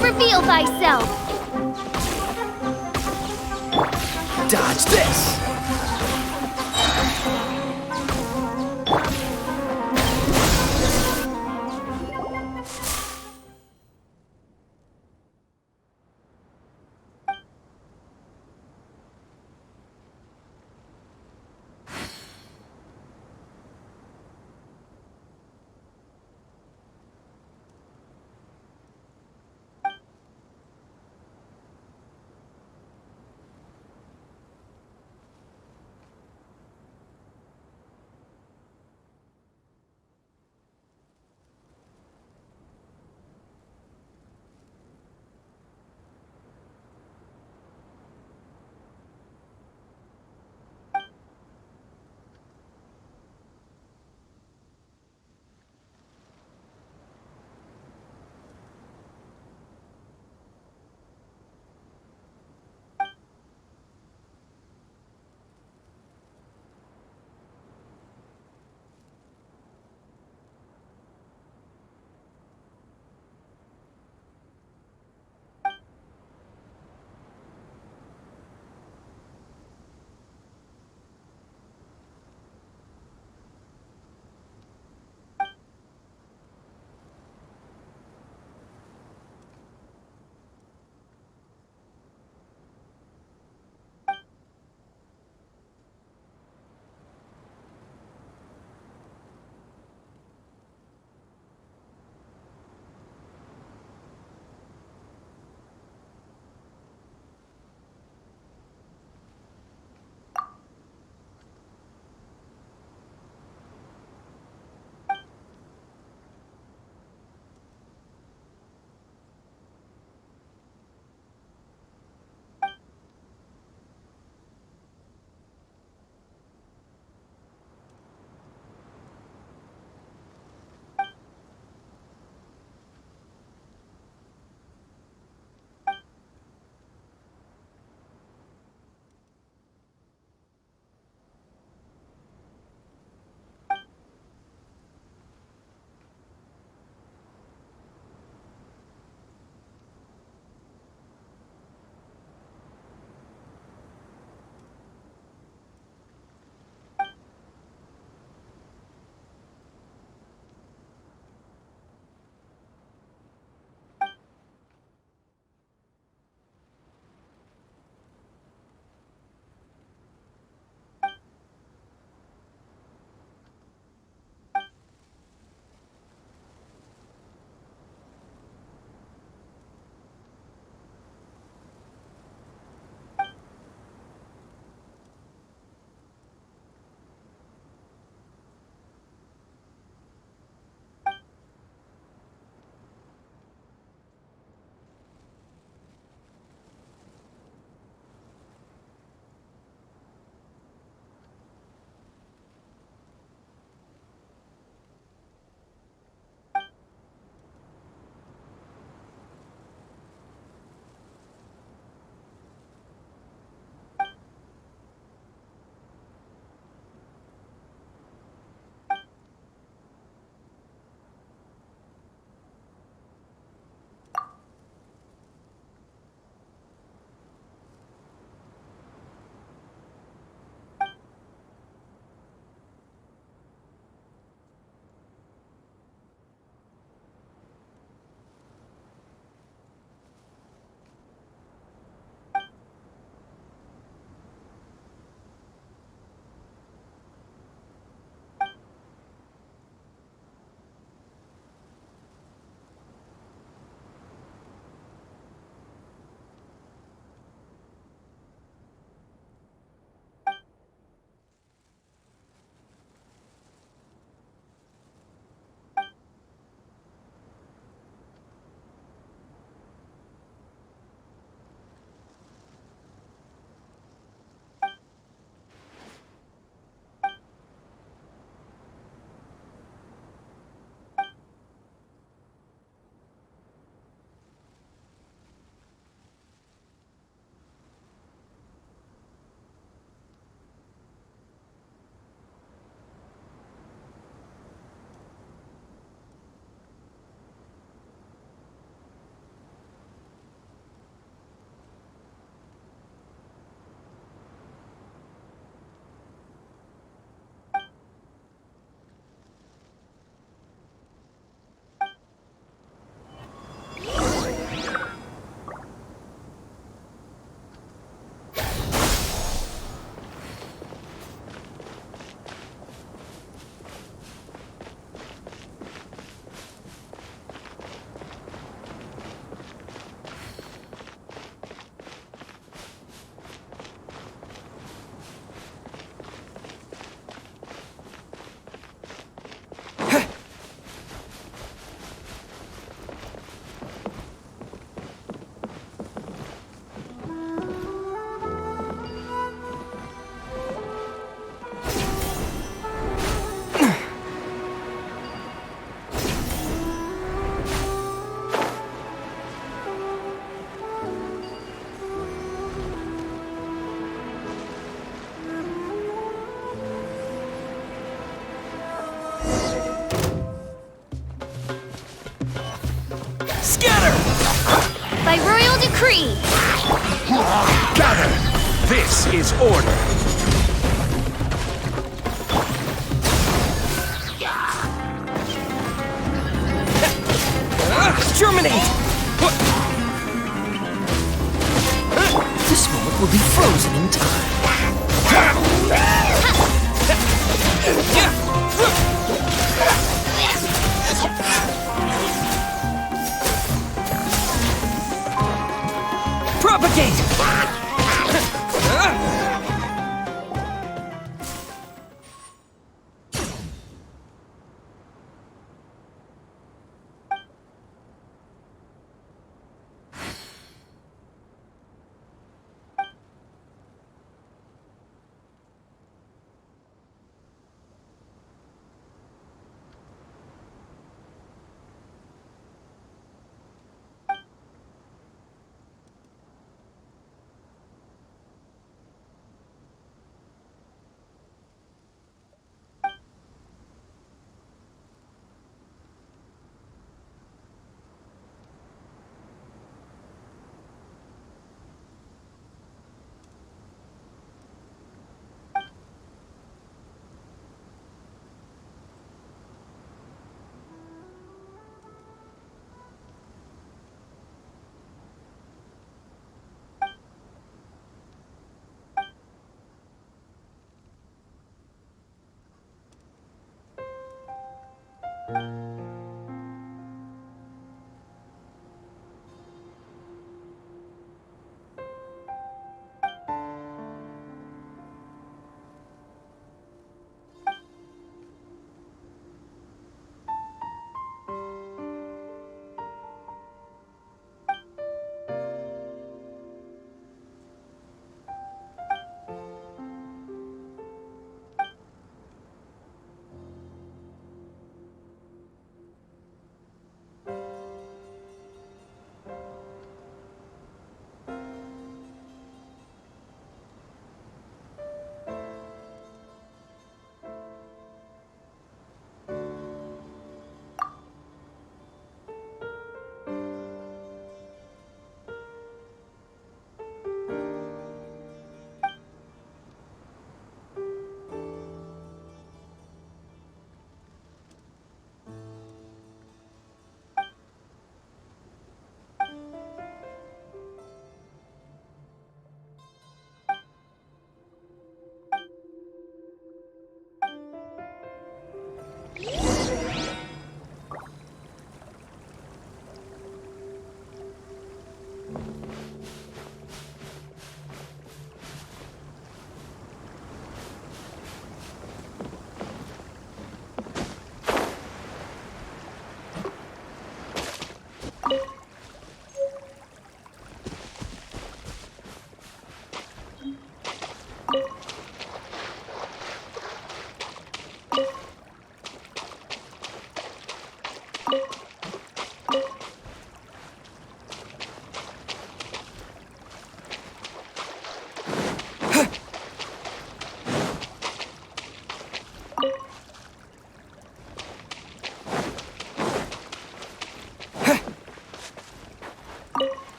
reveal thyself! Dodge this! Scatter! By royal decree! Gather! This is order! Germinate! This moment will be frozen in time. Propagate!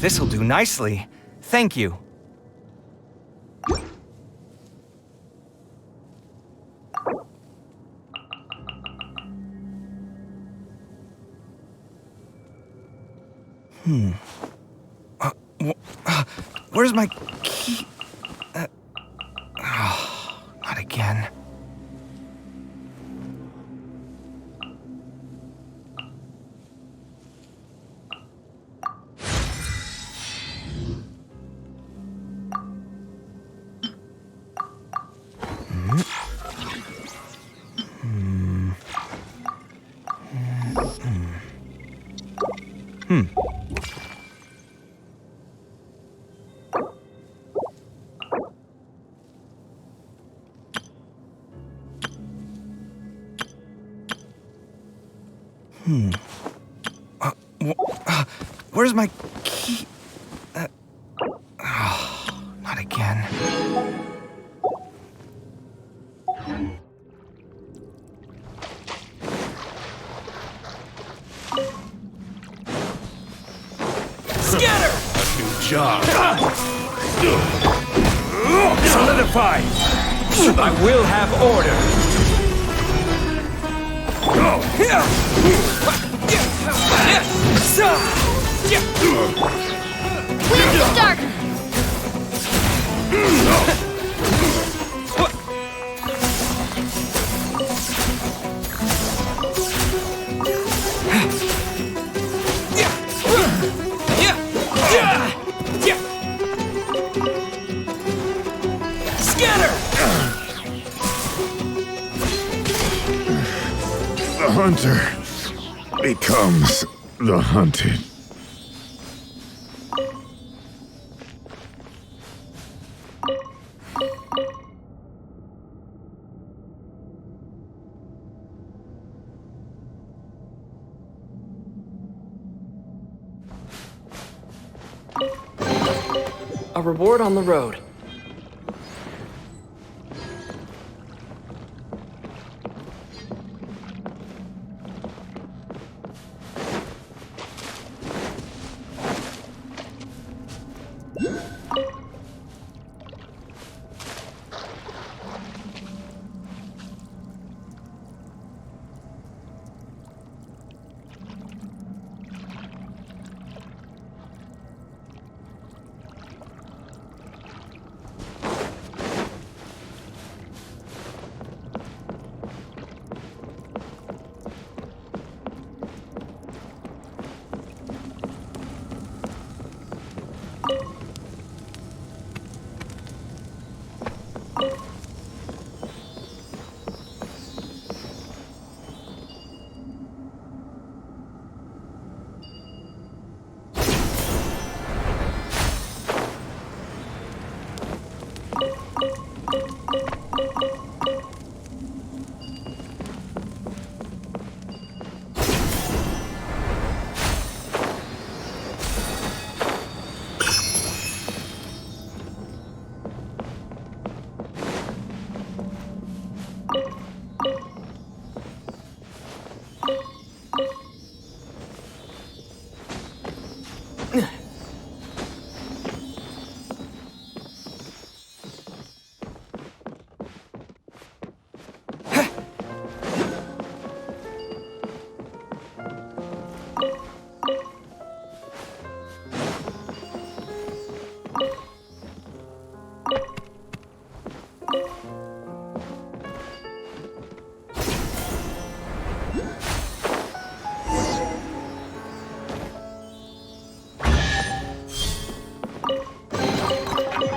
This'll do nicely. Thank you. Where's my key? Not again. Where's my key? Not again. Scatter! A new job. Solidify! I will have order. Where's the dark? The hunter becomes the hunted. A reward on the road.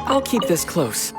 I'll keep this close.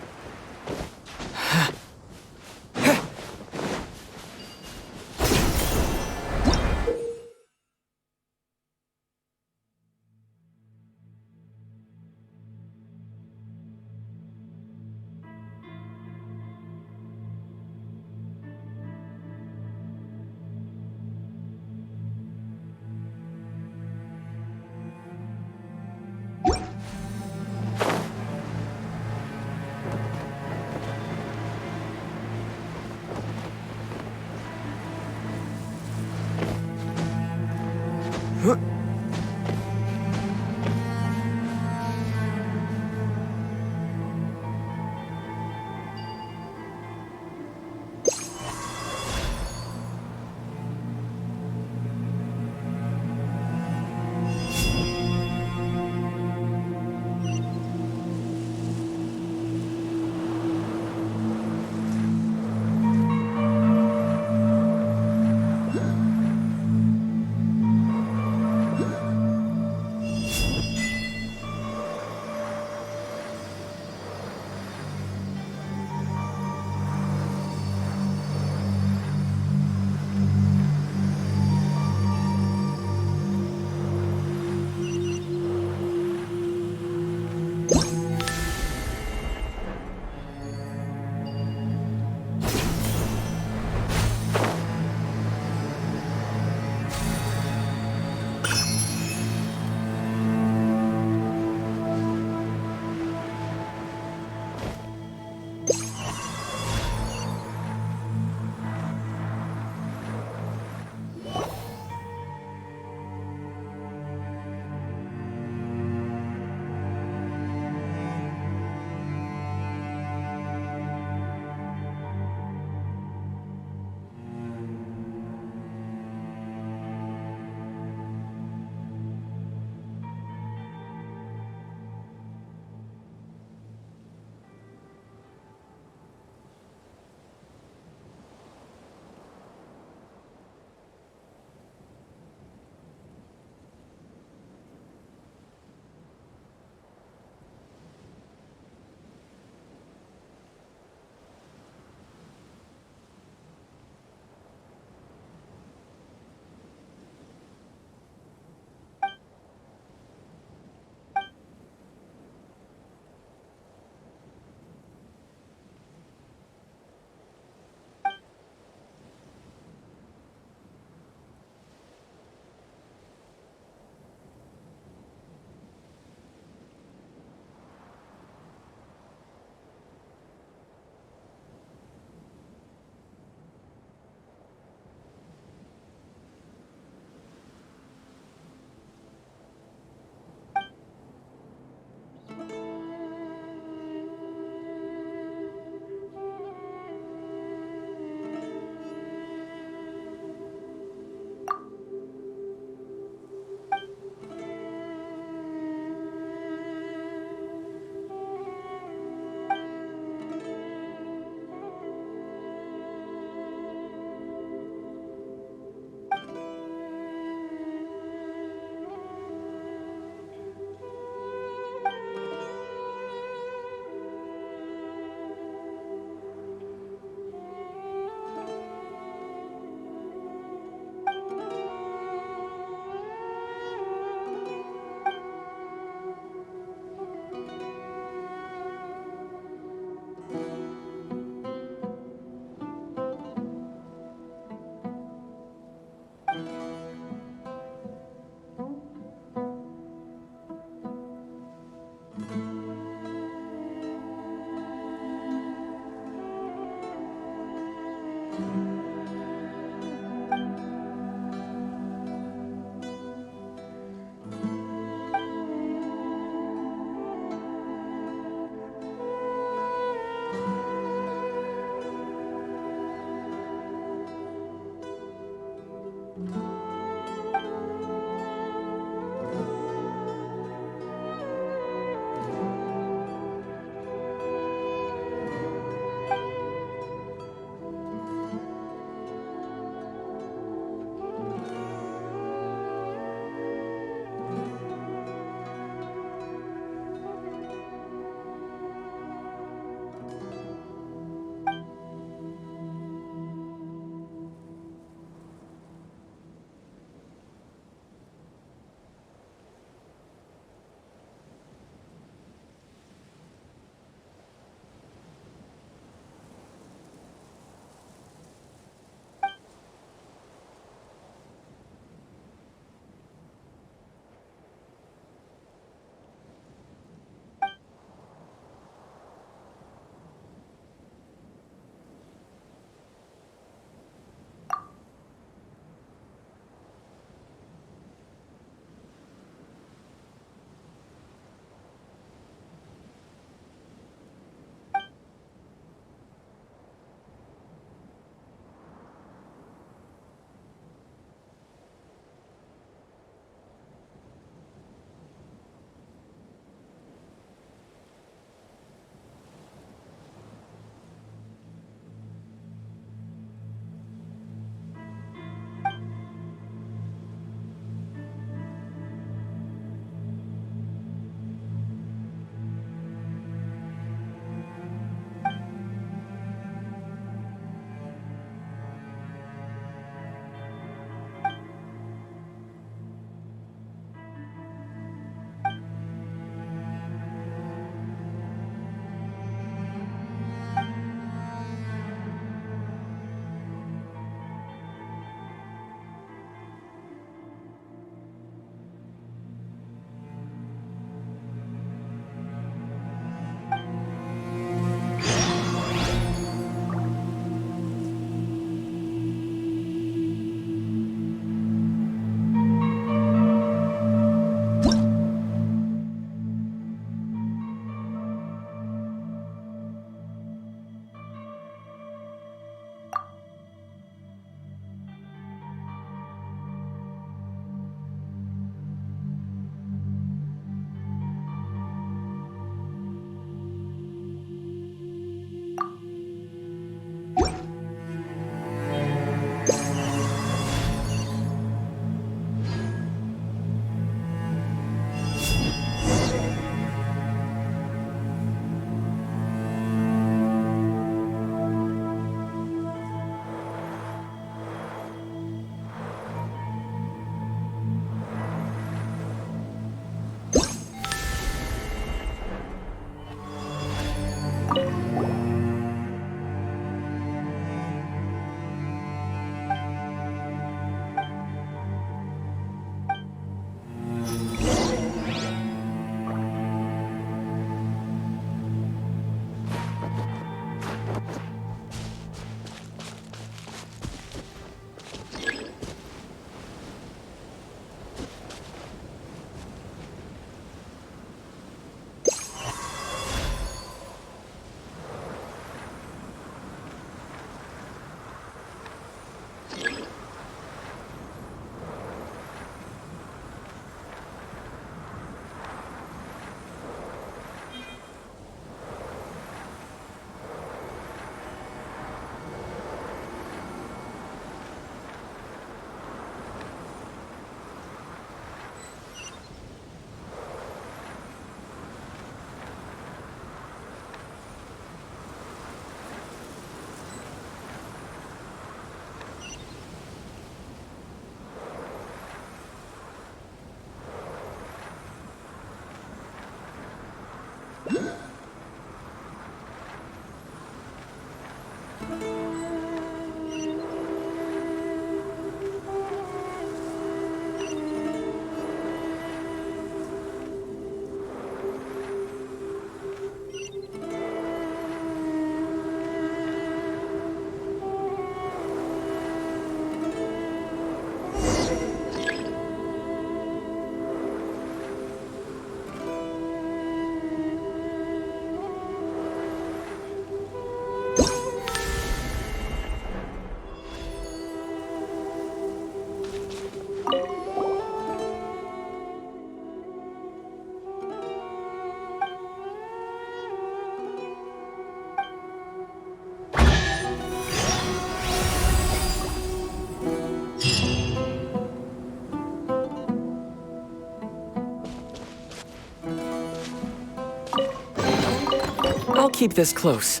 I'll keep this close.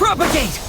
Propagate!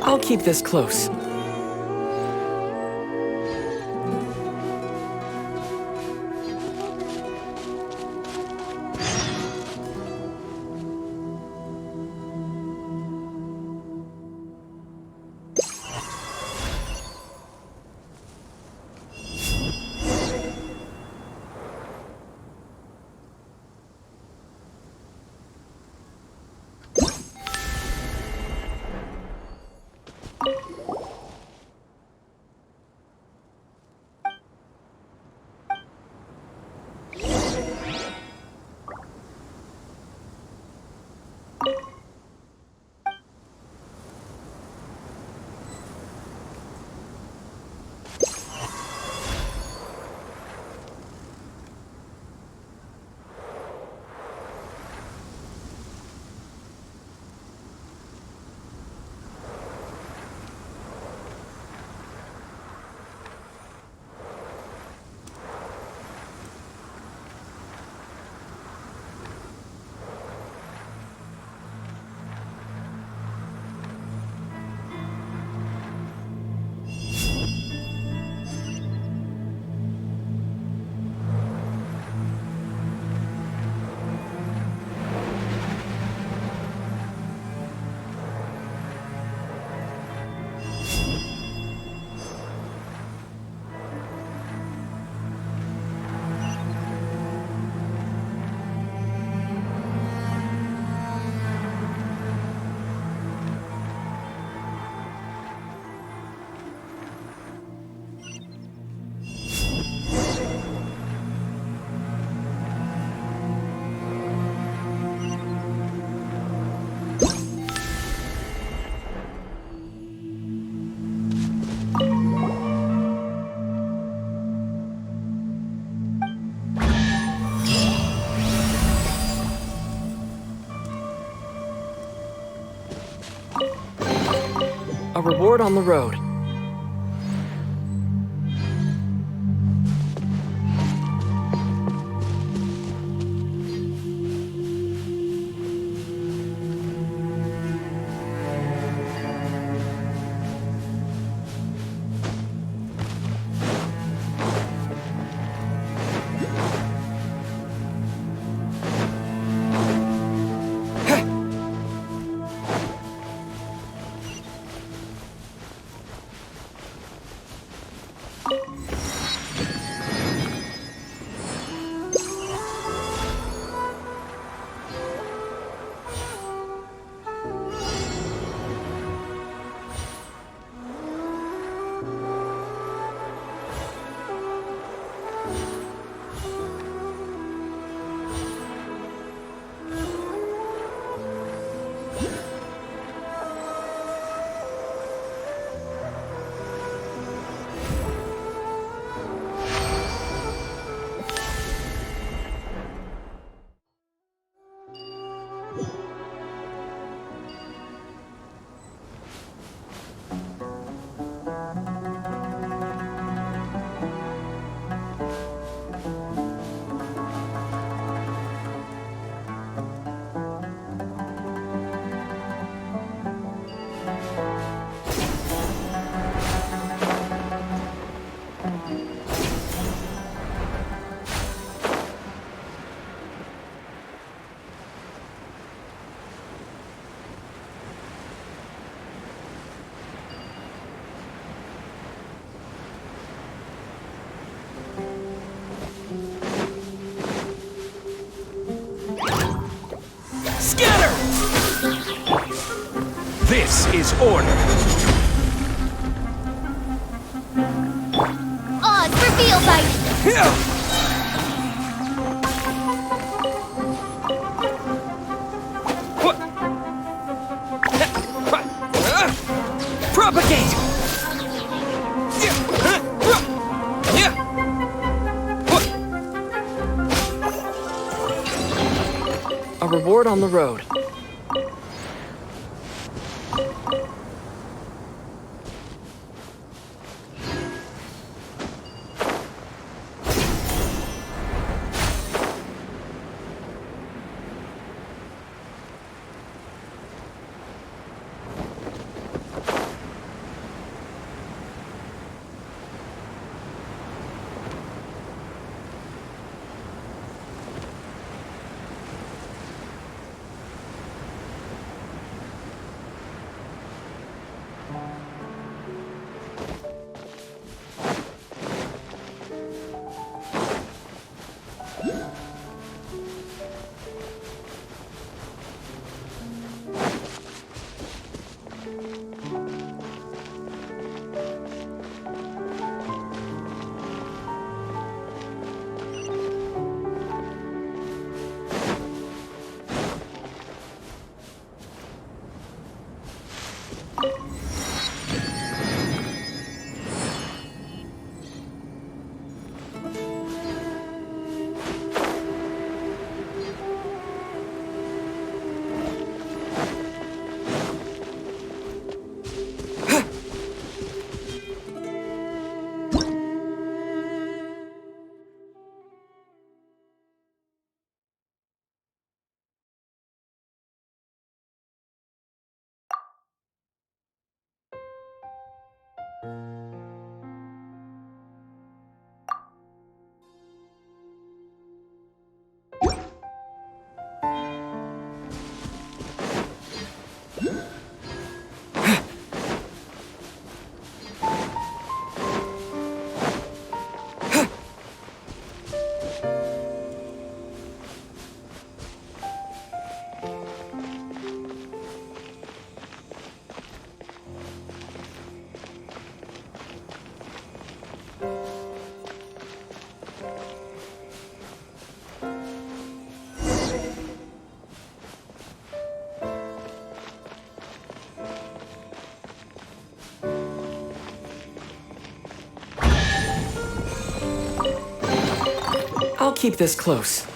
I'll keep this close. A reward on the road. Scatter! This is order. Odds reveal, Baizhu! Propagate! A reward on the road. I'll keep this close.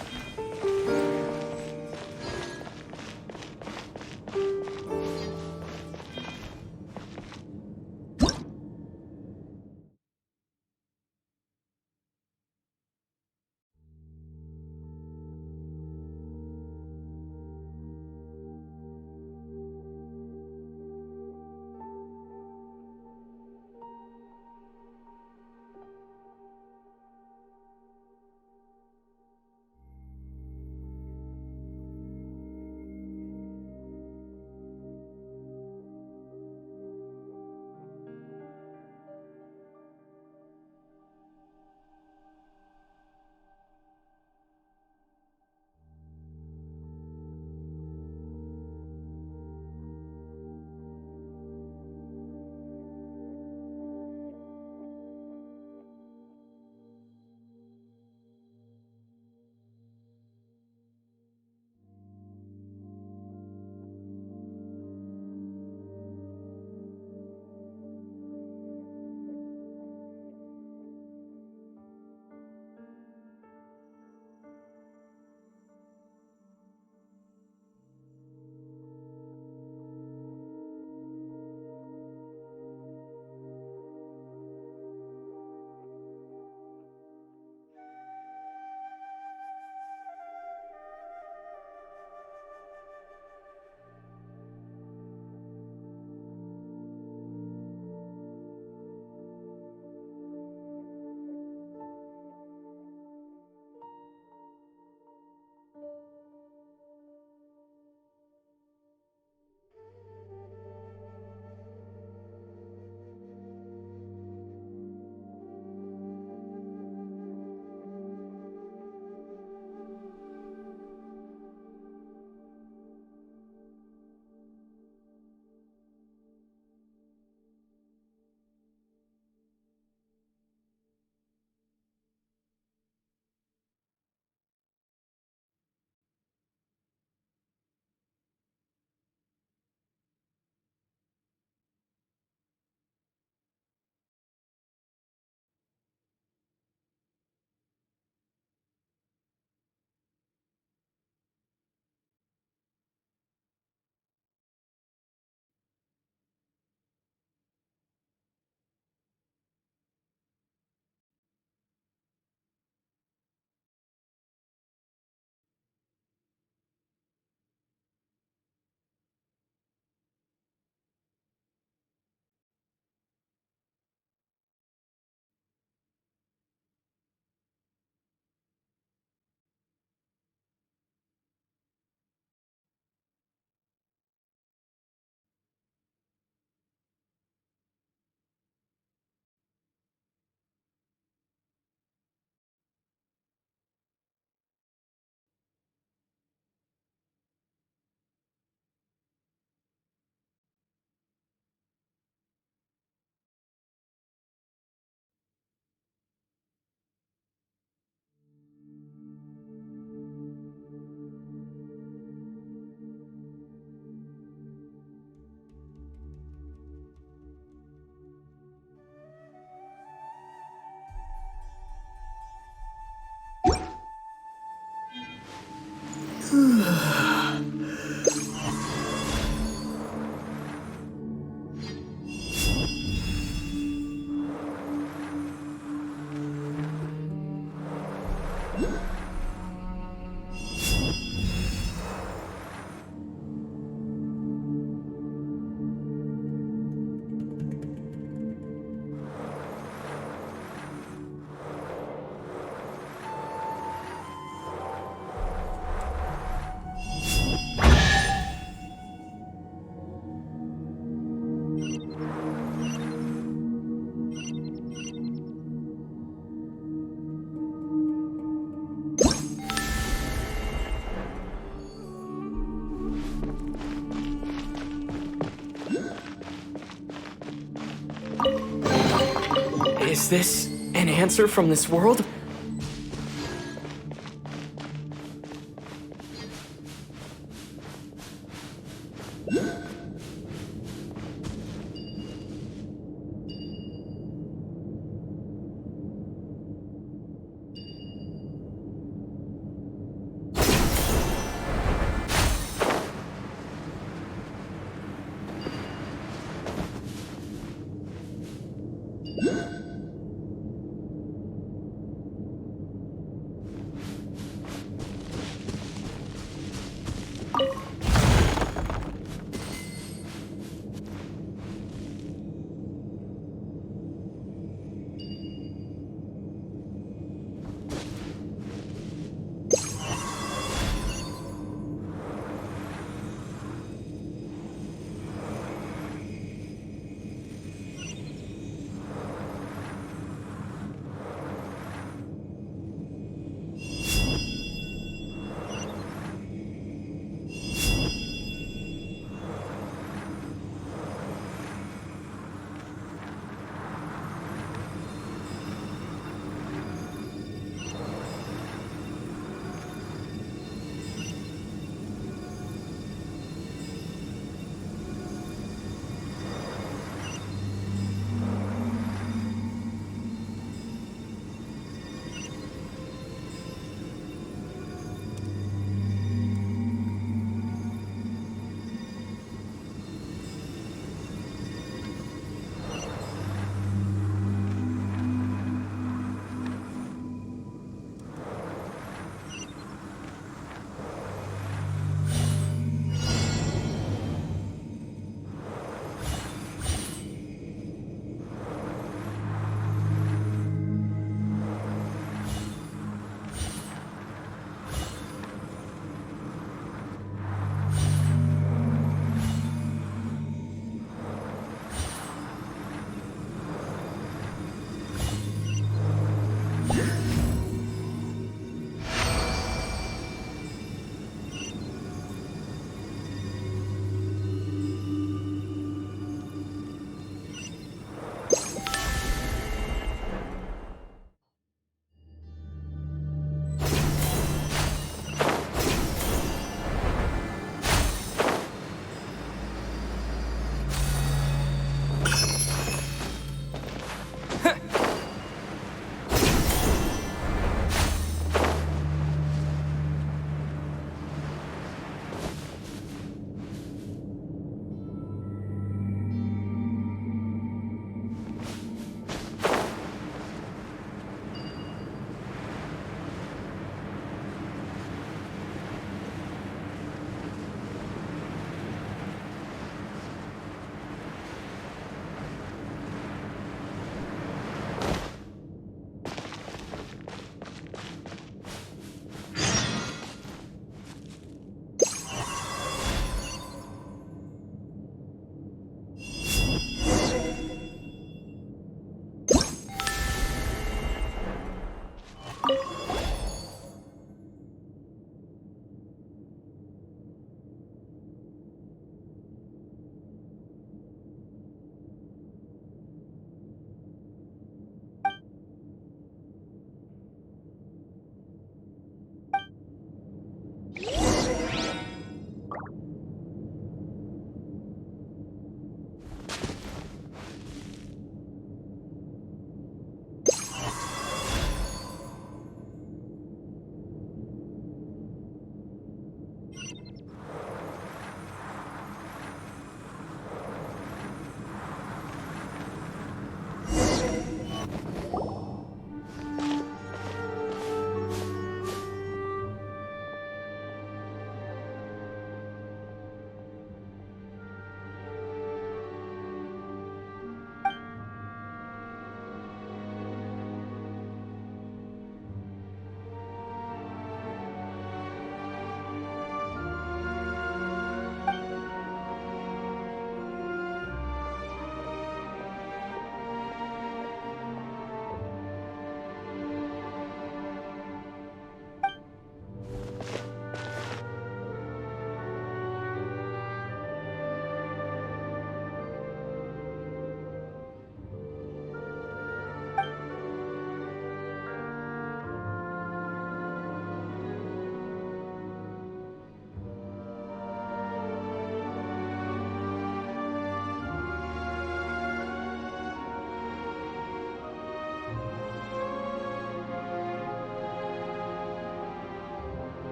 Is this an answer from this world?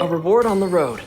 reward on the road.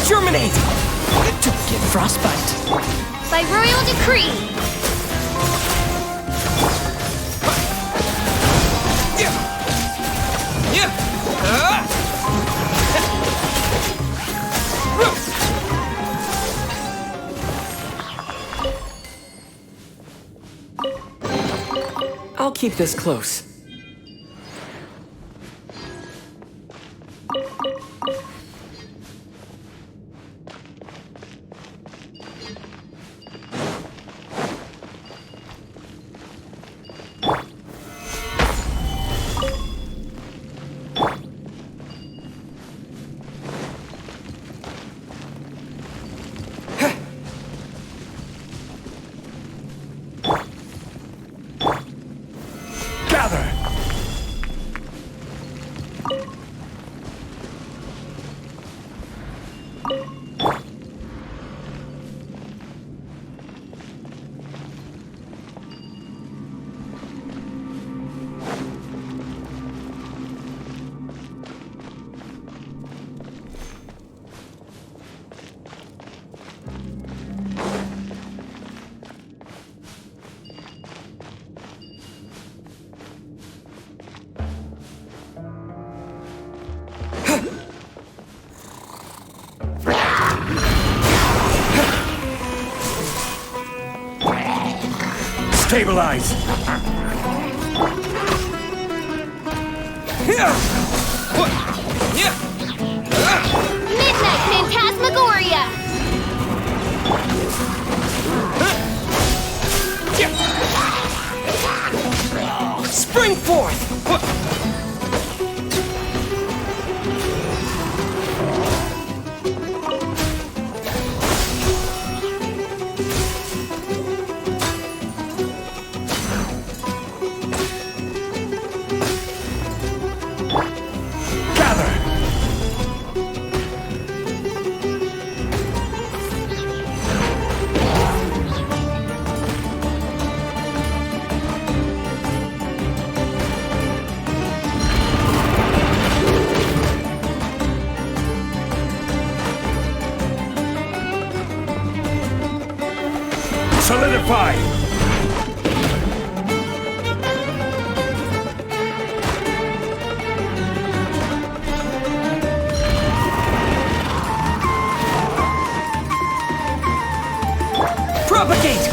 Germinate! To get frostbite. By royal decree. I'll keep this close. Stabilize! Midnight Phantasmagoria! Spring forth! Solidify! Propagate!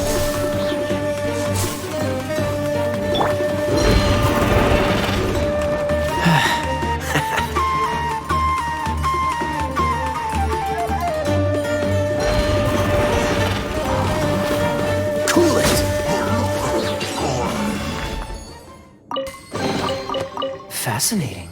Cool it! Fascinating.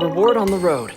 reward on the road.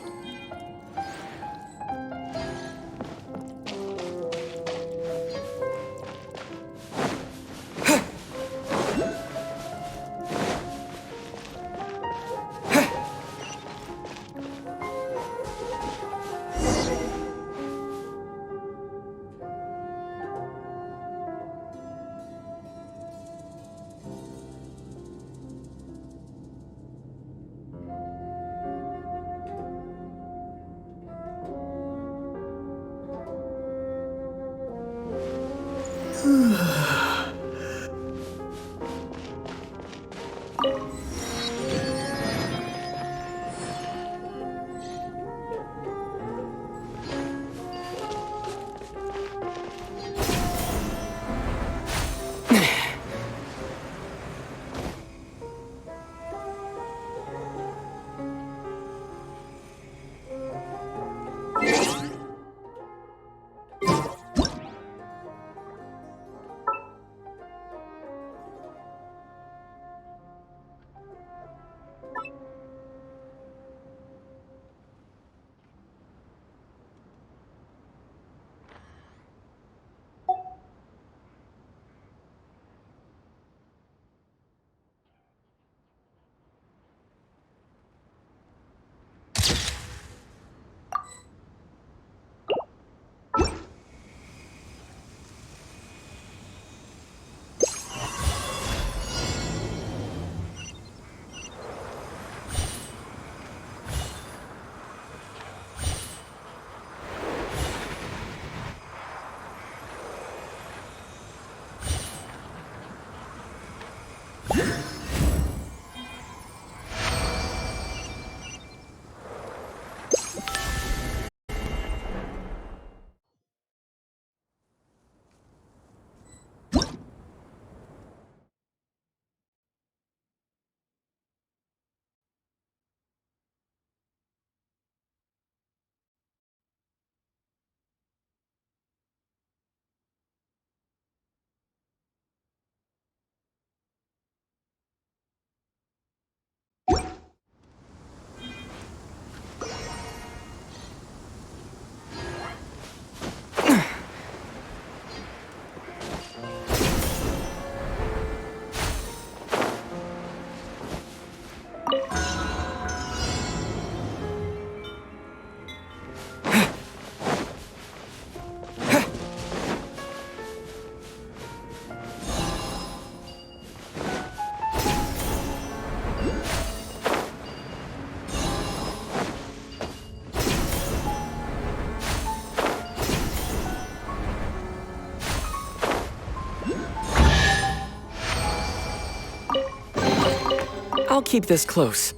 I'll keep this close.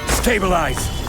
Stabilize!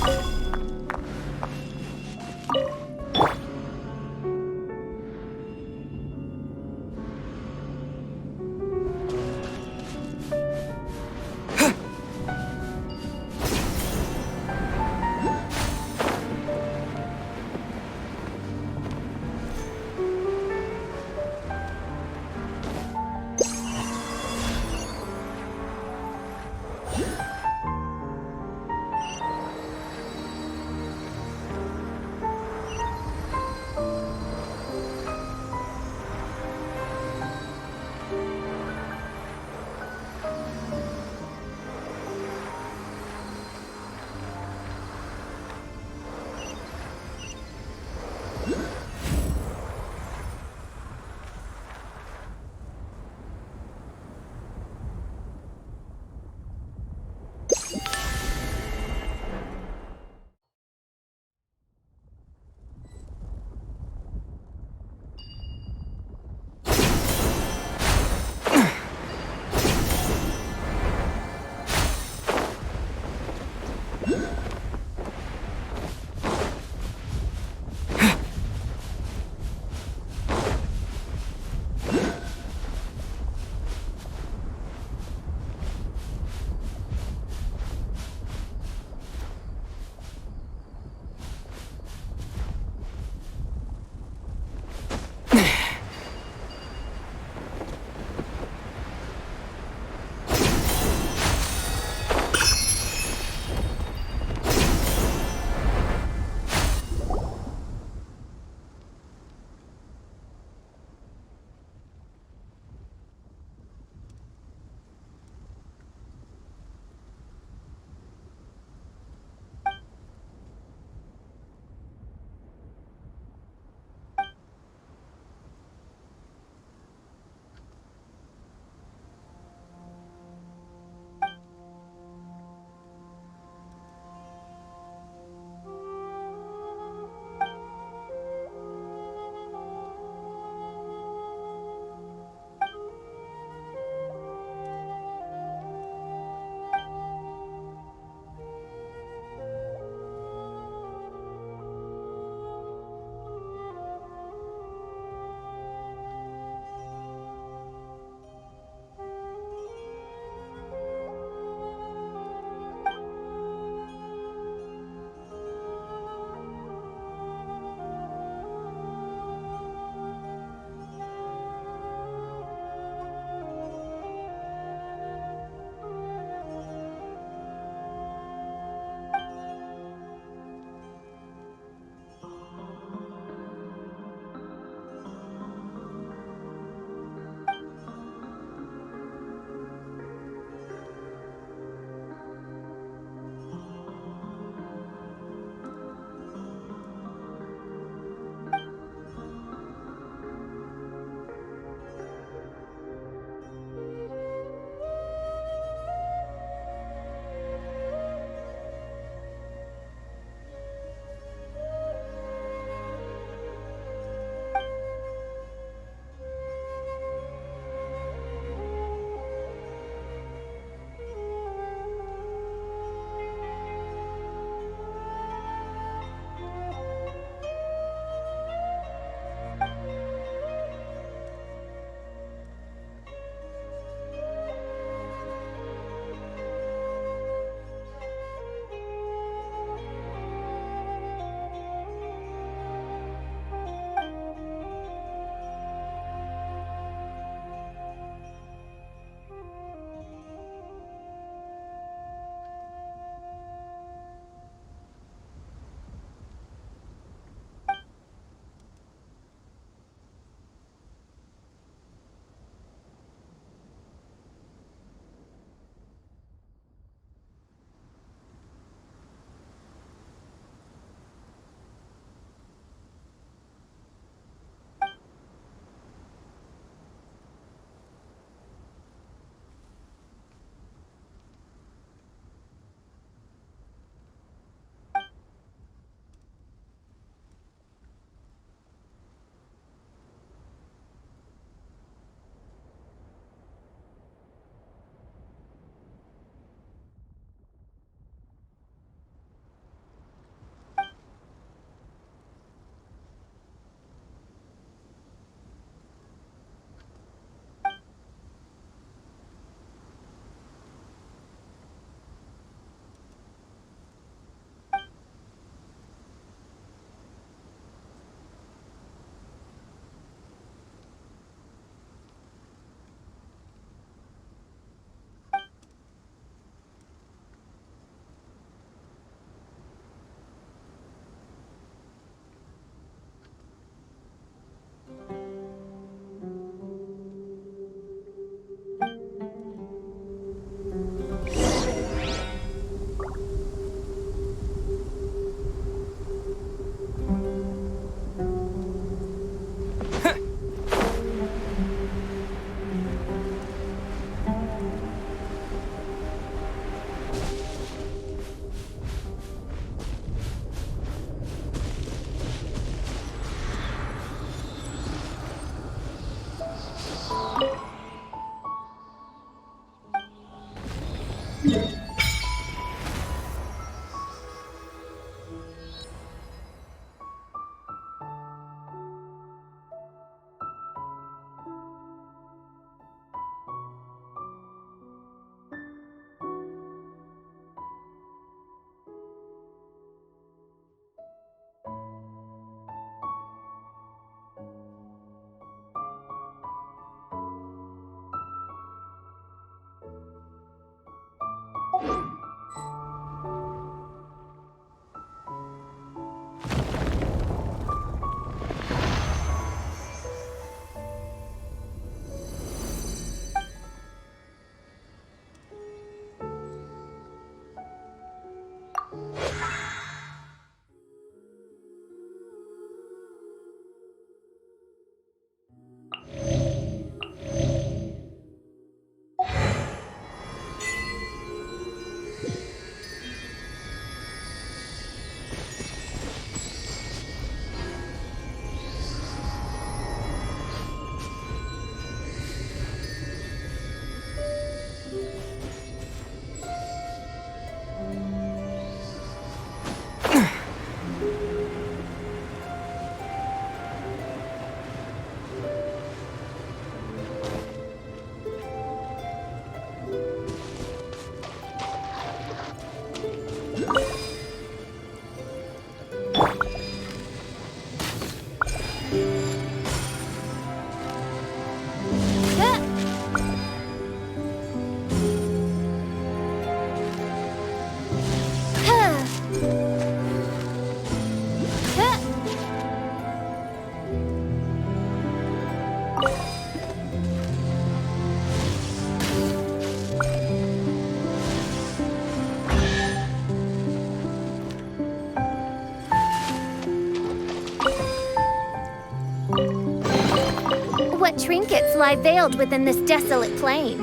What trinkets lie veiled within this desolate plain?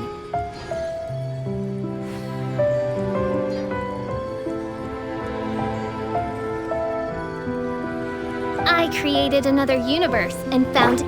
I created another universe and found...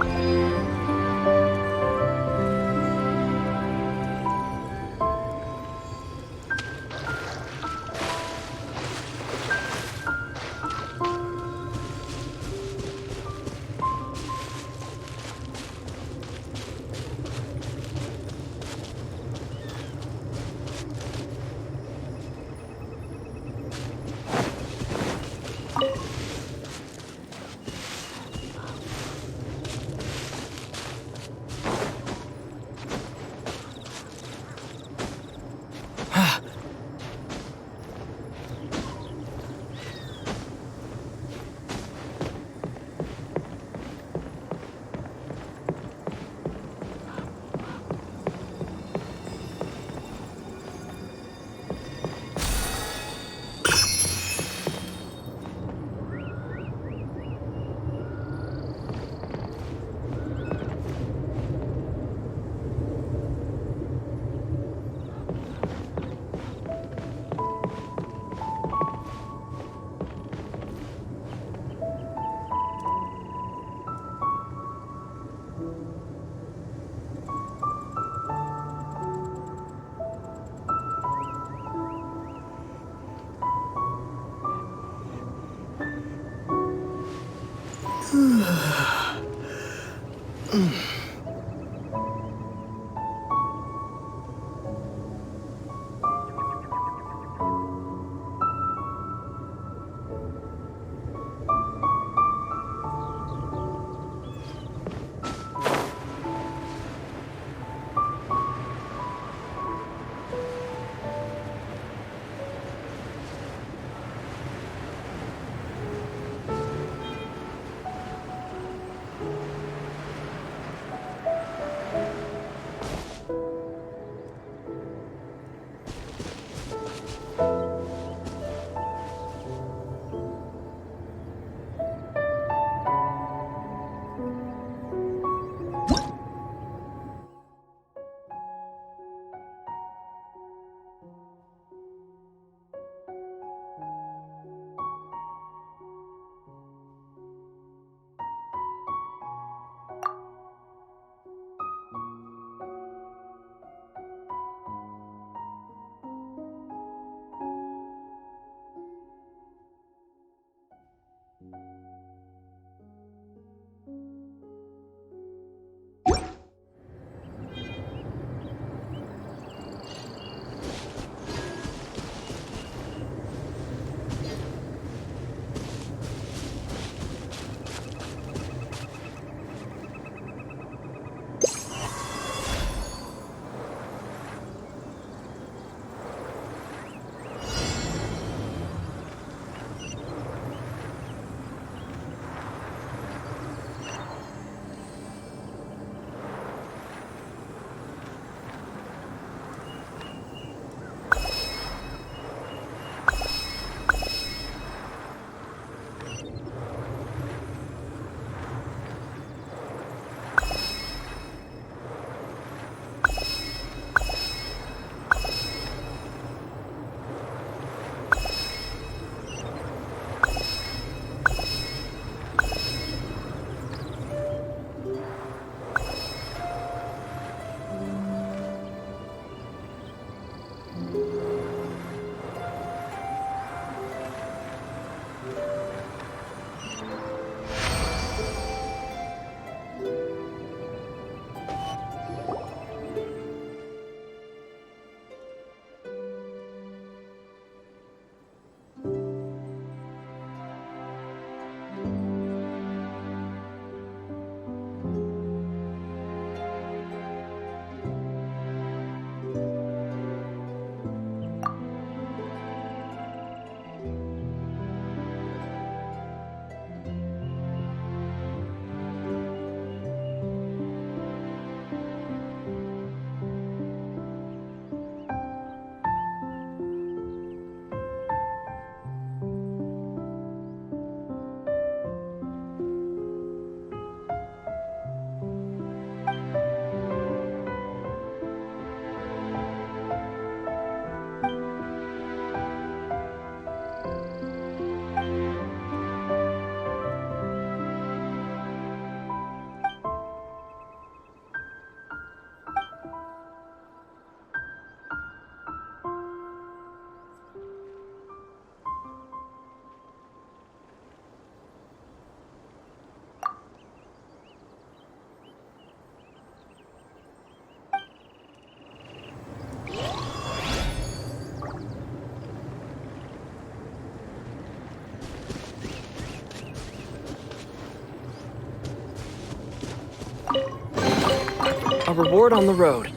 A reward on the road.